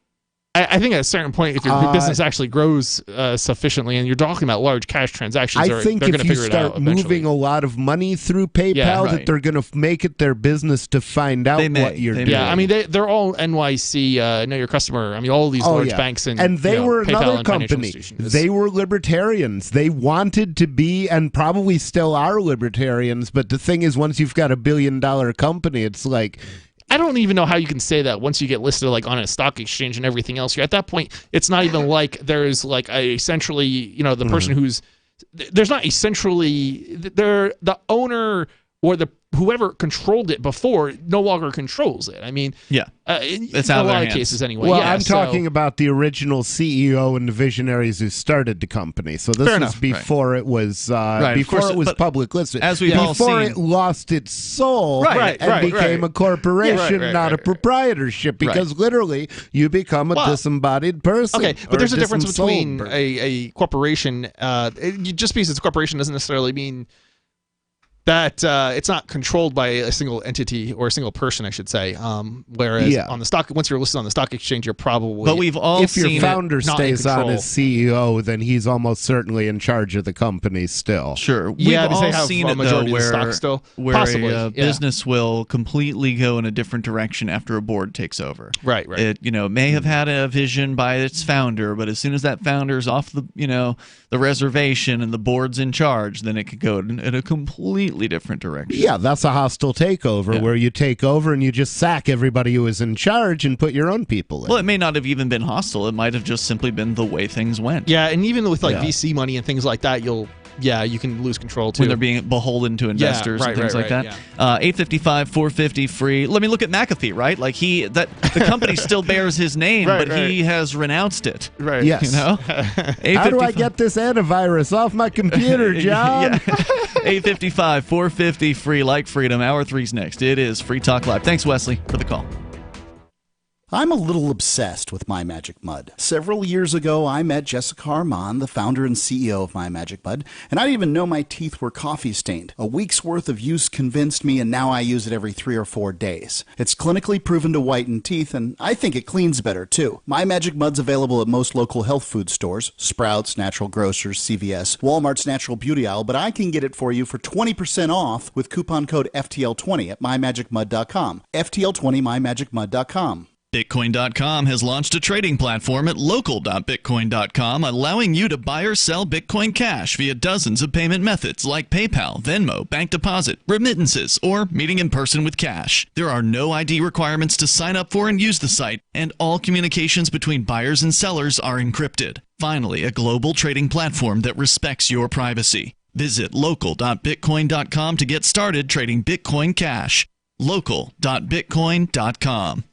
S6: I think at a certain point, if your business actually grows sufficiently, and you're talking about large cash transactions,
S7: I think if you start moving a lot of money through PayPal, that they're going to make it their business to find out what you're doing.
S6: Yeah, I mean, they're all NYC, know your customer. I mean, all these large banks and
S7: they were
S6: PayPal
S7: another
S6: and
S7: company. They were libertarians. They wanted to be, and probably still are, libertarians. But the thing is, once you've got $1 billion company, it's like,
S6: I don't even know how you can say that once you get listed like on a stock exchange and everything else. At that point, it's not even like there's like a centrally, the person who's, there's not essentially, the owner or whoever controlled it before no longer controls it. I mean,
S5: it's
S6: in
S5: out
S6: a
S5: of
S6: lot
S5: their
S6: of cases anyway.
S7: Well, I'm talking about the original CEO and the visionaries who started the company. So this was before it was before it was public listed.
S5: As we've all
S7: before
S5: seen,
S7: it lost its soul and became a corporation, not a proprietorship. Because literally, you become a disembodied person.
S6: Okay, but there's a difference between a corporation. Just because it's a corporation doesn't necessarily mean that it's not controlled by a single entity or a single person, I should say. Whereas on the stock, once you're listed on the stock exchange, you're probably.
S5: But we've all
S7: if your founder stays on as CEO, then he's almost certainly in charge of the company still.
S5: Sure.
S6: Yeah,
S5: We've all
S6: they have
S5: seen
S6: a
S5: it,
S6: majority
S5: though,
S6: of the stock still.
S5: where
S6: Possibly,
S5: a business will completely go in a different direction after a board takes over.
S6: Right.
S5: It may have had a vision by its founder, but as soon as that founder's off the reservation and the board's in charge, then it could go in a completely different direction.
S7: Yeah, that's a hostile takeover where you take over and you just sack everybody who is in charge and put your own people in.
S5: Well, it may not have even been hostile. It might have just simply been the way things went.
S6: Yeah, and even with VC money and things like that, you can lose control too.
S5: When they're being beholden to investors and things like that.
S6: Yeah.
S5: 855, 450 free. Let me look at McAfee, right? Like the company still bears his name, but he has renounced it.
S6: Right.
S7: Yes. How do I get this antivirus off my computer, John?
S5: 855, 450 free. Like freedom. Hour 3's next. It is Free Talk Live. Thanks, Wesley, for the call.
S14: I'm a little obsessed with My Magic Mud. Several years ago, I met Jessica Armand, the founder and CEO of My Magic Mud, and I didn't even know my teeth were coffee stained. A week's worth of use convinced me, and now I use it every 3 or 4 days. It's clinically proven to whiten teeth, and I think it cleans better, too. My Magic Mud's available at most local health food stores, Sprouts, Natural Grocers, CVS, Walmart's Natural Beauty Aisle, but I can get it for you for 20% off with coupon code FTL20 at mymagicmud.com. FTL20, mymagicmud.com.
S5: Bitcoin.com has launched a trading platform at local.bitcoin.com, allowing you to buy or sell Bitcoin Cash via dozens of payment methods like PayPal, Venmo, bank deposit, remittances, or meeting in person with cash. There are no ID requirements to sign up for and use the site, and all communications between buyers and sellers are encrypted. Finally, a global trading platform that respects your privacy. Visit local.bitcoin.com to get started trading Bitcoin Cash. local.bitcoin.com.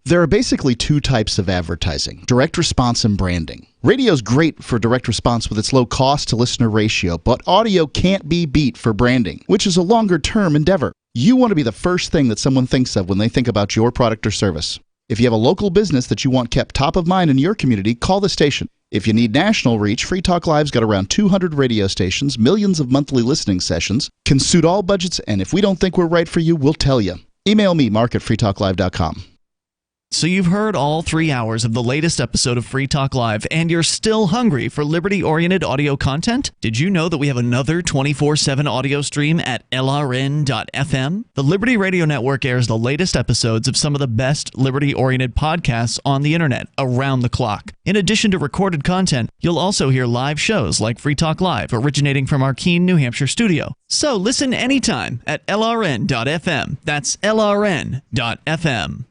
S14: There are basically 2 types of advertising, direct response and branding. Radio's great for direct response with its low cost to listener ratio, but audio can't be beat for branding, which is a longer term endeavor. You want to be the first thing that someone thinks of when they think about your product or service. If you have a local business that you want kept top of mind in your community, call the station. If you need national reach, Free Talk Live's got around 200 radio stations, millions of monthly listening sessions, can suit all budgets, and if we don't think we're right for you, we'll tell you. Email me, mark@freetalklive.com.
S5: So you've heard all 3 hours of the latest episode of Free Talk Live, and you're still hungry for liberty-oriented audio content? Did you know that we have another 24/7 audio stream at LRN.FM? The Liberty Radio Network airs the latest episodes of some of the best liberty-oriented podcasts on the internet around the clock. In addition to recorded content, you'll also hear live shows like Free Talk Live, originating from our Keene, New Hampshire studio. So listen anytime at LRN.FM. That's LRN.FM.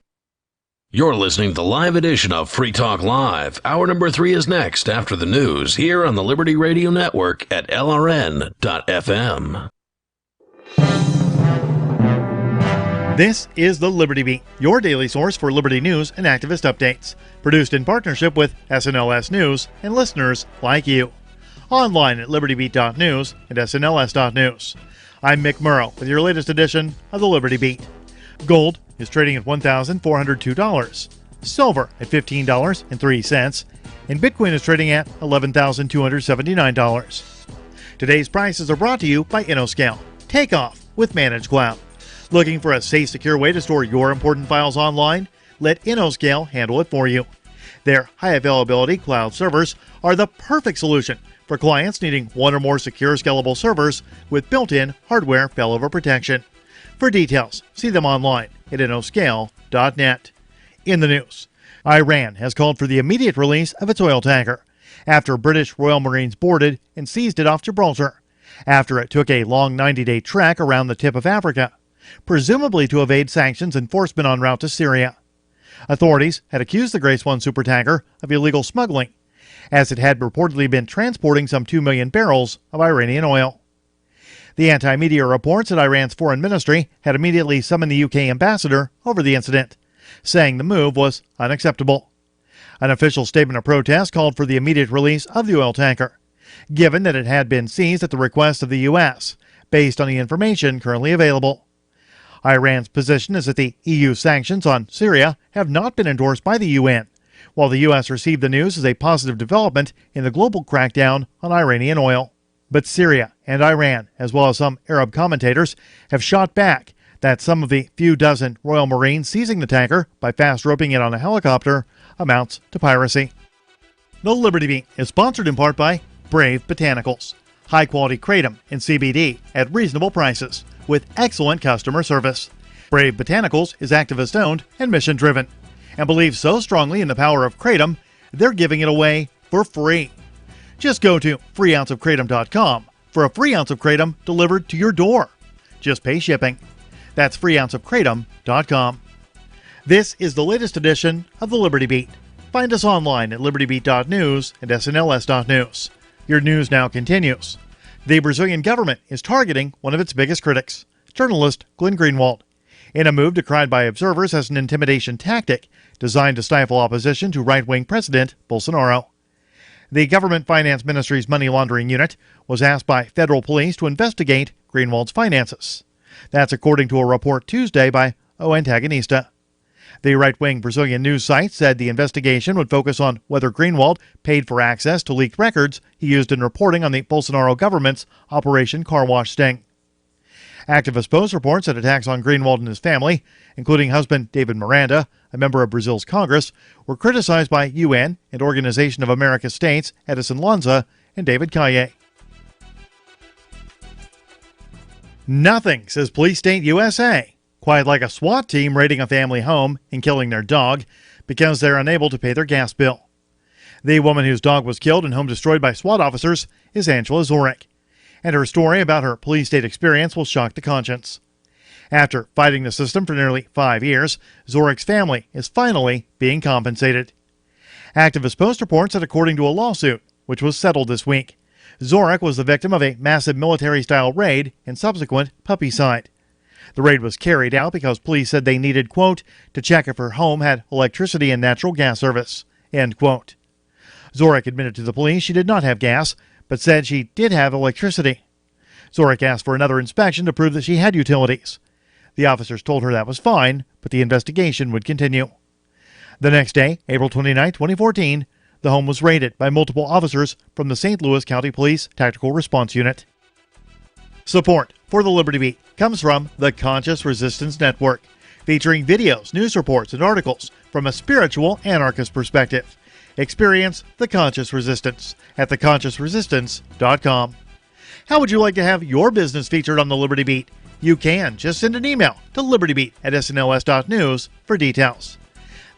S4: You're listening to the live edition of Free Talk Live. Hour number 3 is next after the news here on the Liberty Radio Network at LRN.FM.
S12: This is the Liberty Beat, your daily source for liberty news and activist updates. Produced in partnership with SNLS News and listeners like you. Online at libertybeat.news and snls.news. I'm Mick Murrow with your latest edition of the Liberty Beat. Gold is trading at $1,402, silver at $15.03, and Bitcoin is trading at $11,279. Today's prices are brought to you by InnoScale. Take off with Managed Cloud. Looking for a safe, secure way to store your important files online? Let InnoScale handle it for you. Their high-availability cloud servers are the perfect solution for clients needing one or more secure, scalable servers with built-in hardware failover protection. For details, see them online at innoscale.net. In the news, Iran has called for the immediate release of its oil tanker after British Royal Marines boarded and seized it off Gibraltar, after it took a long 90-day trek around the tip of Africa, presumably to evade sanctions enforcement en route to Syria. Authorities had accused the Grace 1 supertanker of illegal smuggling, as it had reportedly been transporting some 2 million barrels of Iranian oil. The anti-media reports that Iran's foreign ministry had immediately summoned the UK ambassador over the incident, saying the move was unacceptable. An official statement of protest called for the immediate release of the oil tanker, given that it had been seized at the request of the U.S., based on the information currently available. Iran's position is that the EU sanctions on Syria have not been endorsed by the UN, while the U.S. received the news as a positive development in the global crackdown on Iranian oil. But Syria and Iran, as well as some Arab commentators, have shot back that some of the few dozen Royal Marines seizing the tanker by fast roping it on a helicopter amounts to piracy. The Liberty Beat is sponsored in part by Brave Botanicals, high-quality kratom and CBD at reasonable prices with excellent customer service. Brave Botanicals is activist-owned and mission-driven and believes so strongly in the power of kratom, they're giving it away for free. Just go to freeounceofkratom.com for a free ounce of kratom delivered to your door. Just pay shipping. That's freeounceofkratom.com. This is the latest edition of the Liberty Beat. Find us online at libertybeat.news and snls.news. Your news now continues. The Brazilian government is targeting one of its biggest critics, journalist Glenn Greenwald, in a move decried by observers as an intimidation tactic designed to stifle opposition to right-wing President Bolsonaro. The Government Finance Ministry's money laundering unit was asked by federal police to investigate Greenwald's finances. That's according to a report Tuesday by O Antagonista. The right-wing Brazilian news site said the investigation would focus on whether Greenwald paid for access to leaked records he used in reporting on the Bolsonaro government's Operation Car Wash sting. Activist Post reports that attacks on Greenwald and his family, including husband David Miranda, a member of Brazil's Congress, were criticized by UN and Organization of American States Edison Lanza and David Calle. Nothing, says Police State USA, quiet like a SWAT team raiding a family home and killing their dog because they're unable to pay their gas bill. The woman whose dog was killed and home destroyed by SWAT officers is Angela Zorek, and her story about her police state experience will shock the conscience. After fighting the system for nearly 5 years, Zorek's family is finally being compensated. Activist Post reports that according to a lawsuit, which was settled this week, Zorek was the victim of a massive military-style raid and subsequent puppycide. The raid was carried out because police said they needed, quote, to check if her home had electricity and natural gas service, end quote. Zorek admitted to the police she did not have gas, but said she did have electricity. Zorek asked for another inspection to prove that she had utilities. The officers told her that was fine, but the investigation would continue. The next day, April 29, 2014, the home was raided by multiple officers from the St. Louis County Police Tactical Response Unit. Support for the Liberty Beat comes from the Conscious Resistance Network, featuring videos, news reports, and articles from a spiritual anarchist perspective. Experience the Conscious Resistance at theconsciousresistance.com. How would you like to have your business featured on the Liberty Beat? You can. Just send an email to libertybeat@snls.news for details.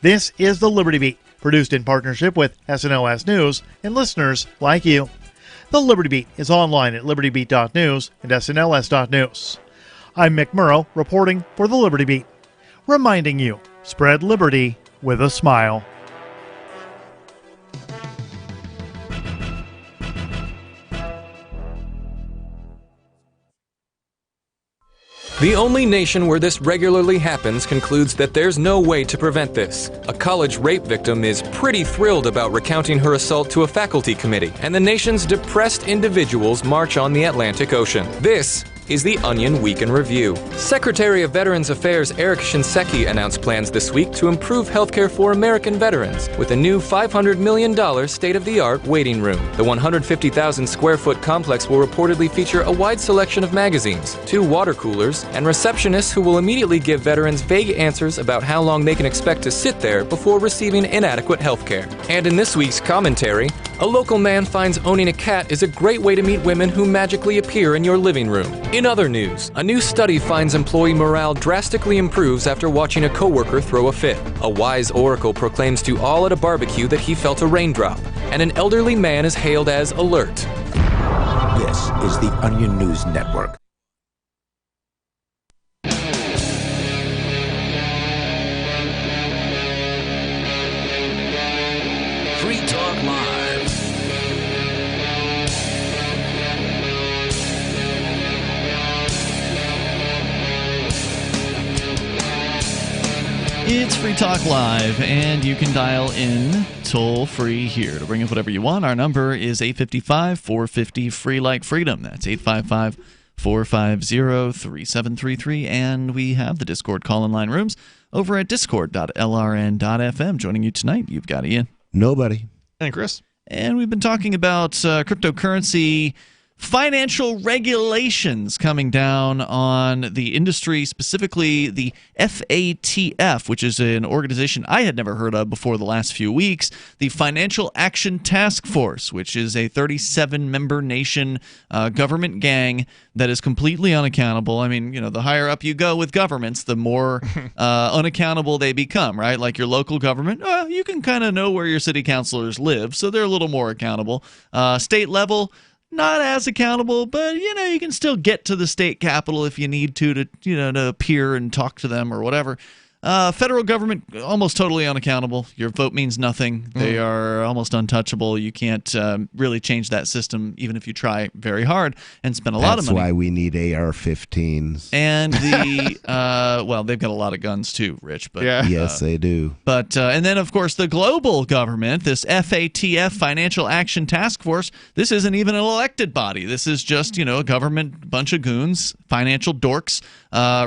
S12: This is the Liberty Beat, produced in partnership with SNLS News and listeners like you. The Liberty Beat is online at libertybeat.news and snls.news. I'm Mick Murrow, reporting for the Liberty Beat, reminding you, spread liberty with a smile.
S3: The only nation where this regularly happens concludes that there's no way to prevent this. A college rape victim is pretty thrilled about recounting her assault to a faculty committee, and the nation's depressed individuals march on the Atlantic Ocean. This is the Onion Week in Review. Secretary of Veterans Affairs Eric Shinseki announced plans this week to improve healthcare for American veterans with a new $500 million state-of-the-art waiting room. The 150,000 square foot complex will reportedly feature a wide selection of magazines, 2 water coolers, and receptionists who will immediately give veterans vague answers about how long they can expect to sit there before receiving inadequate healthcare. And in this week's commentary, a local man finds owning a cat is a great way to meet women who magically appear in your living room. In other news, a new study finds employee morale drastically improves after watching a coworker throw a fit. A wise oracle proclaims to all at a barbecue that he felt a raindrop, and an elderly man is hailed as alert.
S8: This is the Onion News Network.
S4: Free Talk Live.
S5: It's Free Talk Live, and you can dial in toll-free here to bring up whatever you want. Our number is 855-450-FREE like freedom. That's 855-450-3733, and we have the Discord call-in line rooms over at discord.lrn.fm. Joining you tonight, you've got Ian.
S7: Nobody.
S6: And Chris.
S5: And we've been talking about cryptocurrency financial regulations coming down on the industry, specifically the FATF, which is an organization I had never heard of before the last few weeks, the Financial Action Task Force, which is a 37-member nation government gang that is completely unaccountable. I mean, the higher up you go with governments, the more unaccountable they become, right? Like your local government, you can kind of know where your city councilors live, so they're a little more accountable. State level, not as accountable, but you can still get to the state capitol if you need to appear and talk to them or whatever. Federal government, almost totally unaccountable. Your vote means nothing. They are almost untouchable. You can't really change that system, even if you try very hard and spend a lot of money.
S7: That's why we need AR-15s.
S5: And well, they've got a lot of guns too, Rich. But
S7: yes, they do.
S5: But and then, of course, the global government, this FATF, Financial Action Task Force. This isn't even an elected body. This is just a government bunch of goons, financial dorks,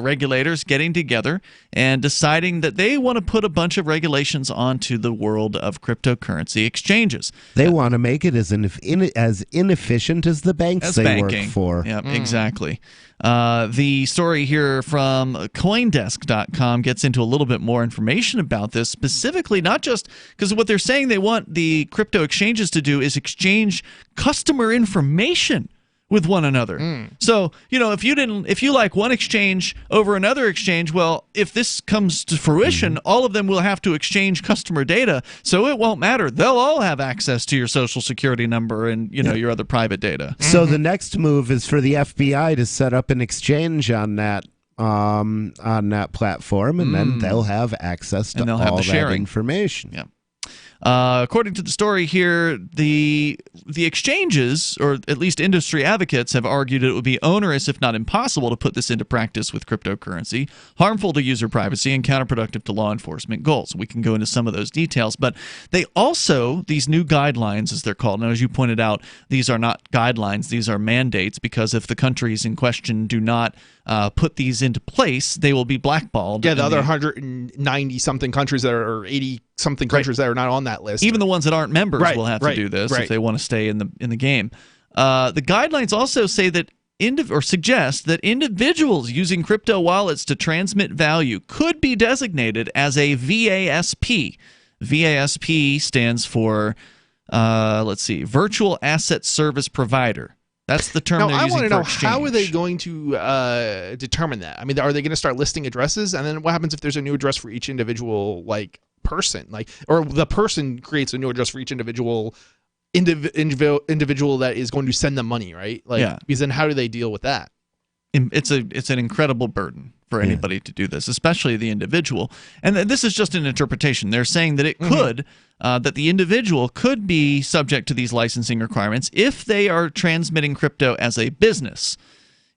S5: regulators getting together and deciding that they want to put a bunch of regulations onto the world of cryptocurrency exchanges.
S7: They want to make it as inefficient as the banks they work for.
S5: Yeah, exactly. The story here from Coindesk.com gets into a little bit more information about this, specifically not just because what they're saying they want the crypto exchanges to do is exchange customer information with one another. So, if you like one exchange over another exchange, well, if this comes to fruition, all of them will have to exchange customer data, so it won't matter. They'll all have access to your social security number and, your other private data.
S7: So the next move is for the FBI to set up an exchange on that platform, and then they'll have access to all that information.
S5: Yeah. According to the story here, the exchanges, or at least industry advocates, have argued it would be onerous, if not impossible, to put this into practice with cryptocurrency, harmful to user privacy, and counterproductive to law enforcement goals. We can go into some of those details, but they also, these new guidelines, as they're called, now as you pointed out, these are not guidelines, these are mandates, because if the countries in question do not put these into place, they will be blackballed.
S6: Yeah, the other 190-something countries that are, or 80-something countries that are not on that list.
S5: Even the ones that aren't members will have to do this if they want to stay in the game. The guidelines also say that suggest that individuals using crypto wallets to transmit value could be designated as a VASP. VASP stands for, Virtual Asset Service Provider. That's the term they're using for exchange.
S6: I want to know, how are they going to determine that? I mean, are they going to start listing addresses? And then what happens if there's a new address for each individual, person? Or the person creates a new address for each individual that is going to send them money, right? Because then how do they deal with that?
S5: It's an incredible burden for anybody to do this, especially the individual. And this is just an interpretation. They're saying that it could, that the individual could be subject to these licensing requirements if they are transmitting crypto as a business.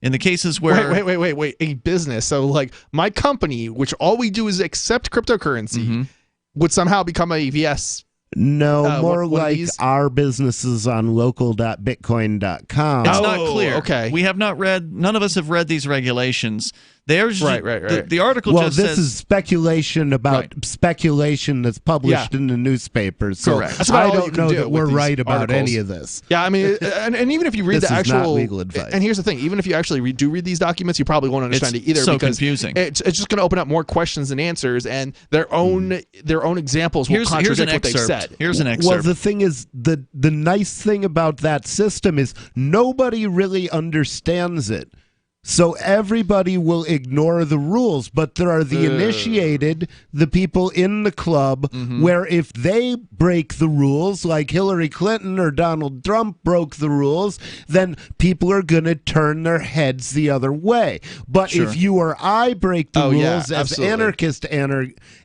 S5: In the cases where...
S6: Wait. A business. So, my company, which all we do is accept cryptocurrency, would somehow become a VS...
S7: No, more like our businesses on local.bitcoin.com.
S5: It's not clear.
S6: Okay.
S5: We have not read, none of us have read these regulations. There's
S6: right.
S5: The article just says...
S7: Well, this is speculation about speculation that's published in the newspapers. So
S5: correct.
S6: That's about
S7: I don't know that we're right about any of this.
S6: Yeah, I mean, and even if you read
S7: this
S6: the actual...
S7: is not legal advice.
S6: And here's the thing, even if you actually do read these documents, you probably won't understand it either.
S5: So
S6: because
S5: confusing.
S6: It's just going to open up more questions than answers, and their own examples will contradict what they've said.
S5: Here's an excerpt.
S7: Well, the thing is, the nice thing about that system is nobody really understands it. So everybody will ignore the rules, but there are the initiated, the people in the club, where if they break the rules, like Hillary Clinton or Donald Trump broke the rules, then people are going to turn their heads the other way. But if you or I break the rules as anarchist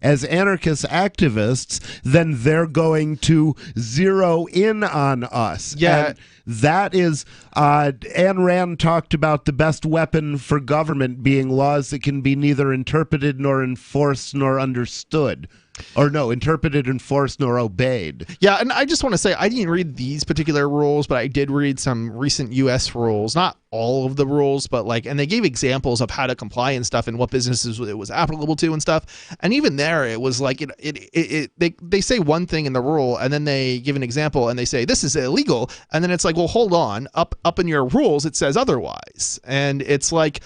S7: activists, then they're going to zero in on us.
S6: Yeah.
S7: And that is, Ayn Rand talked about the best weapon for government being laws that can be neither interpreted nor enforced nor understood. Or no, interpreted, enforced, nor obeyed.
S6: Yeah, and I just want to say I didn't read these particular rules, but I did read some recent U.S. rules, not all of the rules, but and they gave examples of how to comply and stuff and what businesses it was applicable to and stuff. And even there, it was they say one thing in the rule and then they give an example and they say this is illegal, and then it's like, well, hold on, up in your rules it says otherwise, and it's like,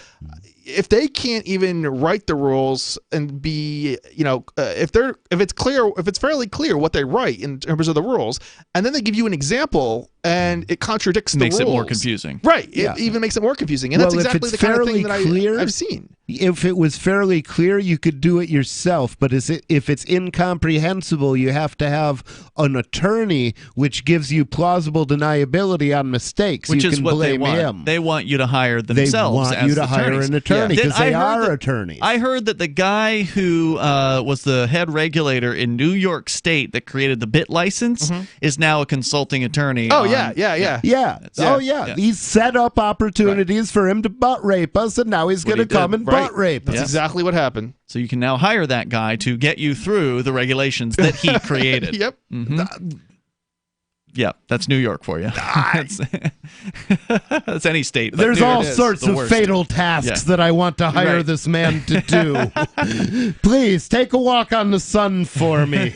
S6: if they can't even write the rules and be, if it's fairly clear what they write in terms of the rules, and then they give you an example and it contradicts the rules.
S5: Makes it more confusing.
S6: Right. It even makes it more confusing. And that's exactly the kind of thing that I've seen.
S7: If it was fairly clear, you could do it yourself. But if it's incomprehensible, you have to have an attorney, which gives you plausible deniability on mistakes.
S5: Which
S7: you
S5: is
S7: can
S5: what
S7: blame
S5: they want.
S7: him.
S5: They want you to hire themselves.
S7: They want you to hire an attorney because they are attorneys.
S5: I heard that the guy who was the head regulator in New York State that created the BIT license is now a consulting attorney.
S6: Oh, yeah.
S7: He's set up opportunities for him to butt rape us, and now he's going to come and butt rape us.
S6: That's exactly what happened.
S5: So you can now hire that guy to get you through the regulations that he created.
S6: Yep.
S5: Yeah, that's New York for you. That's any state. But
S7: There's all sorts of fatal tasks that I want to hire this man to do. Please take a walk on the sun for me.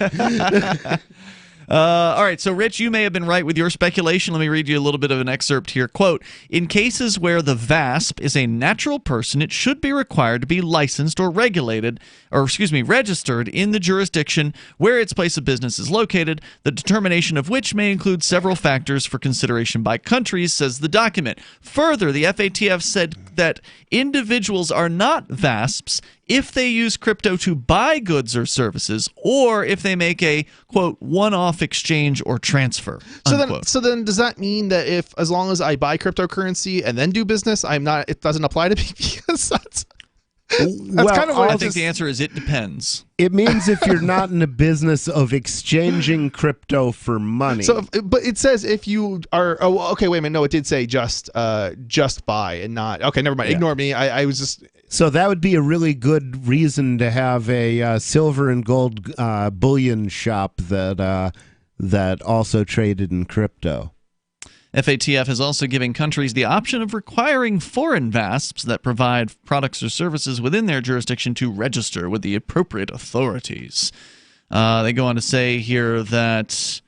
S5: All right, so Rich, you may have been right with your speculation. Let me read you a little bit of an excerpt here. Quote, in cases where the VASP is a natural person, it should be required to be licensed or registered in the jurisdiction where its place of business is located, the determination of which may include several factors for consideration by countries, says the document. Further, the FATF said that individuals are not VASPs if they use crypto to buy goods or services, or if they make a, quote, one-off exchange or transfer, unquote.
S6: So then does that mean that as long as I buy cryptocurrency and then do business, it doesn't apply to me? Because that's kind of what
S5: I think the answer is it depends.
S7: It means if you're not in the business of exchanging crypto for money.
S6: But it says if you are. Oh, okay. Wait a minute. No, it did say just buy and not. Okay, never mind. Ignore me. I was just.
S7: So that would be a really good reason to have a silver and gold bullion shop that also traded in crypto.
S5: FATF is also giving countries the option of requiring foreign VASPs that provide products or services within their jurisdiction to register with the appropriate authorities. They go on to say here that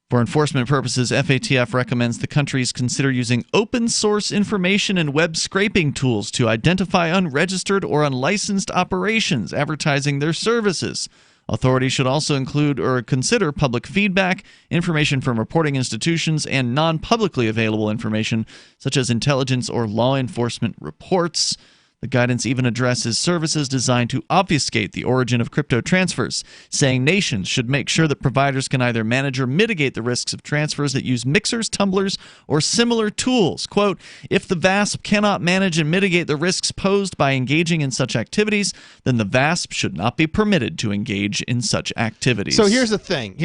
S5: for enforcement purposes, FATF recommends the countries consider using open source information and web scraping tools to identify unregistered or unlicensed operations advertising their services. Authorities should also include or consider public feedback, information from reporting institutions, and non-publicly available information such as intelligence or law enforcement reports. The guidance even addresses services designed to obfuscate the origin of crypto transfers, saying nations should make sure that providers can either manage or mitigate the risks of transfers that use mixers, tumblers, or similar tools. Quote, if the VASP cannot manage and mitigate the risks posed by engaging in such activities, then the VASP should not be permitted to engage in such activities.
S6: So here's the thing.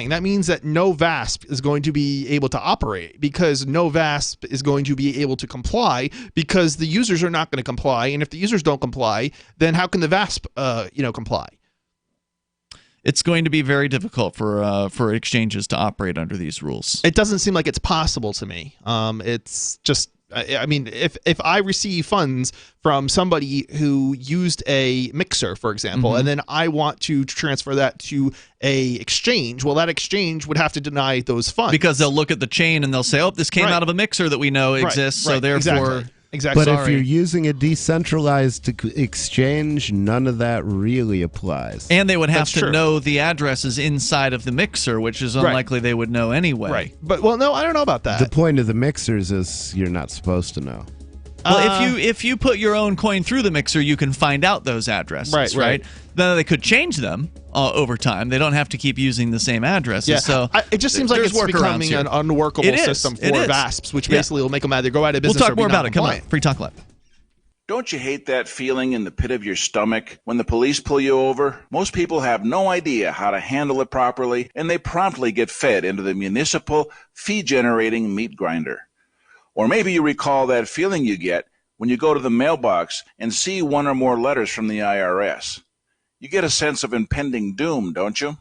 S6: That means that no VASP is going to be able to operate because no VASP is going to be able to comply because the users are not going to comply. And if the users don't comply, then how can the VASP, comply?
S5: It's going to be very difficult for exchanges to operate under these rules.
S6: It doesn't seem like it's possible to me. It's just, I mean, if I receive funds from somebody who used a mixer, for example, and then I want to transfer that to a exchange, well, that exchange would have to deny those funds.
S5: Because they'll look at the chain and they'll say, oh, this came out of a mixer that we know exists, so therefore...
S6: Exactly.
S7: But if you're using a decentralized exchange, none of that really applies.
S5: And they would have to know the addresses inside of the mixer, which is unlikely they would know anyway.
S6: Right. But, no, I don't know about that.
S7: The point of the mixers is you're not supposed to know.
S5: Well, if you put your own coin through the mixer, you can find out those addresses, right? Then they could change them over time. They don't have to keep using the same addresses.
S6: Yeah.
S5: So
S6: it just seems like it's becoming an unworkable system for VASPs, which basically will make them either go out of business.
S5: We'll talk more about it. Come on, Free Talk Live.
S16: Don't you hate that feeling in the pit of your stomach when the police pull you over? Most people have no idea how to handle it properly, and they promptly get fed into the municipal fee-generating meat grinder. Or maybe you recall that feeling you get when you go to the mailbox and see one or more letters from the IRS. You get a sense of impending doom, don't you?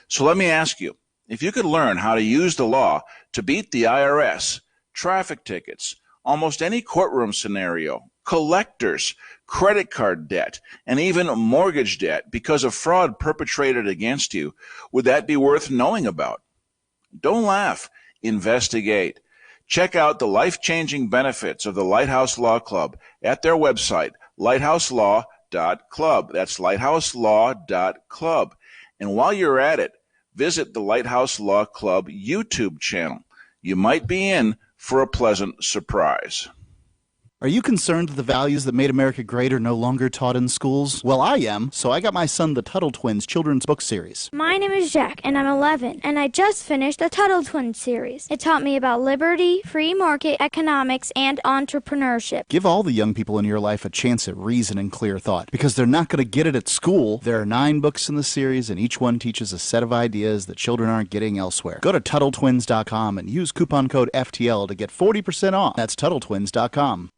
S16: So let me ask you, if you could learn how to use the law to beat the IRS, traffic tickets, almost any courtroom scenario, collectors, credit card debt, and even mortgage debt because of fraud perpetrated against you, would that be worth knowing about? Don't laugh. Investigate. Check out the life-changing benefits of the Lighthouse Law Club at their website, lighthouselaw.club. That's lighthouselaw.club. And while you're at it, visit the Lighthouse Law Club YouTube channel. You might be in for a pleasant surprise.
S14: Are you concerned that the values that made America great are no longer taught in schools? Well, I am, so I got my son the Tuttle Twins children's book series.
S15: My name is Jack, and I'm 11, and I just finished the Tuttle Twins series. It taught me about liberty, free market economics, and entrepreneurship.
S14: Give all the young people in your life a chance at reason and clear thought, because they're not going to get it at school. There are 9 books in the series, and each one teaches a set of ideas that children aren't getting elsewhere. Go to TuttleTwins.com and use coupon code FTL to get 40% off. That's TuttleTwins.com.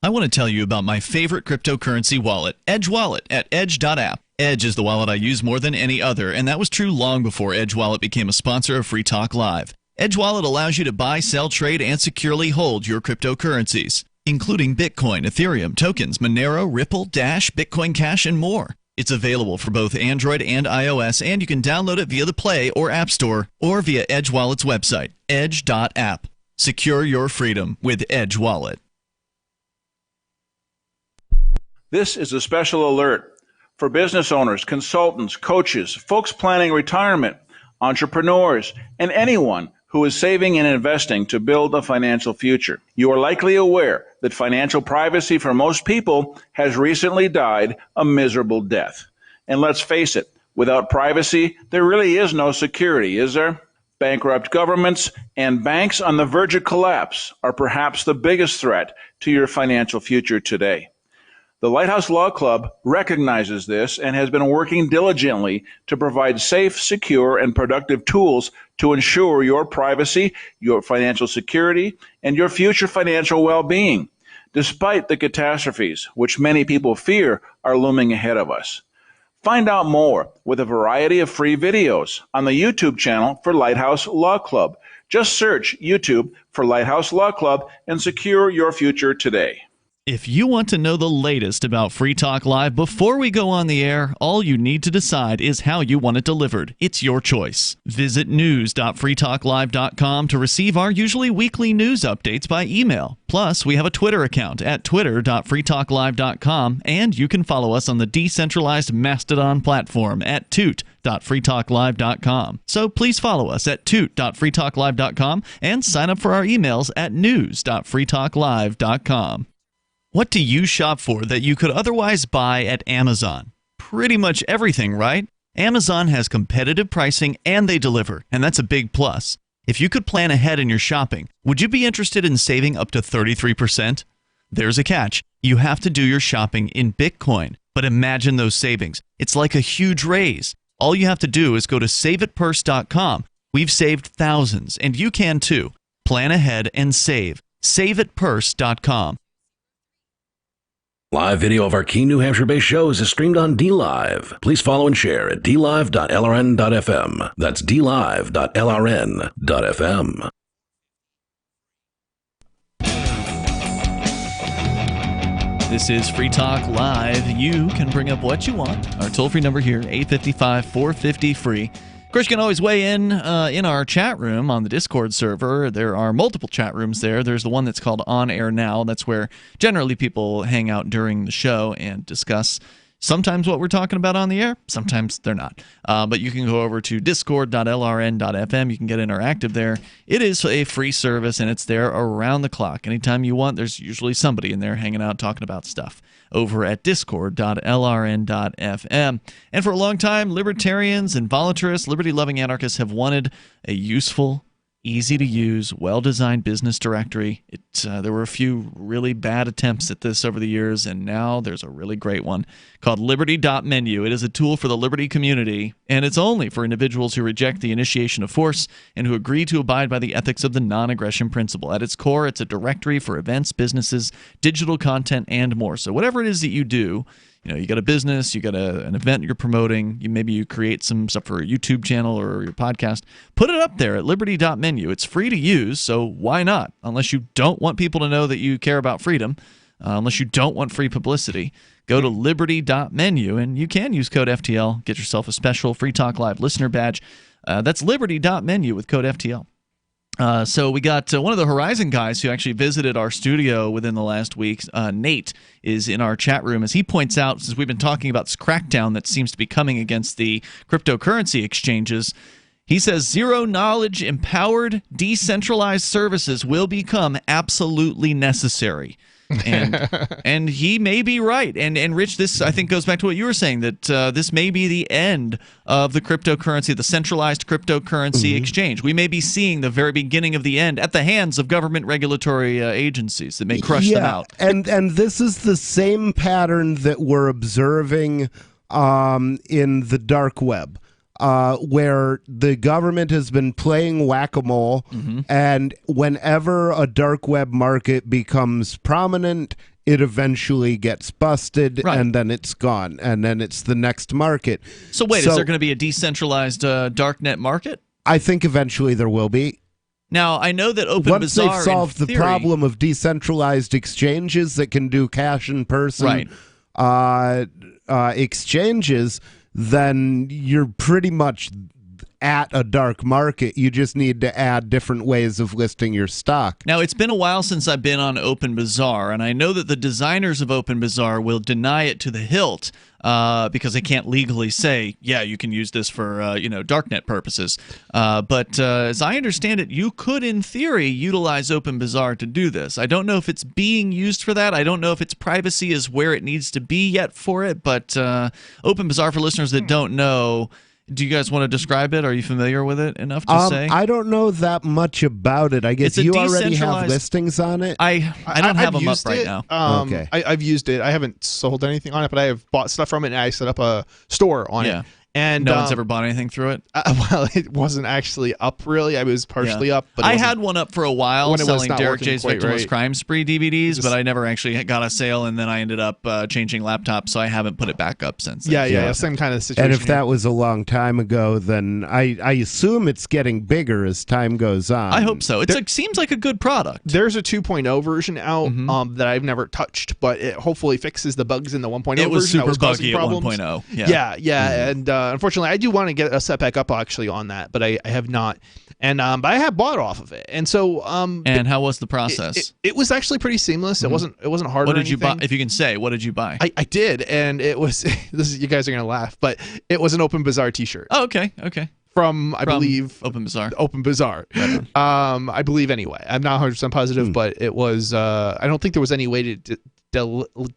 S5: I want to tell you about my favorite cryptocurrency wallet, Edge Wallet, at edge.app. Edge is the wallet I use more than any other, and that was true long before Edge Wallet became a sponsor of Free Talk Live. Edge Wallet allows you to buy, sell, trade, and securely hold your cryptocurrencies, including Bitcoin, Ethereum, tokens, Monero, Ripple, Dash, Bitcoin Cash, and more. It's available for both Android and iOS, and you can download it via the Play or App Store or via Edge Wallet's website, edge.app. Secure your freedom with Edge Wallet.
S16: This is a special alert for business owners, consultants, coaches, folks planning retirement, entrepreneurs, and anyone who is saving and investing to build a financial future. You are likely aware that financial privacy for most people has recently died a miserable death. And let's face it, without privacy, there really is no security, is there? Bankrupt governments and banks on the verge of collapse are perhaps the biggest threat to your financial future today. The Lighthouse Law Club recognizes this and has been working diligently to provide safe, secure, and productive tools to ensure your privacy, your financial security, and your future financial well-being, despite the catastrophes which many people fear are looming ahead of us. Find out more with a variety of free videos on the YouTube channel for Lighthouse Law Club. Just search YouTube for Lighthouse Law Club and secure your future today.
S5: If you want to know the latest about Free Talk Live before we go on the air, all you need to decide is how you want it delivered. It's your choice. Visit news.freetalklive.com to receive our usually weekly news updates by email. Plus, we have a Twitter account at twitter.freetalklive.com, and you can follow us on the decentralized Mastodon platform at toot.freetalklive.com. So please follow us at toot.freetalklive.com and sign up for our emails at news.freetalklive.com. What do you shop for that you could otherwise buy at Amazon? Pretty much everything, right? Amazon has competitive pricing and they deliver, and that's a big plus. If you could plan ahead in your shopping, would you be interested in saving up to 33%? There's a catch. You have to do your shopping in Bitcoin. But imagine those savings. It's like a huge raise. All you have to do is go to saveatpurse.com. We've saved thousands, and you can too. Plan ahead and save. Saveatpurse.com.
S4: Live video of our key New Hampshire-based shows is streamed on DLive. Please follow and share at dlive.lrn.fm. That's dlive.lrn.fm.
S5: This is Free Talk Live. You can bring up what you want. Our toll-free number here, 855-450-FREE. Of course, you can always weigh in our chat room on the Discord server. There are multiple chat rooms there. There's the one that's called On Air Now. That's where generally people hang out during the show and discuss sometimes what we're talking about on the air. Sometimes they're not. But you can go over to discord.lrn.fm. You can get interactive there. It is a free service, and it's there around the clock. Anytime you want, there's usually somebody in there hanging out talking about stuff over at discord.lrn.fm. And for a long time, libertarians and voluntarists, liberty-loving anarchists have wanted a useful, easy-to-use, well-designed business directory. There were a few really bad attempts at this over the years, and now there's a really great one called Liberty.menu. It is a tool for the Liberty community, and it's only for individuals who reject the initiation of force and who agree to abide by the ethics of the non-aggression principle. At its core, it's a directory for events, businesses, digital content, and more. So whatever it is that you do, you got a business, you got an event you're promoting, maybe you create some stuff for a YouTube channel or your podcast, put it up there at liberty.menu. It's free to use, so why not? Unless you don't want people to know that you care about freedom, unless you don't want free publicity, go to liberty.menu, and you can use code FTL. Get yourself a special Free Talk Live listener badge. That's liberty.menu with code FTL. So we got one of the Horizon guys who actually visited our studio within the last week. Nate is in our chat room, as he points out, since we've been talking about this crackdown that seems to be coming against the cryptocurrency exchanges. He says zero-knowledge empowered decentralized services will become absolutely necessary. And he may be right. And Rich, this I think goes back to what you were saying, that this may be the end of the cryptocurrency, the centralized cryptocurrency exchange. We may be seeing the very beginning of the end at the hands of government regulatory agencies that may crush them out.
S7: And this is the same pattern that we're observing in the dark web. Where the government has been playing whack-a-mole, and whenever a dark web market becomes prominent, it eventually gets busted, and then it's gone, and then it's the next market.
S5: So wait, is there going to be a decentralized darknet market?
S7: I think eventually there will be.
S5: Now, I know that OpenBazaar,
S7: once they've solved the problem of decentralized exchanges that can do cash in person exchanges, then you're pretty much at a dark market. You just need to add different ways of listing your stock.
S5: Now, it's been a while since I've been on OpenBazaar, and I know that the designers of OpenBazaar will deny it to the hilt because they can't legally say, yeah, you can use this for darknet purposes. But as I understand it, you could, in theory, utilize OpenBazaar to do this. I don't know if it's being used for that. I don't know if its privacy is where it needs to be yet for it. But OpenBazaar, for listeners that don't know, do you guys want to describe it? Are you familiar with it enough to say?
S7: I don't know that much about it. I guess you already have listings on it.
S5: I don't have them up right now.
S7: Okay.
S6: I've used it. I haven't sold anything on it, but I have bought stuff from it, and I set up a store on it.
S5: And no one's ever bought anything through it?
S6: Well, it wasn't actually up, really. I was partially up. But
S5: I had one up for a while selling Derek J's Victimless Crime Spree DVDs, but I never actually got a sale, and then I ended up changing laptops, so I haven't put it back up since then.
S6: Yeah, same kind of situation.
S7: And if that was a long time ago, then I assume it's getting bigger as time goes on.
S5: I hope so. It seems like a good product.
S6: There's a 2.0 version out that I've never touched, but it hopefully fixes the bugs in the 1.0 version.
S5: It was super
S6: buggy
S5: at 1.0.
S6: Yeah. And unfortunately, I do want to get a set back up actually on that, but I have not. And but I have bought off of it, and so
S5: and how was the process?
S6: It was actually pretty seamless. It wasn't hard.
S5: What did you buy? If you can say, what did you buy?
S6: I did, and it was you guys are gonna laugh, but it was an OpenBazaar T-shirt.
S5: Oh, okay.
S6: From I believe
S5: OpenBazaar.
S6: Right I believe anyway. I'm not 100% positive, but it was. I don't think there was any way to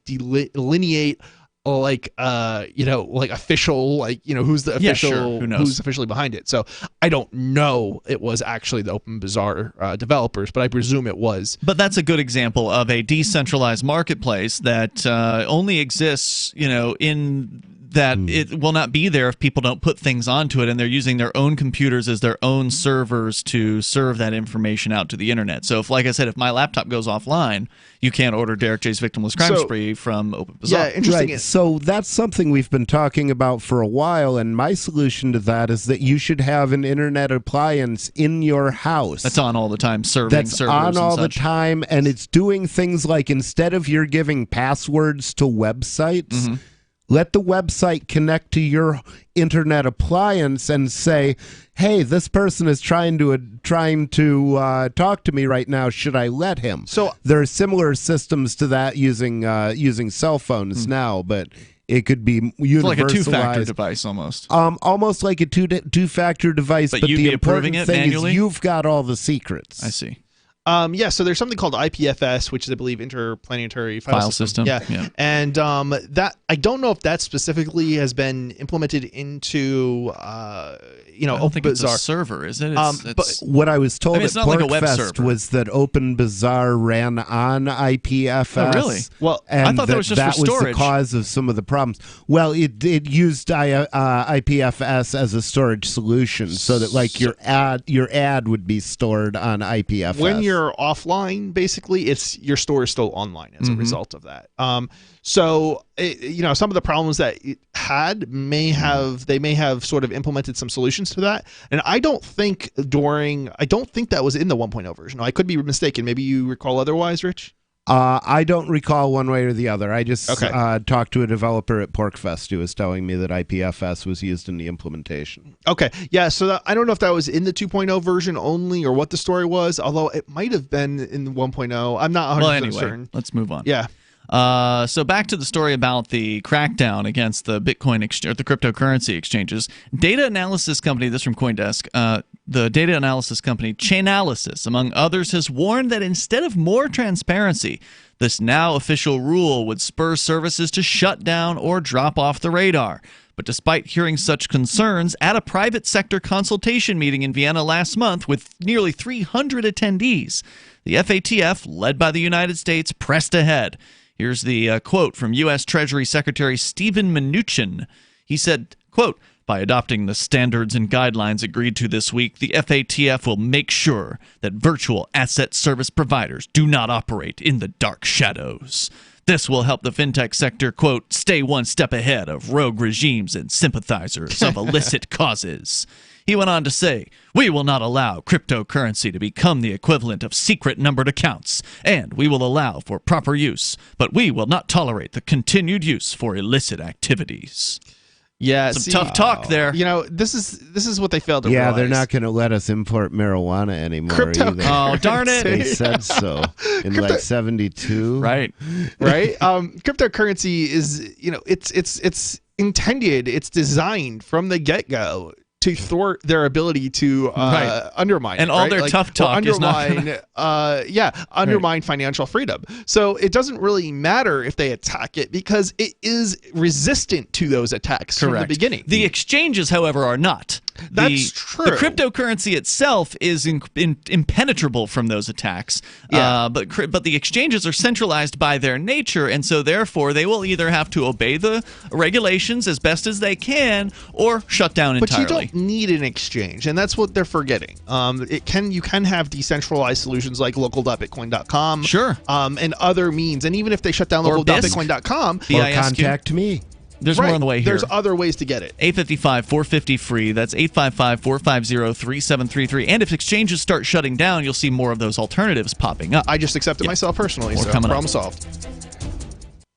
S6: delineate like official, who's the official,
S5: Who knows?
S6: who's officially behind it. So I don't know it was actually the OpenBazaar developers, but I presume it was.
S5: But that's a good example of a decentralized marketplace that only exists, in that it will not be there if people don't put things onto it, and they're using their own computers as their own servers to serve that information out to the internet. So if, like I said, if my laptop goes offline, you can't order Derek J's Victimless Crime Spree from OpenBazaar.
S6: Yeah, interesting.
S7: Right. So that's something we've been talking about for a while, and my solution to that is that you should have an internet appliance in your house.
S5: That's on all the time, serving servers
S7: on all
S5: and
S7: the time, and it's doing things like, instead of you're giving passwords to websites, let the website connect to your internet appliance and say, hey, this person is trying to talk to me right now. Should I let him?
S6: So
S7: there are similar systems to that using cell phones now, but it could be universalized.
S5: It's like a two-factor device almost.
S7: Almost like a two-factor device, but
S5: you'd
S7: the
S5: be approving
S7: important
S5: it
S7: thing
S5: manually?
S7: is you've got all the secrets.
S5: I see.
S6: So there's something called IPFS, which is, I believe, Interplanetary File System.
S5: Yeah.
S6: And that, I don't know if that specifically has been implemented into
S5: I don't think it's a server, is it?
S7: But what I was told
S5: it's
S7: at
S5: not like a web
S7: PorcFest
S5: server.
S7: was that OpenBazaar ran on IPFS.
S5: Oh, really?
S6: Well,
S7: and
S5: I thought that was just
S7: that
S5: for
S7: was
S5: storage.
S7: the cause of some of the problems. Well, it used IPFS as a storage solution, so that like your ad would be stored on IPFS.
S6: When you're offline, basically, your store is still online as a result of that. So some of the problems that it had they may have sort of implemented some solutions to that. And I don't think that was in the 1.0 version. I could be mistaken. Maybe you recall otherwise, Rich?
S7: I don't recall one way or the other. I just talked to a developer at PorkFest who was telling me that IPFS was used in the implementation.
S6: Okay. Yeah, so I don't know if that was in the 2.0 version only or what the story was, although it might have been in the 1.0. I'm not 100% certain.
S5: Let's move on.
S6: Yeah.
S5: So back to the story about the crackdown against the Bitcoin exchange, the cryptocurrency exchanges. Data analysis company, this from CoinDesk, the data analysis company Chainalysis, among others, has warned that instead of more transparency, this now official rule would spur services to shut down or drop off the radar. But despite hearing such concerns at a private sector consultation meeting in Vienna last month with nearly 300 attendees, the FATF, led by the United States, pressed ahead. Here's the quote from U.S. Treasury Secretary Steven Mnuchin. He said, quote, "By adopting the standards and guidelines agreed to this week, the FATF will make sure that virtual asset service providers do not operate in the dark shadows. This will help the fintech sector, quote, stay one step ahead of rogue regimes and sympathizers of illicit causes." He went on to say, "We will not allow cryptocurrency to become the equivalent of secret numbered accounts, and we will allow for proper use, but we will not tolerate the continued use for illicit activities."
S6: Yeah,
S5: some tough talk there.
S6: This is what they failed to realize.
S7: They're not going to let us import marijuana anymore either.
S5: Oh, darn it.
S7: They said so in like 72.
S5: Right.
S6: Cryptocurrency is, it's intended, it's designed from the get-go to thwart their ability to undermine
S5: and
S6: it,
S5: all
S6: right?
S5: their tough talk
S6: undermine financial freedom. So it doesn't really matter if they attack it because it is resistant to those attacks from the beginning.
S5: The exchanges, however, are not.
S6: That's true.
S5: The cryptocurrency itself is impenetrable from those attacks.
S6: Yeah.
S5: But the exchanges are centralized by their nature, and so therefore they will either have to obey the regulations as best as they can or shut down entirely.
S6: But you don't need an exchange, and that's what they're forgetting. You can have decentralized solutions like local.bitcoin.com,
S5: sure,
S6: and other means. And even if they shut down local.bitcoin.com,
S7: or contact me.
S5: There's more on the way here.
S6: There's other ways to get it.
S5: 855-450-FREE. That's 855-450-3733. And if exchanges start shutting down, you'll see more of those alternatives popping up.
S6: I just accepted myself personally, so problem solved.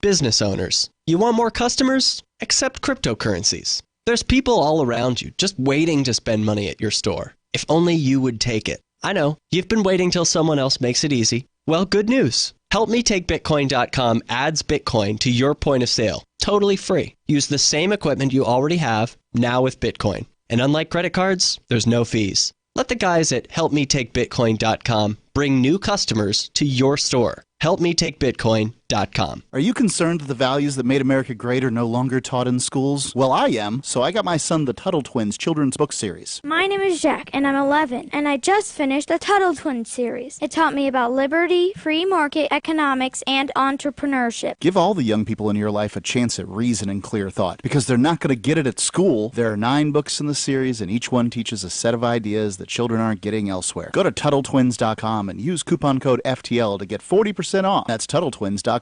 S22: Business owners, you want more customers? Accept cryptocurrencies. There's people all around you just waiting to spend money at your store. If only you would take it. I know, you've been waiting till someone else makes it easy. Well, good news. HelpMeTakeBitcoin.com adds Bitcoin to your point of sale. Totally free. Use the same equipment you already have, now with Bitcoin. And unlike credit cards, there's no fees. Let the guys at HelpMeTakeBitcoin.com bring new customers to your store. HelpMeTakeBitcoin.com.
S14: Are you concerned that the values that made America great are no longer taught in schools? Well, I am, so I got my son the Tuttle Twins children's book series.
S15: My name is Jack, and I'm 11, and I just finished the Tuttle Twins series. It taught me about liberty, free market economics, and entrepreneurship.
S14: Give all the young people in your life a chance at reason and clear thought, because they're not going to get it at school. There are 9 books in the series, and each one teaches a set of ideas that children aren't getting elsewhere. Go to TuttleTwins.com and use coupon code FTL to get 40% off. That's TuttleTwins.com.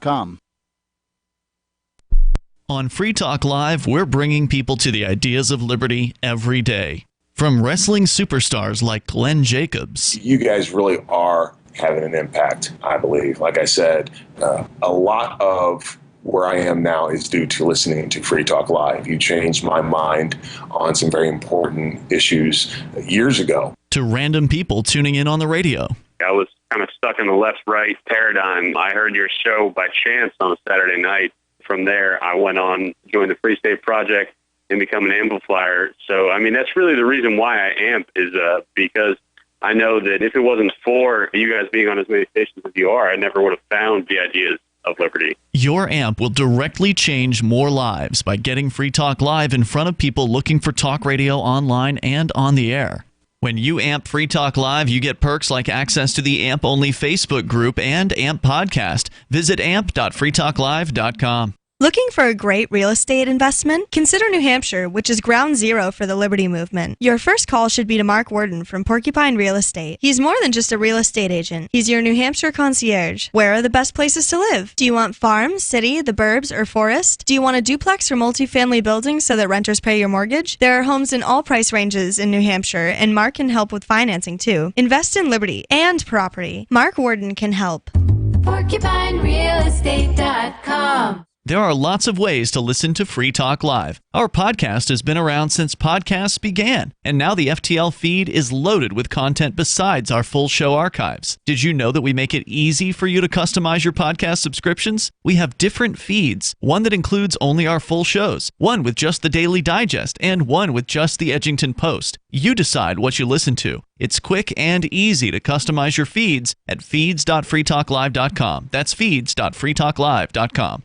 S5: On Free Talk Live, we're bringing people to the ideas of liberty every day. From wrestling superstars like Glenn Jacobs.
S2: You guys really are having an impact, I believe. Like I said, a lot of where I am now is due to listening to Free Talk Live. You changed my mind on some very important issues years ago.
S5: To random people tuning in on the radio.
S9: I was kind of stuck in the left-right paradigm. I heard your show by chance on a Saturday night. From there, I went on, joined the Free State Project, and become an amplifier. So, I mean, that's really the reason why I amp is because I know that if it wasn't for you guys being on as many stations as you are, I never would have found the ideas of liberty.
S5: Your amp will directly change more lives by getting Free Talk Live in front of people looking for talk radio online and on the air. When you amp Free Talk Live, you get perks like access to the AMP-only Facebook group and AMP podcast. Visit amp.freetalklive.com.
S10: Looking for a great real estate investment? Consider New Hampshire, which is ground zero for the Liberty Movement. Your first call should be to Mark Worden from Porcupine Real Estate. He's more than just a real estate agent. He's your New Hampshire concierge. Where are the best places to live? Do you want farm, city, the burbs, or forest? Do you want a duplex or multifamily building so that renters pay your mortgage? There are homes in all price ranges in New Hampshire, and Mark can help with financing too. Invest in Liberty and property. Mark Worden can help.
S11: PorcupineRealEstate.com.
S5: There are lots of ways to listen to Free Talk Live. Our podcast has been around since podcasts began, and now the FTL feed is loaded with content besides our full show archives. Did you know that we make it easy for you to customize your podcast subscriptions? We have different feeds, one that includes only our full shows, one with just the Daily Digest, and one with just the Edgington Post. You decide what you listen to. It's quick and easy to customize your feeds at feeds.freetalklive.com. That's feeds.freetalklive.com.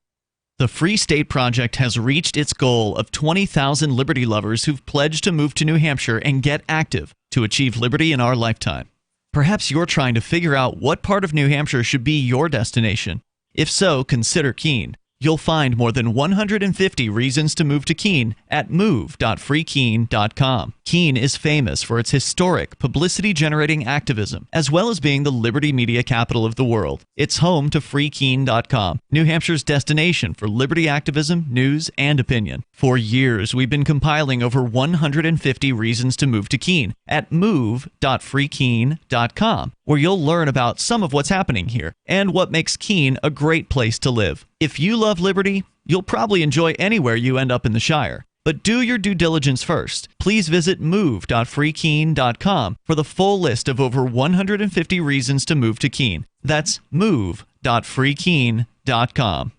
S5: The Free State Project has reached its goal of 20,000 liberty lovers who've pledged to move to New Hampshire and get active to achieve liberty in our lifetime. Perhaps you're trying to figure out what part of New Hampshire should be your destination. If so, consider Keene. You'll find more than 150 reasons to move to Keene at move.freekeene.com. Keene is famous for its historic, publicity-generating activism, as well as being the liberty media capital of the world. It's home to freekeene.com, New Hampshire's destination for liberty activism, news, and opinion. For years, we've been compiling over 150 reasons to move to Keene at move.freekeene.com, where you'll learn about some of what's happening here and what makes Keene a great place to live. If you love liberty, you'll probably enjoy anywhere you end up in the Shire. But do your due diligence first. Please visit move.freekeene.com for the full list of over 150 reasons to move to Keene. That's move.freekeene.com.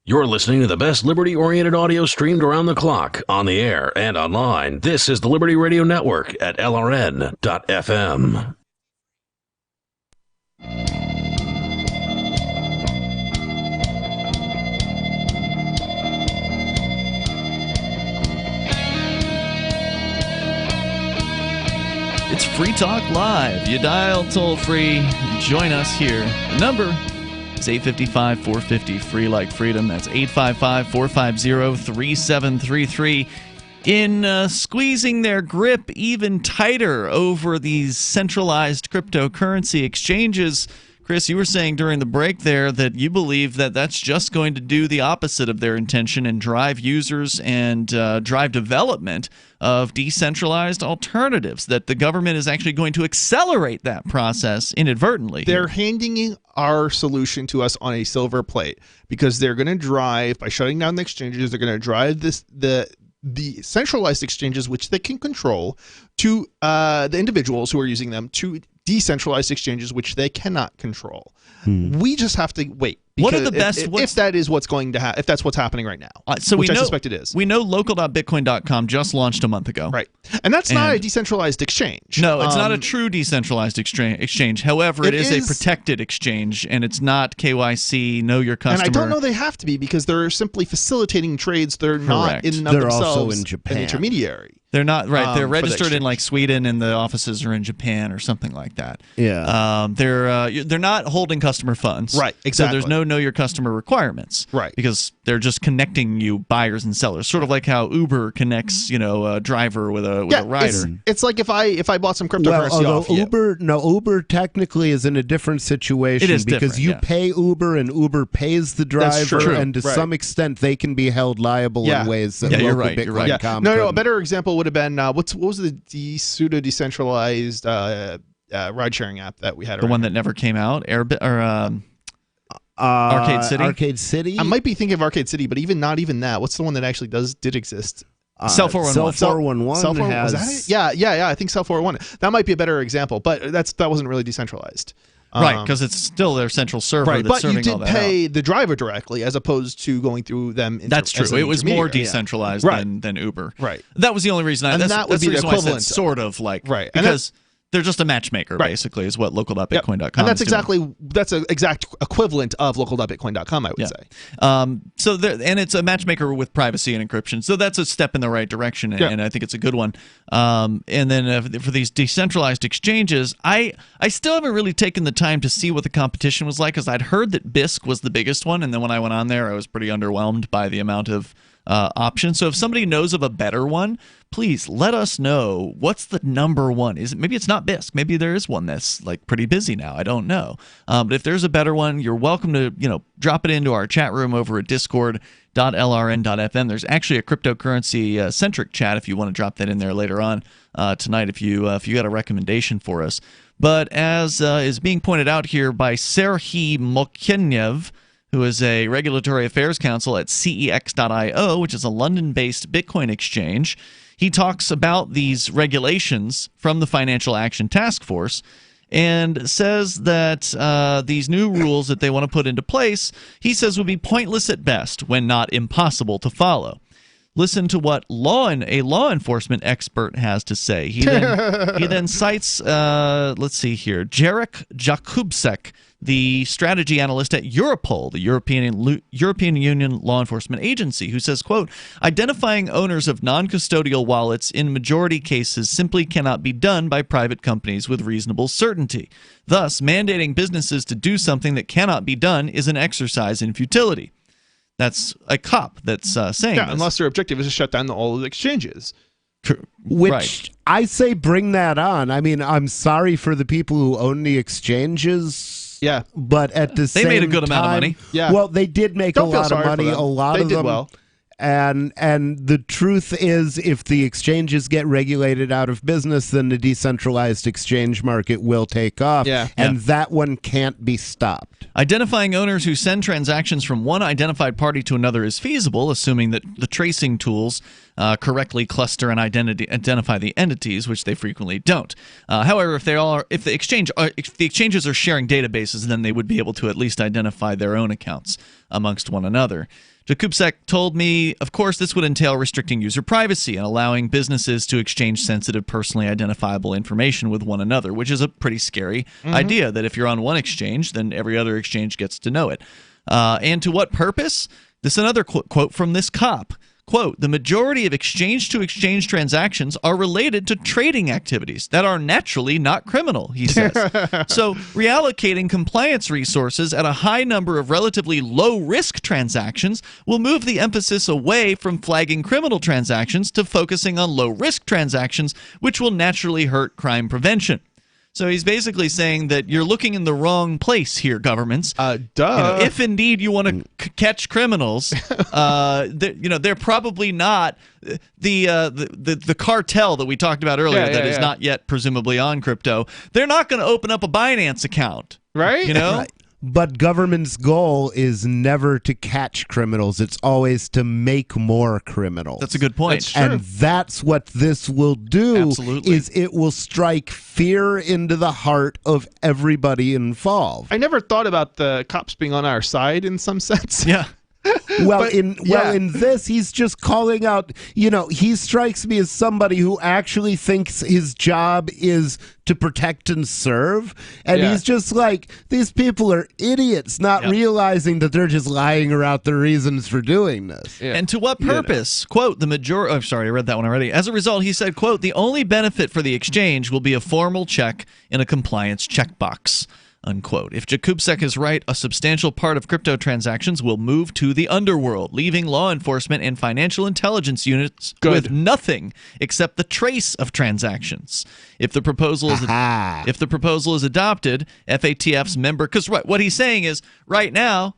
S4: You're listening to the best liberty-oriented audio streamed around the clock, on the air, and online. This is the Liberty Radio Network at LRN.FM.
S5: It's Free Talk Live. You dial toll-free. Join us here. The number is 855-450, free like freedom. That's 855-450-3733. In squeezing their grip even tighter over these centralized cryptocurrency exchanges, Chris, you were saying during the break there that you believe that that's just going to do the opposite of their intention and drive users and drive development of decentralized alternatives, that the government is actually going to accelerate that process inadvertently.
S6: They're handing our solution to us on a silver plate because they're going to drive, by shutting down the exchanges, they're going to drive the centralized exchanges, which they can control, to the individuals who are using them, to decentralized exchanges, which they cannot control. We just have to wait.
S5: What are the best?
S6: If that is what's going to happen, if that's what's happening right now, which I suspect it is.
S5: We know local.bitcoin.com just launched a month ago,
S6: right? And that's not a decentralized exchange.
S5: No, it's not a true decentralized exchange. However, it is a protected exchange, and it's not KYC, know your customer.
S6: And I don't know they have to be, because they're simply facilitating trades. They're not in and of
S7: they're
S6: themselves
S7: also in Japan.
S6: an intermediary.
S5: They're not, right. They're registered in like Sweden, and the offices are in Japan or something like that.
S7: Yeah.
S5: They're not holding customer funds.
S6: Right, exactly.
S5: So there's no know your customer requirements.
S6: Right.
S5: Because they're just connecting you buyers and sellers. Sort of like how Uber connects, a driver with a rider.
S6: It's like if I bought some cryptocurrency off you.
S7: Uber technically is in a different situation.
S5: It is
S7: because you pay Uber and Uber pays the driver, and to some extent they can be held liable in ways that local Bitcoin Com
S6: No, a better example would have been what was the pseudo decentralized ride sharing app that we had?
S5: The one that never came out, Arcade City.
S7: Arcade City.
S6: I might be thinking of Arcade City, but not even that. What's the one that actually did exist?
S5: Cell 411.
S7: Cell 411 has.
S6: Was that it? Yeah. I think Cell 411. That might be a better example, but that wasn't really decentralized.
S5: Right, because it's still their central server that's serving all that.
S6: But you did pay the driver directly, as opposed to going through them.
S5: That's true. It was more decentralized than Uber.
S6: Right.
S5: That was the only reason.
S6: That would be the equivalent.
S5: Sort of like
S6: right
S5: because They're just a matchmaker, basically, is what local.bitcoin.com
S6: And that's
S5: is doing.
S6: that's an exact equivalent of local.bitcoin.com, I would say.
S5: And it's a matchmaker with privacy and encryption. So that's a step in the right direction, and I think it's a good one. And then for these decentralized exchanges, I still haven't really taken the time to see what the competition was like, because I'd heard that Bisq was the biggest one, and then when I went on there, I was pretty underwhelmed by the amount of options. So if somebody knows of a better one, please let us know what's the number one. Maybe it's not Bisq. Maybe there is one that's like pretty busy now. I don't know. But if there's a better one, you're welcome to drop it into our chat room over at discord.lrn.fm. There's actually a cryptocurrency centric chat if you want to drop that in there later on tonight if you got a recommendation for us. But as is being pointed out here by Serhiy Mokhenev, who is a regulatory affairs counsel at CEX.io, which is a London-based Bitcoin exchange. He talks about these regulations from the Financial Action Task Force and says that these new rules that they want to put into place, he says, would be pointless at best when not impossible to follow. Listen to what a law enforcement expert has to say. He then cites, let's see here, Jarek Jakubczak, the strategy analyst at Europol, the European Union law enforcement agency, who says, quote, identifying owners of non-custodial wallets in majority cases simply cannot be done by private companies with reasonable certainty. Thus, mandating businesses to do something that cannot be done is an exercise in futility. That's a cop that's saying this.
S6: Unless their objective is to shut down all of the exchanges.
S7: Which I say bring that on. I mean, I'm sorry for the people who own the exchanges.
S6: Yeah.
S7: But at the same time...
S5: They made a good amount of money.
S6: Yeah.
S7: Well, they did make a lot of money. A lot of them...
S6: They did well.
S7: And the truth is, if the exchanges get regulated out of business, then the decentralized exchange market will take off. And that one can't be stopped.
S5: Identifying owners who send transactions from one identified party to another is feasible, assuming that the tracing tools correctly cluster and identify the entities, which they frequently don't. However, if the exchanges are sharing databases, then they would be able to at least identify their own accounts amongst one another. Jakubczak told me, of course, this would entail restricting user privacy and allowing businesses to exchange sensitive, personally identifiable information with one another, which is a pretty scary idea, that if you're on one exchange, then every other exchange gets to know it. And to what purpose? This is another quote from this cop. Quote, the majority of exchange-to-exchange transactions are related to trading activities that are naturally not criminal, he says. So reallocating compliance resources at a high number of relatively low-risk transactions will move the emphasis away from flagging criminal transactions to focusing on low-risk transactions, which will naturally hurt crime prevention. So he's basically saying that you're looking in the wrong place here, governments. If indeed you want to catch criminals, they're probably not the cartel that we talked about earlier that is not yet presumably on crypto. They're not going to open up a Binance account,
S6: right?
S7: Right. But government's goal is never to catch criminals. It's always to make more criminals.
S5: That's a good point.
S7: And that's what this will do.
S5: Absolutely.
S7: Is it will strike fear into the heart of everybody involved.
S6: I never thought about the cops being on our side in some sense.
S5: Yeah.
S7: In this, he's just calling out, he strikes me as somebody who actually thinks his job is to protect and serve. And he's just like, these people are idiots, not realizing that they're just lying about the reasons for doing this.
S5: And to what purpose? Quote, the majority... Oh, sorry, I read that one already. As a result, he said, quote, the only benefit for the exchange will be a formal check in a compliance checkbox. Unquote. If Jakubczak is right, a substantial part of crypto transactions will move to the underworld, leaving law enforcement and financial intelligence units with nothing except the trace of transactions. If the proposal is adopted, FATF's member, because what he's saying is right now,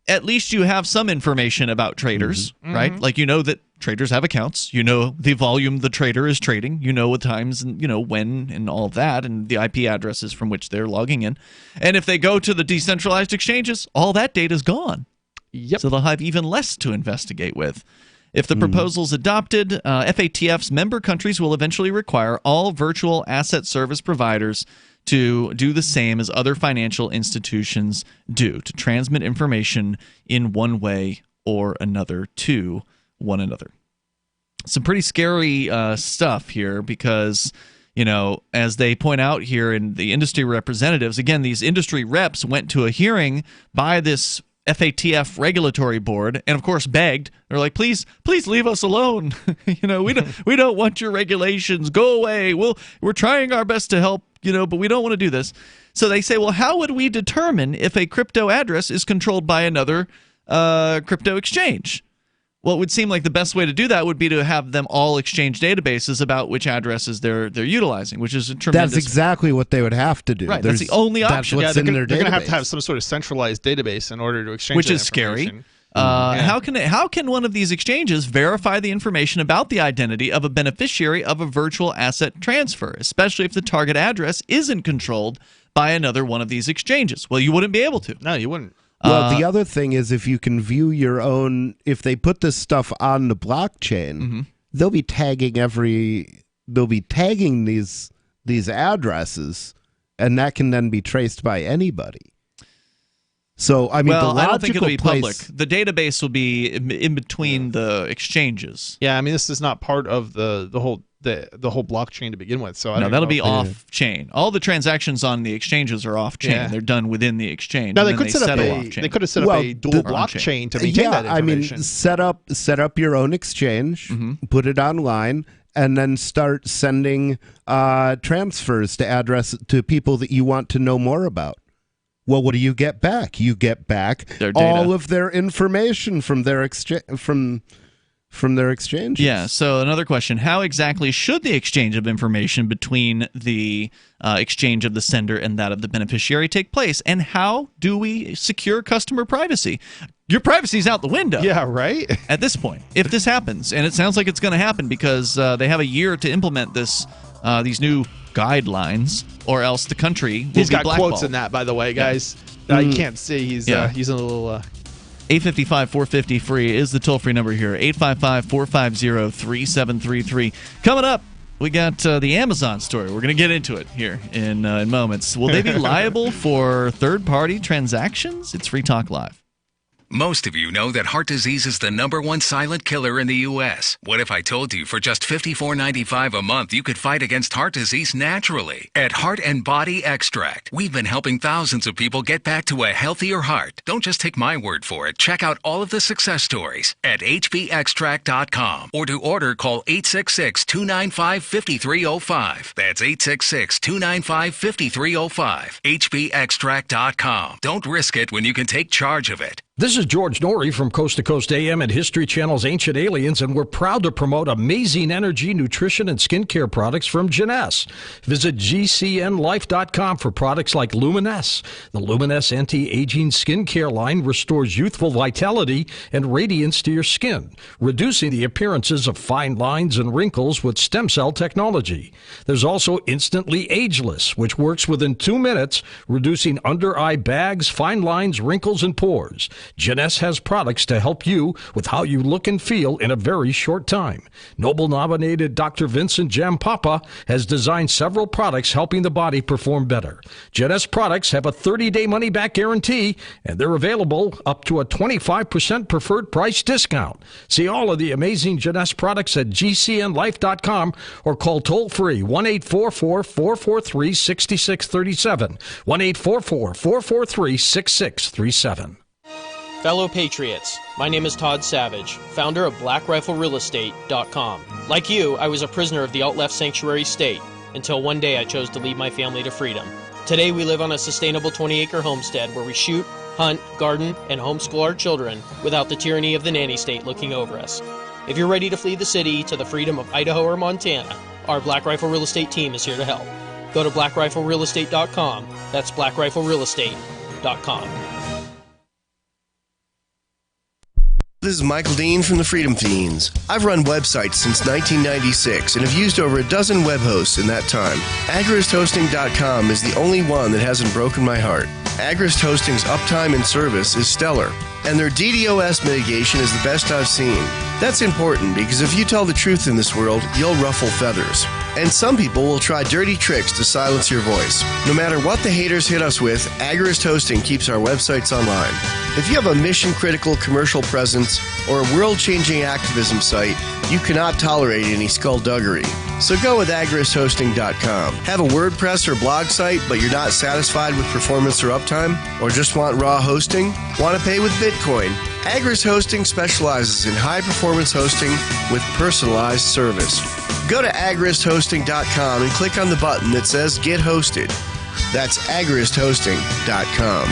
S5: at least you have some information about traders, right? Like that traders have accounts. You know the volume the trader is trading. You know what times and when and all of that, and the IP addresses from which they're logging in. And if they go to the decentralized exchanges, all that data is gone.
S6: Yep.
S5: So they'll have even less to investigate with. If the proposal is adopted, FATF's member countries will eventually require all virtual asset service providers to do the same as other financial institutions do, to transmit information in one way or another to one another. Some pretty scary stuff here because, as they point out here in the industry representatives, again, these industry reps went to a hearing by this FATF regulatory board and of course begged. They're like, please leave us alone. We don't want your regulations. Go away. We're trying our best to help, but we don't want to do this. So they say, well, how would we determine if a crypto address is controlled by another crypto exchange? Well, it would seem like the best way to do that would be to have them all exchange databases about which addresses they're utilizing, which is a tremendous.
S7: That's exactly what they would have to do.
S5: Right, that's the only option.
S7: That's what's in their
S6: they're going
S7: database.
S6: to have some sort of centralized database in order to exchange
S5: Which
S6: that
S5: is scary.
S6: information.
S5: How can one of these exchanges verify the information about the identity of a beneficiary of a virtual asset transfer, especially if the target address isn't controlled by another one of these exchanges? Well, you wouldn't be able to.
S6: No, you wouldn't.
S7: Well, the other thing is if you can view your own, if they put this stuff on the blockchain, they'll be tagging these addresses, and that can then be traced by anybody. So, I mean,
S5: well,
S7: the
S5: I don't think it'll be public.
S7: place,
S5: The database will be in between the exchanges.
S6: Yeah, I mean, this is not part of the whole blockchain to begin with. So
S5: that'll be off chain. All the transactions on the exchanges are off chain.
S6: Yeah.
S5: They're done within the exchange.
S6: Now
S5: and
S6: they could set up they could have set up a dual blockchain to maintain that information.
S7: I mean, set up your own exchange, put it online, and then start sending transfers to people that you want to know more about. Well, what do you get back? You get back all of their information from their from their exchanges.
S5: Yeah, so another question. How exactly should the exchange of information between the exchange of the sender and that of the beneficiary take place? And how do we secure customer privacy? Your privacy's out the window.
S6: Yeah, right?
S5: At this point, if this happens, and it sounds like it's going to happen because they have a year to implement these new guidelines, or else the country will
S6: He's
S5: be
S6: got
S5: blackballed.
S6: quotes in that, by the way, guys. You can't see. He's a little...
S5: 855-450-FREE is the toll-free number here. 855-450-3733. Coming up, we got the Amazon story. We're going to get into it here in moments. Will they be liable for third-party transactions? It's Free Talk Live.
S11: Most of you know that heart disease is the #1 silent killer in the U.S. What if I told you for just $54.95 a month you could fight against heart disease naturally? At Heart and Body Extract, we've been helping thousands of people get back to a healthier heart. Don't just take my word for it. Check out all of the success stories at hbextract.com, or to order, call 866-295-5305. That's 866-295-5305. hbextract.com. Don't risk it when you can take charge of it.
S13: This is George Norrie from Coast to Coast AM and History Channel's Ancient Aliens, and we're proud to promote amazing energy, nutrition, and skincare products from Jeunesse. Visit gcnlife.com for products like Luminesse. The Luminesse anti-aging skincare line restores youthful vitality and radiance to your skin, reducing the appearances of fine lines and wrinkles with stem cell technology. There's also Instantly Ageless, which works within 2 minutes, reducing under-eye bags, fine lines, wrinkles, and pores. Jeunesse has products to help you with how you look and feel in a very short time. Nobel-nominated Dr. Vincent Jampapa has designed several products helping the body perform better. Jeunesse products have a 30-day money-back guarantee, and they're available up to a 25% preferred price discount. See all of the amazing Jeunesse products at gcnlife.com or call toll-free 1-844-443-6637, 1-844-443-6637.
S17: Fellow Patriots, my name is Todd Savage, founder of BlackRifleRealEstate.com. Like you, I was a prisoner of the alt-left sanctuary state until one day I chose to lead my family to freedom. Today we live on a sustainable 20-acre homestead where we shoot, hunt, garden, and homeschool our children without the tyranny of the nanny state looking over us. If you're ready to flee the city to the freedom of Idaho or Montana, our Black Rifle Real Estate team is here to help. Go to BlackRifleRealEstate.com. That's BlackRifleRealEstate.com.
S23: This is Michael Dean from the Freedom Fiends. I've run websites since 1996 and have used over a dozen web hosts in that time. AgristHosting.com is the only one that hasn't broken my heart. Agrist Hosting's uptime and service is stellar. and their DDoS mitigation is the best I've seen. That's important because if you tell the truth in this world, you'll ruffle feathers. And some people will try dirty tricks to silence your voice. No matter what the haters hit us with, Agorist Hosting keeps our websites online. If you have a mission-critical commercial presence or a world-changing activism site, you cannot tolerate any skullduggery. So go with agoristhosting.com. Have a WordPress or blog site, but you're not satisfied with performance or uptime? Or just want raw hosting? Want to pay with Bitcoin? Agorist Hosting specializes in high-performance hosting with personalized service. Go to agoristhosting.com and click on the button that says Get Hosted. That's agoristhosting.com.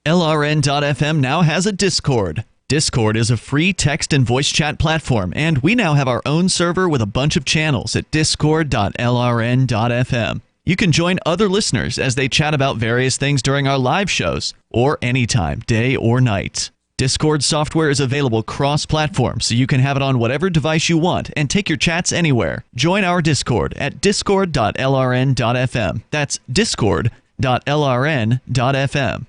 S5: LRN.FM now has a Discord. Discord is a free text and voice chat platform, and we now have our own server with a bunch of channels at discord.lrn.fm. You can join other listeners as they chat about various things during our live shows, or anytime, day or night. Discord software is available cross-platform, so you can have it on whatever device you want and take your chats anywhere. Join our Discord at discord.lrn.fm. That's discord.lrn.fm.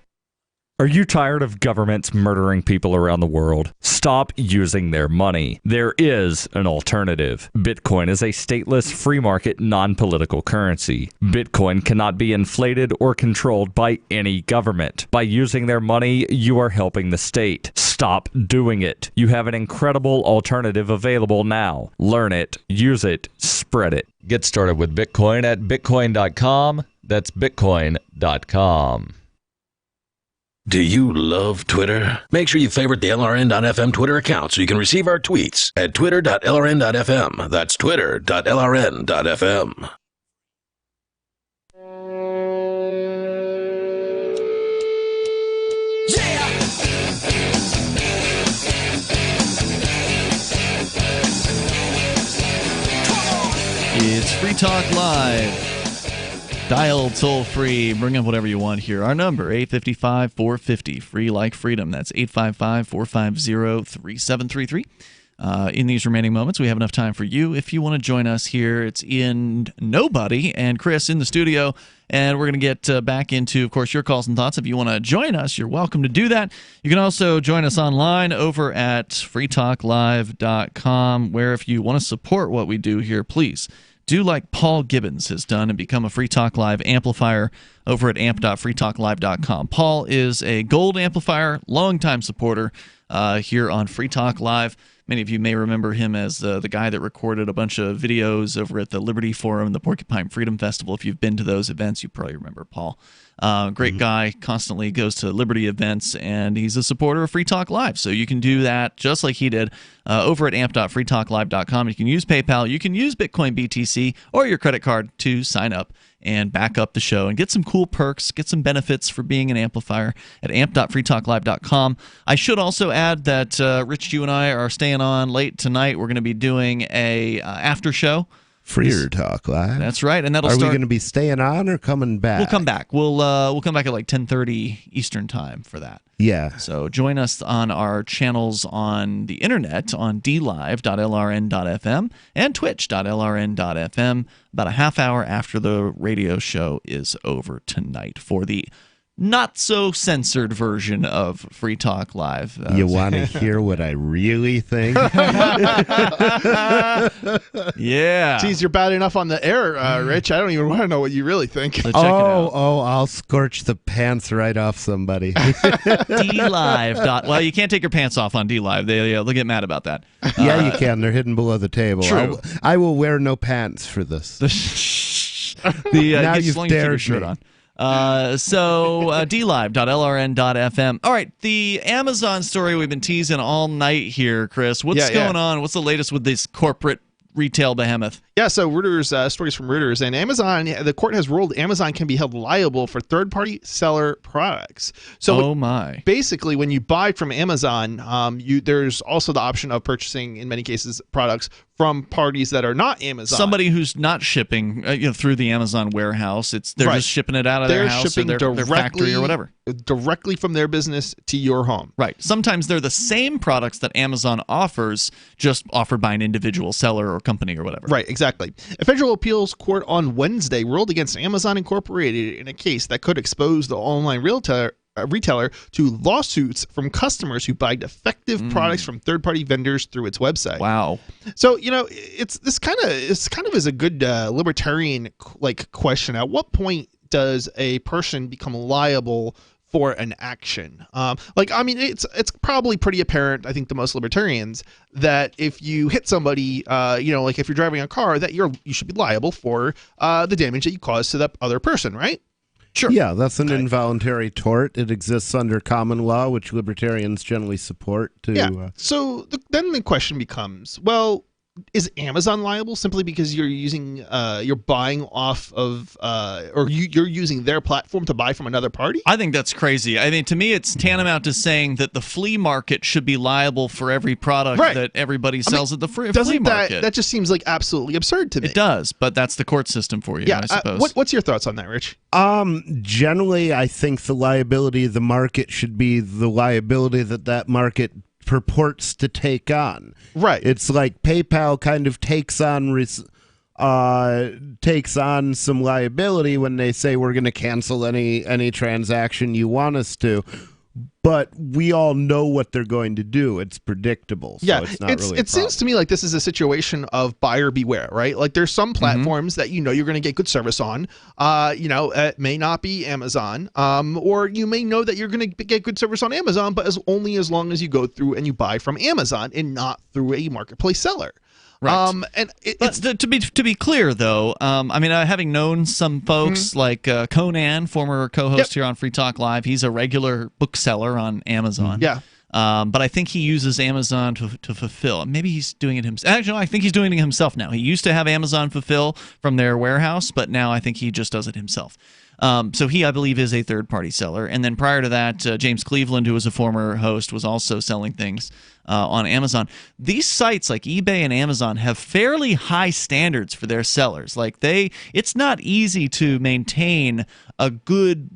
S18: Are you tired of governments murdering people around the world? Stop using their money. There is an alternative. Bitcoin is a stateless, free market, non-political currency. Bitcoin cannot be inflated or controlled by any government. By using their money, you are helping the state. Stop doing it. You have an incredible alternative available now. Learn it, use it, spread it.
S19: Get started with Bitcoin at bitcoin.com. That's bitcoin.com.
S4: Do you love Twitter? Make sure you favorite the LRN.FM Twitter account so you can receive our tweets at twitter.lrn.fm. That's twitter.lrn.fm.
S5: It's Free Talk Live. Dial toll-free. Bring up whatever you want here. Our number, 855-450. Free like freedom. That's 855-450-3733. In these remaining moments, we have enough time for you. If you want to join us here, it's Ian, Nobody, and Chris in the studio. And we're going to get back into, of course, your calls and thoughts. If you want to join us, you're welcome to do that. You can also join us online over at freetalklive.com, where if you want to support what we do here, please do like Paul Gibbons has done and become a Free Talk Live amplifier over at amp.freetalklive.com. Paul is a gold amplifier, longtime supporter here on Free Talk Live. Many of you may remember him as the guy that recorded a bunch of videos over at the Liberty Forum, the Porcupine Freedom Festival. If you've been to those events, you probably remember Paul. Great guy, constantly goes to Liberty events, and he's a supporter of Free Talk Live. So you can do that just like he did over at amp.freetalklive.com. You can use PayPal, you can use Bitcoin BTC, or your credit card to sign up and back up the show and get some cool perks, get some benefits for being an amplifier at amp.freetalklive.com. I should also add that, Rich, you and I are staying on late tonight. We're going to be doing a after show.
S7: Freer Talk Live.
S5: That's right, and that'll
S7: Are
S5: start.
S7: we going to be staying on or coming back?
S5: We'll come back. We'll come back at like 10:30 Eastern time for that.
S7: Yeah.
S5: So join us on our channels on the internet on dlive.lrn.fm and twitch.lrn.fm about a half hour after the radio show is over tonight for the not so censored version of Free Talk Live.
S7: You want to hear what I really think?
S5: Yeah.
S6: Geez, you're bad enough on the air, Rich. I don't even want to know what you really think.
S7: I'll scorch the pants right off somebody.
S5: DLive. Well, you can't take your pants off on DLive. They'll get mad about that.
S7: Yeah, you can. They're hidden below the table.
S5: True.
S7: I will wear no pants for this.
S5: Now
S7: you've dared
S5: shirt
S7: me.
S5: on. dlive.lrn.fm. All right, the Amazon story we've been teasing all night here, Chris. What's going on? What's the latest with this corporate retail behemoth?
S6: Yeah, so Reuters, stories from Reuters, and Amazon, the court has ruled Amazon can be held liable for third-party seller products. So basically, when you buy from Amazon, there's also the option of purchasing, in many cases, products from parties that are not Amazon.
S5: Somebody who's not shipping through the Amazon warehouse. They're just shipping it out of their house or their factory or whatever.
S6: Directly from their business to your home.
S5: Right. Sometimes they're the same products that Amazon offers, just offered by an individual seller or company or whatever.
S6: Right, exactly. A federal appeals court on Wednesday ruled against Amazon Incorporated in a case that could expose the online retailer to lawsuits from customers who buy defective products from third-party vendors through its website.
S5: Wow.
S6: So it's kind of is a good libertarian question. At what point does a person become liable for an action? It's probably pretty apparent, I think, to most libertarians, that if you hit somebody, if you're driving a car, that you should be liable for the damage that you caused to that other person, right?
S5: Sure.
S7: Yeah, that's an involuntary tort. It exists under common law, which libertarians generally support.
S6: So then the question becomes, well, is Amazon liable simply because you're buying off of you're using their platform to buy from another party?
S5: I think that's crazy. I mean, to me, it's tantamount to saying that the flea market should be liable for every product that everybody sells at the flea market.
S6: That just seems like absolutely absurd to me.
S5: It does, but that's the court system for you, I suppose.
S6: What's your thoughts on that, Rich?
S7: Generally, I think the liability of the market should be the liability that market purports to take on.
S6: Right.
S7: It's like PayPal kind of takes on some liability when they say we're going to cancel any transaction you want us to. But we all know what they're going to do. It's predictable. So it's not really
S6: it seems to me like this is a situation of buyer beware, right? Like there's some platforms that you're going to get good service on. It may not be Amazon, or you may know that you're going to get good service on Amazon, but only as long as you go through and you buy from Amazon and not through a marketplace seller.
S5: Right. To be clear, though, having known some folks like Conan, former co-host here on Free Talk Live, he's a regular bookseller on Amazon.
S6: Yeah.
S5: But I think he uses Amazon to fulfill. Maybe he's doing it himself. Actually, I think he's doing it himself now. He used to have Amazon fulfill from their warehouse, but now I think he just does it himself. So he, I believe, is a third-party seller. And then prior to that, James Cleveland, who was a former host, was also selling things on Amazon. These sites like eBay and Amazon have fairly high standards for their sellers. It's not easy to maintain a good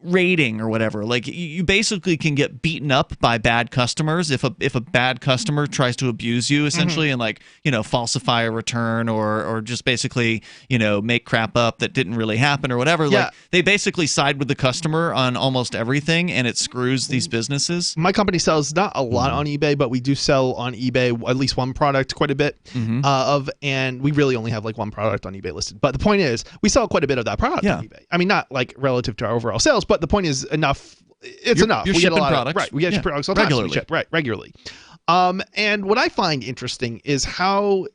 S5: rating or whatever. Like you basically can get beaten up by bad customers if a bad customer tries to abuse you essentially and falsify a return or just basically make crap up that didn't really happen or whatever.
S6: Yeah.
S5: Like they basically side with the customer on almost everything, and it screws these businesses.
S6: My company sells not a lot on eBay, but we do sell on eBay at least one product quite a bit and we really only have one product on eBay listed. But the point is, we sell quite a bit of that product on eBay. I mean, not relative to our overall sales, but the point is enough. It's enough.
S5: You're
S6: we get a
S5: shipping
S6: lot
S5: products.
S6: Right. We get products all the time. Regularly. And what I find interesting is how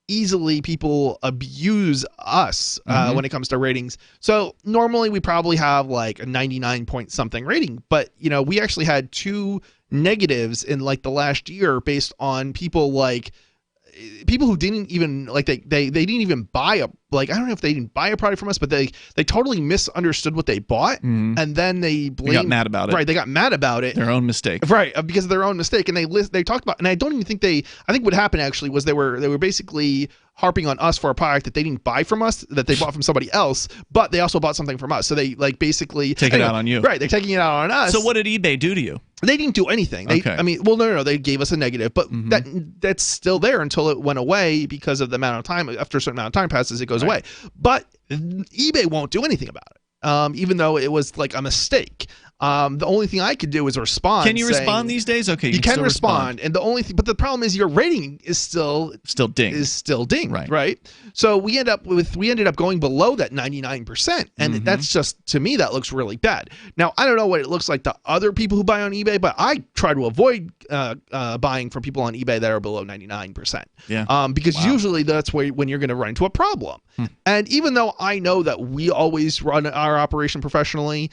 S6: easily people abuse us when it comes to ratings. So normally we probably have a 99 point something rating, but we actually had 2 negatives in the last year based on people who didn't even they didn't even buy I don't know if they didn't buy a product from us, but they totally misunderstood what they bought, and then they
S5: got mad about it.
S6: Right, they got mad about it.
S5: Their own mistake.
S6: Right, because of their own mistake, and they talked about. And I don't even think I think what happened actually was they were basically harping on us for a product that they didn't buy from us, that they bought from somebody else, but they also bought something from us. So they basically
S5: take it out on you.
S6: Right, they're taking it out on us.
S5: So what did eBay do to you?
S6: They didn't do anything. No. They gave us a negative, but that's still there until it went away because of the amount of time. After a certain amount of time passes, it goes away. But eBay won't do anything about it, even though it was a mistake. The only thing I could do is respond.
S5: Can you respond these days? Okay,
S6: you can respond, and the only thing, but the problem is your rating is still ding. Right. So we ended up going below that 99%, and that's just, to me, that looks really bad. Now I don't know what it looks like to other people who buy on eBay, but I try to avoid buying from people on eBay that are below 99%.
S5: Yeah.
S6: Because usually that's when you're going to run into a problem. And even though I know that we always run our operation professionally,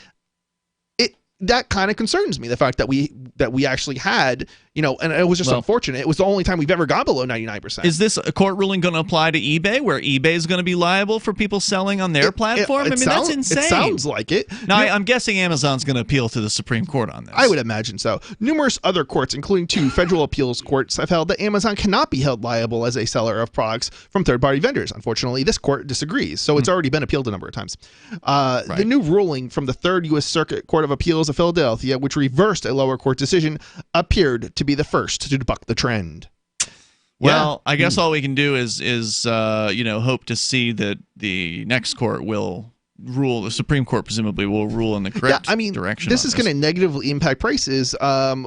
S6: that kind of concerns me, the fact that we actually had And it was just unfortunate. It was the only time we've ever gone below 99%.
S5: Is this a court ruling going to apply to eBay, where eBay is going to be liable for people selling on their platform? That's insane.
S6: It sounds like it.
S5: Now, I'm guessing Amazon's going to appeal to the Supreme Court on this.
S6: I would imagine so. Numerous other courts, including 2 federal appeals courts, have held that Amazon cannot be held liable as a seller of products from third-party vendors. Unfortunately, this court disagrees, so it's already been appealed a number of times. The new ruling from the Third U.S. Circuit Court of Appeals of Philadelphia, which reversed a lower court decision, appeared to be the first to buck the trend.
S5: Well, I guess all we can do is hope to see that the next court will rule. The Supreme Court presumably will rule in the correct direction.
S6: This is going to negatively impact prices on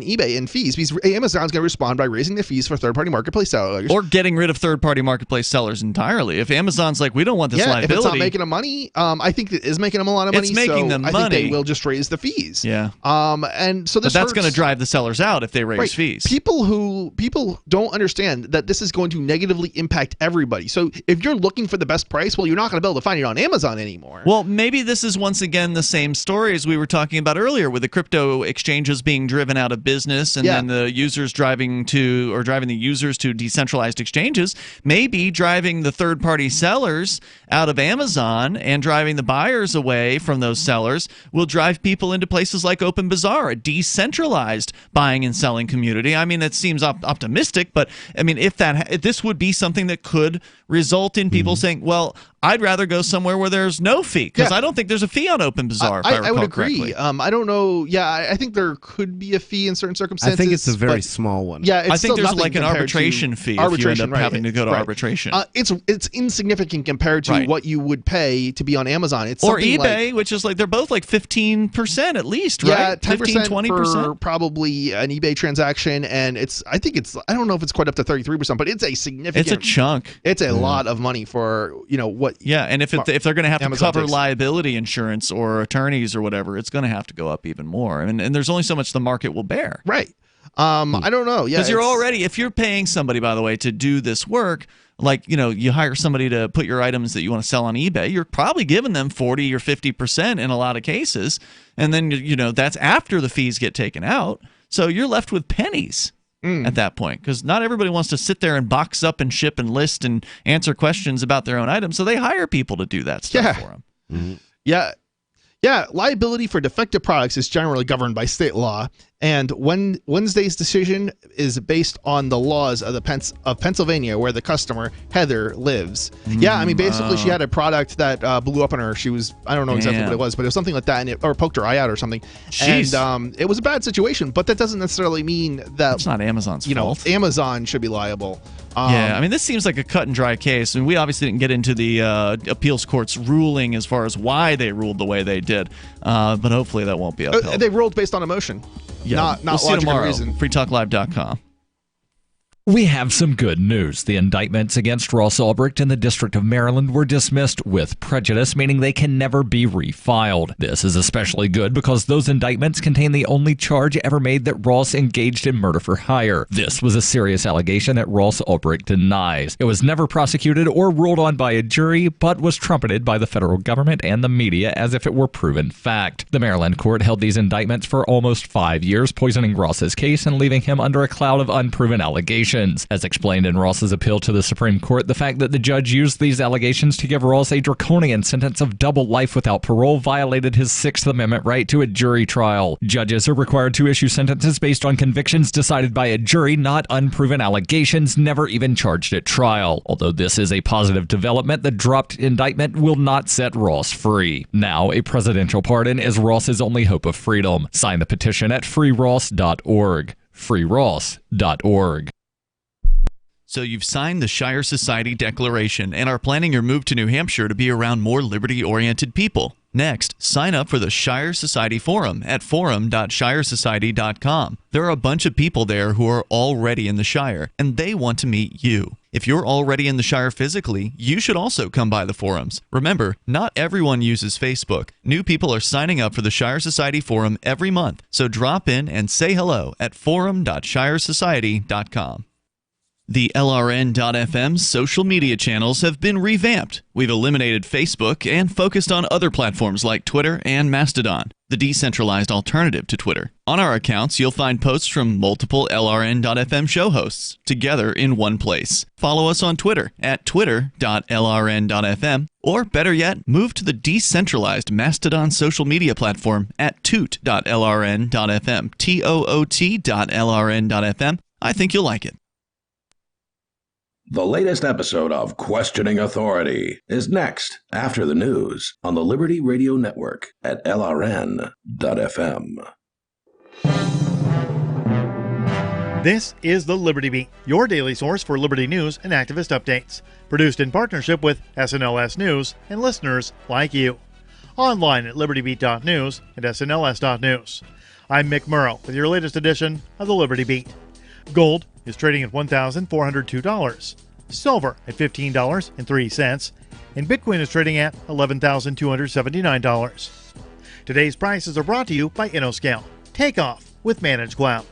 S6: eBay and fees, because Amazon's going to respond by raising the fees for third-party marketplace sellers,
S5: or getting rid of third-party marketplace sellers entirely. If Amazon's like, we don't want this liability,
S6: if it's not making them money, I think it is making them a lot of money.
S5: It's making them money.
S6: I think they will just raise the fees.
S5: Yeah.
S6: And so this,
S5: but that's going to drive the sellers out if they raise fees.
S6: People don't understand that this is going to negatively impact everybody. So if you're looking for the best price, well, you're not going to be able to find it on Amazon anymore.
S5: Well, maybe this is once again the same story as we were talking about earlier, with the crypto exchanges being driven out of business, and then the users driving the users to decentralized exchanges. Maybe driving the third-party sellers out of Amazon and driving the buyers away from those sellers will drive people into places like Open Bazaar, a decentralized buying and selling community. I mean, that seems optimistic, but I mean, if this would be something that could result in people saying, well, I'd rather go somewhere where there's no fee, because I don't think there's a fee on Open Bazaar.
S6: I would agree.
S5: Correctly.
S6: I don't know. Yeah, I think there could be a fee in certain circumstances.
S7: I think it's a very small one.
S6: Yeah,
S5: I think there's like an arbitration fee if you end up having to go to arbitration.
S6: It's insignificant compared to what you would pay to be on Amazon. It's
S5: or eBay, which is like they're both like 15% at least, right?
S6: Yeah, 10%,
S5: 20%
S6: for probably an eBay transaction, and I don't know if it's quite up to 33%, but it's a significant.
S5: It's a chunk.
S6: It's a lot of money for what.
S5: Yeah, and if they're going to have
S6: Amazon
S5: to cover liability insurance or attorneys or whatever, it's going to have to go up even more. And there's only so much the market will bear.
S6: Right. I don't know. Yeah,
S5: because if you're paying somebody, by the way, to do this work, like, you hire somebody to put your items that you want to sell on eBay, you're probably giving them 40 or 50% in a lot of cases. And then, that's after the fees get taken out. So you're left with pennies. At that point, because not everybody wants to sit there and box up and ship and list and answer questions about their own items, so they hire people to do that stuff for them.
S6: Mm-hmm. Yeah, liability for defective products is generally governed by state law, and Wednesday's decision is based on the laws of Pennsylvania, where the customer, Heather, lives. Yeah, I mean, basically she had a product that blew up on her. She was, I don't know exactly what it was, but it was something like that, or poked her eye out or something.
S5: Jeez.
S6: And it was a bad situation, but that doesn't necessarily mean that
S5: it's not Amazon's fault.
S6: Amazon should be liable.
S5: I mean, this seems like a cut and dry case, and we obviously didn't get into the appeals court's ruling as far as why they ruled the way they did, but hopefully that won't be upheld.
S6: They ruled based on emotion.
S5: Yeah,
S6: not
S5: see you
S6: logic
S5: tomorrow.
S6: and reason.
S5: FreeTalkLive.com.
S18: We have some good news. The indictments against Ross Ulbricht in the District of Maryland were dismissed with prejudice, meaning they can never be refiled. This is especially good because those indictments contain the only charge ever made that Ross engaged in murder for hire. This was a serious allegation that Ross Ulbricht denies. It was never prosecuted or ruled on by a jury, but was trumpeted by the federal government and the media as if it were proven fact. The Maryland court held these indictments for almost 5 years, poisoning Ross's case and leaving him under a cloud of unproven allegations. As explained in Ross's appeal to the Supreme Court, the fact that the judge used these allegations to give Ross a draconian sentence of double life without parole violated his Sixth Amendment right to a jury trial. Judges are required to issue sentences based on convictions decided by a jury, not unproven allegations never even charged at trial. Although this is a positive development, the dropped indictment will not set Ross free. Now, a presidential pardon is Ross's only hope of freedom. Sign the petition at freeross.org. freeross.org.
S5: So you've signed the Shire Society Declaration and are planning your move to New Hampshire to be around more liberty-oriented people. Next, sign up for the Shire Society Forum at forum.shiresociety.com. There are a bunch of people there who are already in the Shire, and they want to meet you. If you're already in the Shire physically, you should also come by the forums. Remember, not everyone uses Facebook. New people are signing up for the Shire Society Forum every month, so drop in and say hello at forum.shiresociety.com. The LRN.FM social media channels have been revamped. We've eliminated Facebook and focused on other platforms like Twitter and Mastodon, the decentralized alternative to Twitter. On our accounts, you'll find posts from multiple LRN.FM show hosts together in one place. Follow us on Twitter at twitter.lrn.fm, or better yet, move to the decentralized Mastodon social media platform at toot.lrn.fm, toot.lrn.fm. I think you'll like it.
S4: The latest episode of Questioning Authority is next after the news on the Liberty Radio Network at LRN.FM.
S12: This is the Liberty Beat, your daily source for liberty news and activist updates. Produced in partnership with SNLS News and listeners like you. Online at libertybeat.news and snls.news. I'm Mick Murrow with your latest edition of the Liberty Beat. Gold is trading at $1,402. Silver at $15.03. And Bitcoin is trading at $11,279. Today's prices are brought to you by InnoScale. Take off with Managed Cloud.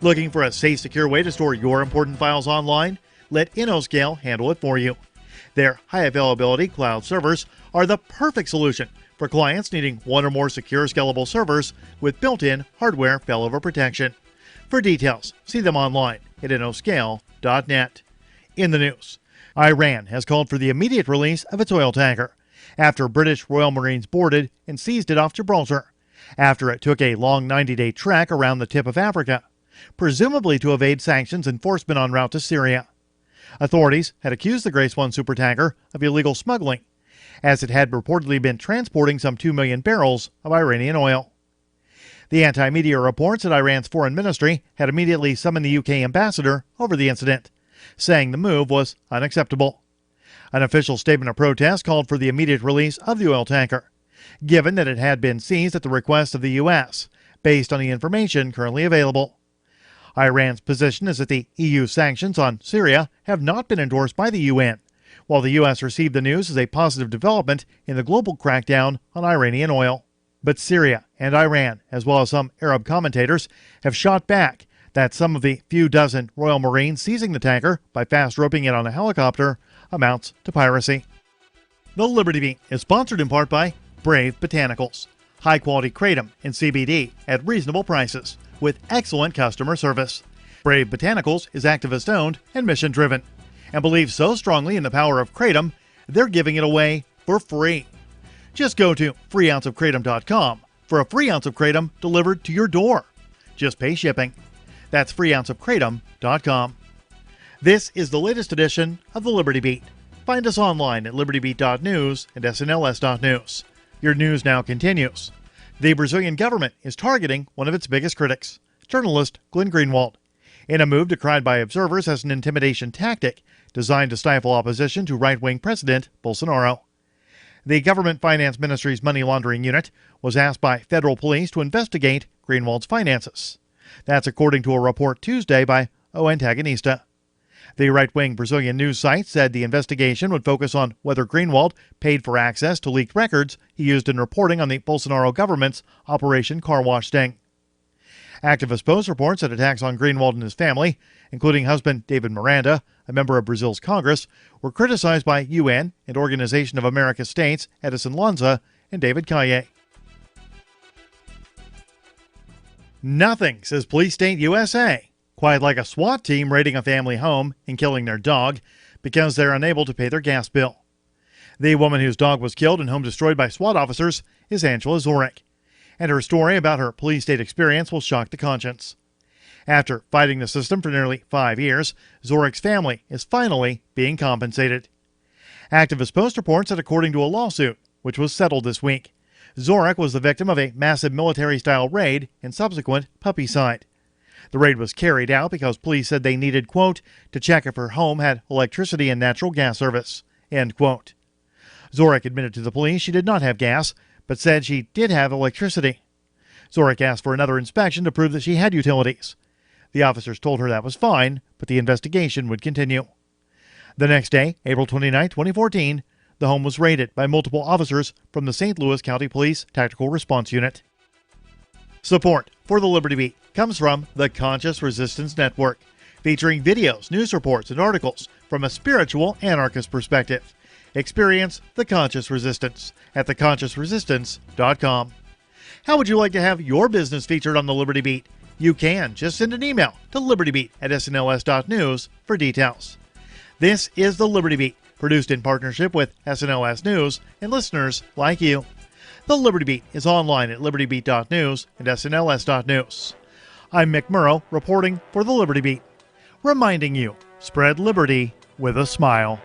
S12: Looking for a safe, secure way to store your important files online? Let InnoScale handle it for you. Their high-availability cloud servers are the perfect solution for clients needing one or more secure, scalable servers with built-in hardware failover protection. For details, see them online at innoscale.net. In the news, Iran has called for the immediate release of its oil tanker after British Royal Marines boarded and seized it off Gibraltar, after it took a long 90-day trek around the tip of Africa, presumably to evade sanctions enforcement en route to Syria. Authorities had accused the Grace 1 supertanker of illegal smuggling, as it had reportedly been transporting some 2 million barrels of Iranian oil. The anti-media reports that Iran's foreign ministry had immediately summoned the UK ambassador over the incident, saying the move was unacceptable. An official statement of protest called for the immediate release of the oil tanker, given that it had been seized at the request of the U.S., based on the information currently available. Iran's position is that the EU sanctions on Syria have not been endorsed by the UN, while the U.S. received the news as a positive development in the global crackdown on Iranian oil. But Syria and Iran, as well as some Arab commentators, have shot back that some of the few dozen Royal Marines seizing the tanker by fast roping it on a helicopter amounts to piracy. The Liberty Beat is sponsored in part by Brave Botanicals, high-quality kratom and CBD at reasonable prices with excellent customer service. Brave Botanicals is activist-owned and mission-driven, and believes so strongly in the power of kratom, they're giving it away for free. Just go to freeounceofkratom.com for a free ounce of kratom delivered to your door. Just pay shipping. That's freeounceofkratom.com. This is the latest edition of the Liberty Beat. Find us online at libertybeat.news and snls.news. Your news now continues. The Brazilian government is targeting one of its biggest critics, journalist Glenn Greenwald, in a move decried by observers as an intimidation tactic designed to stifle opposition to right-wing President Bolsonaro. The Government Finance Ministry's money laundering unit was asked by federal police to investigate Greenwald's finances. That's according to a report Tuesday by O Antagonista. The right-wing Brazilian news site said the investigation would focus on whether Greenwald paid for access to leaked records he used in reporting on the Bolsonaro government's Operation Car Wash sting. Activist Post reports that attacks on Greenwald and his family, including husband David Miranda, a member of Brazil's Congress, were criticized by UN and Organization of American States Edison Lanza and David Calle. Nothing, says Police State USA. Quite like a SWAT team raiding a family home and killing their dog because they're unable to pay their gas bill. The woman whose dog was killed and home destroyed by SWAT officers is Angela Zorek, and her story about her police state experience will shock the conscience. After fighting the system for nearly 5 years, Zorek's family is finally being compensated. Activist Post reports that according to a lawsuit, which was settled this week, Zorek was the victim of a massive military-style raid and subsequent puppycide. The raid was carried out because police said they needed, quote, to check if her home had electricity and natural gas service, end quote. Zorek admitted to the police she did not have gas, but said she did have electricity. Zorek asked for another inspection to prove that she had utilities. The officers told her that was fine, but the investigation would continue. The next day, April 29, 2014, the home was raided by multiple officers from the St. Louis County Police Tactical Response Unit. Support for the Liberty Beat comes from the Conscious Resistance Network, featuring videos, news reports, and articles from a spiritual anarchist perspective. Experience The Conscious Resistance at theconsciousresistance.com. How would you like to have your business featured on the Liberty Beat? You can. Just send an email to libertybeat@snls.news for details. This is the Liberty Beat, produced in partnership with SNLS News and listeners like you. The Liberty Beat is online at libertybeat.news and snls.news. I'm Mick Murrow, reporting for the Liberty Beat, reminding you, spread liberty with a smile.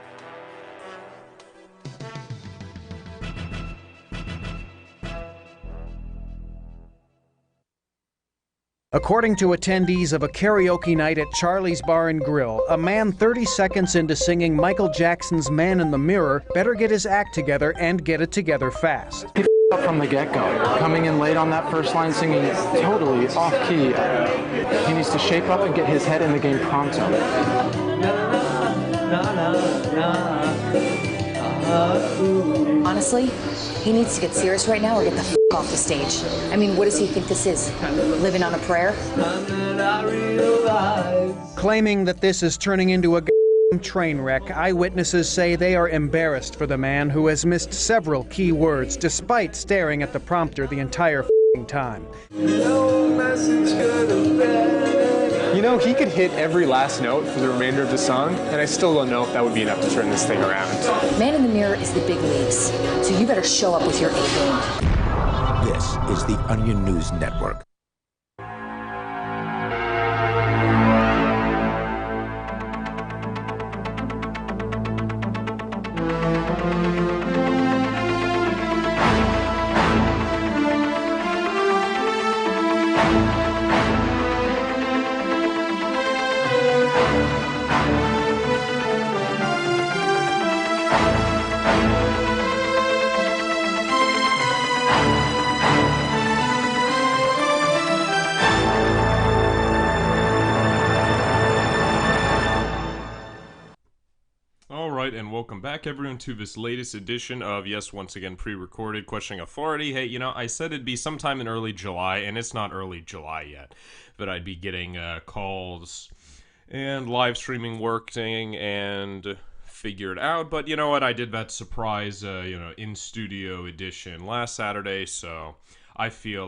S1: According to attendees of a karaoke night at Charlie's Bar and Grill, a man 30 seconds into singing Michael Jackson's Man in the Mirror better get his act together and get it together fast.
S20: He up from the get-go, coming in late on that first line, singing totally off-key. He needs to shape up and get his head in the game pronto.
S21: Honestly, he needs to get serious right now or get the f*** off the stage. I mean, what does he think this is? Living on a prayer?
S1: Claiming that this is turning into a train wreck, eyewitnesses say they are embarrassed for the man who has missed several key words despite staring at the prompter the entire time.
S24: You know, he could hit every last note for the remainder of the song, and I still don't know if that would be enough to turn this thing around.
S21: Man in the Mirror is the big leagues, so you better show up with your A game.
S8: This is the Onion News Network.
S25: And welcome back, everyone, to this latest edition of, yes, once again, pre-recorded Questioning Authority. Hey, you know, I said it'd be sometime in early July, and it's not early July yet, but I'd be getting calls and live streaming working and figured out. But you know what? I did that surprise, in-studio edition last Saturday, so I feel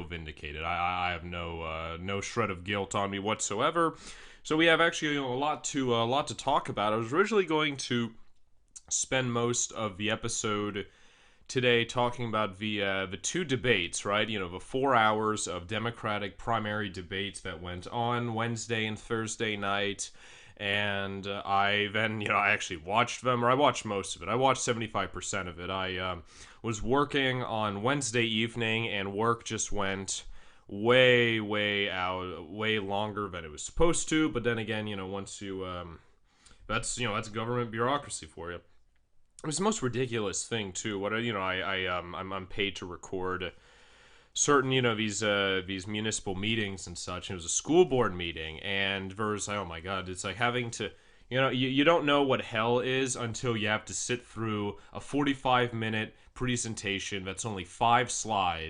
S25: vindicated. I have no shred of guilt on me whatsoever. So we have actually a lot to talk about. I was originally going to spend most of the episode today talking about the two debates, right? You know, the 4 hours of Democratic primary debates that went on Wednesday and Thursday night. And I then, I actually watched them, or I watched most of it. I watched 75% of it. I was working on Wednesday evening, and work just went way longer than it was supposed to. But then again, once you that's government bureaucracy for you. It was the most ridiculous thing too. I'm paid to record certain these municipal meetings and such. And it was a school board meeting, and there's oh my god, it's like having to you don't know what hell is until you have to sit through a 45-minute presentation that's only 5 slides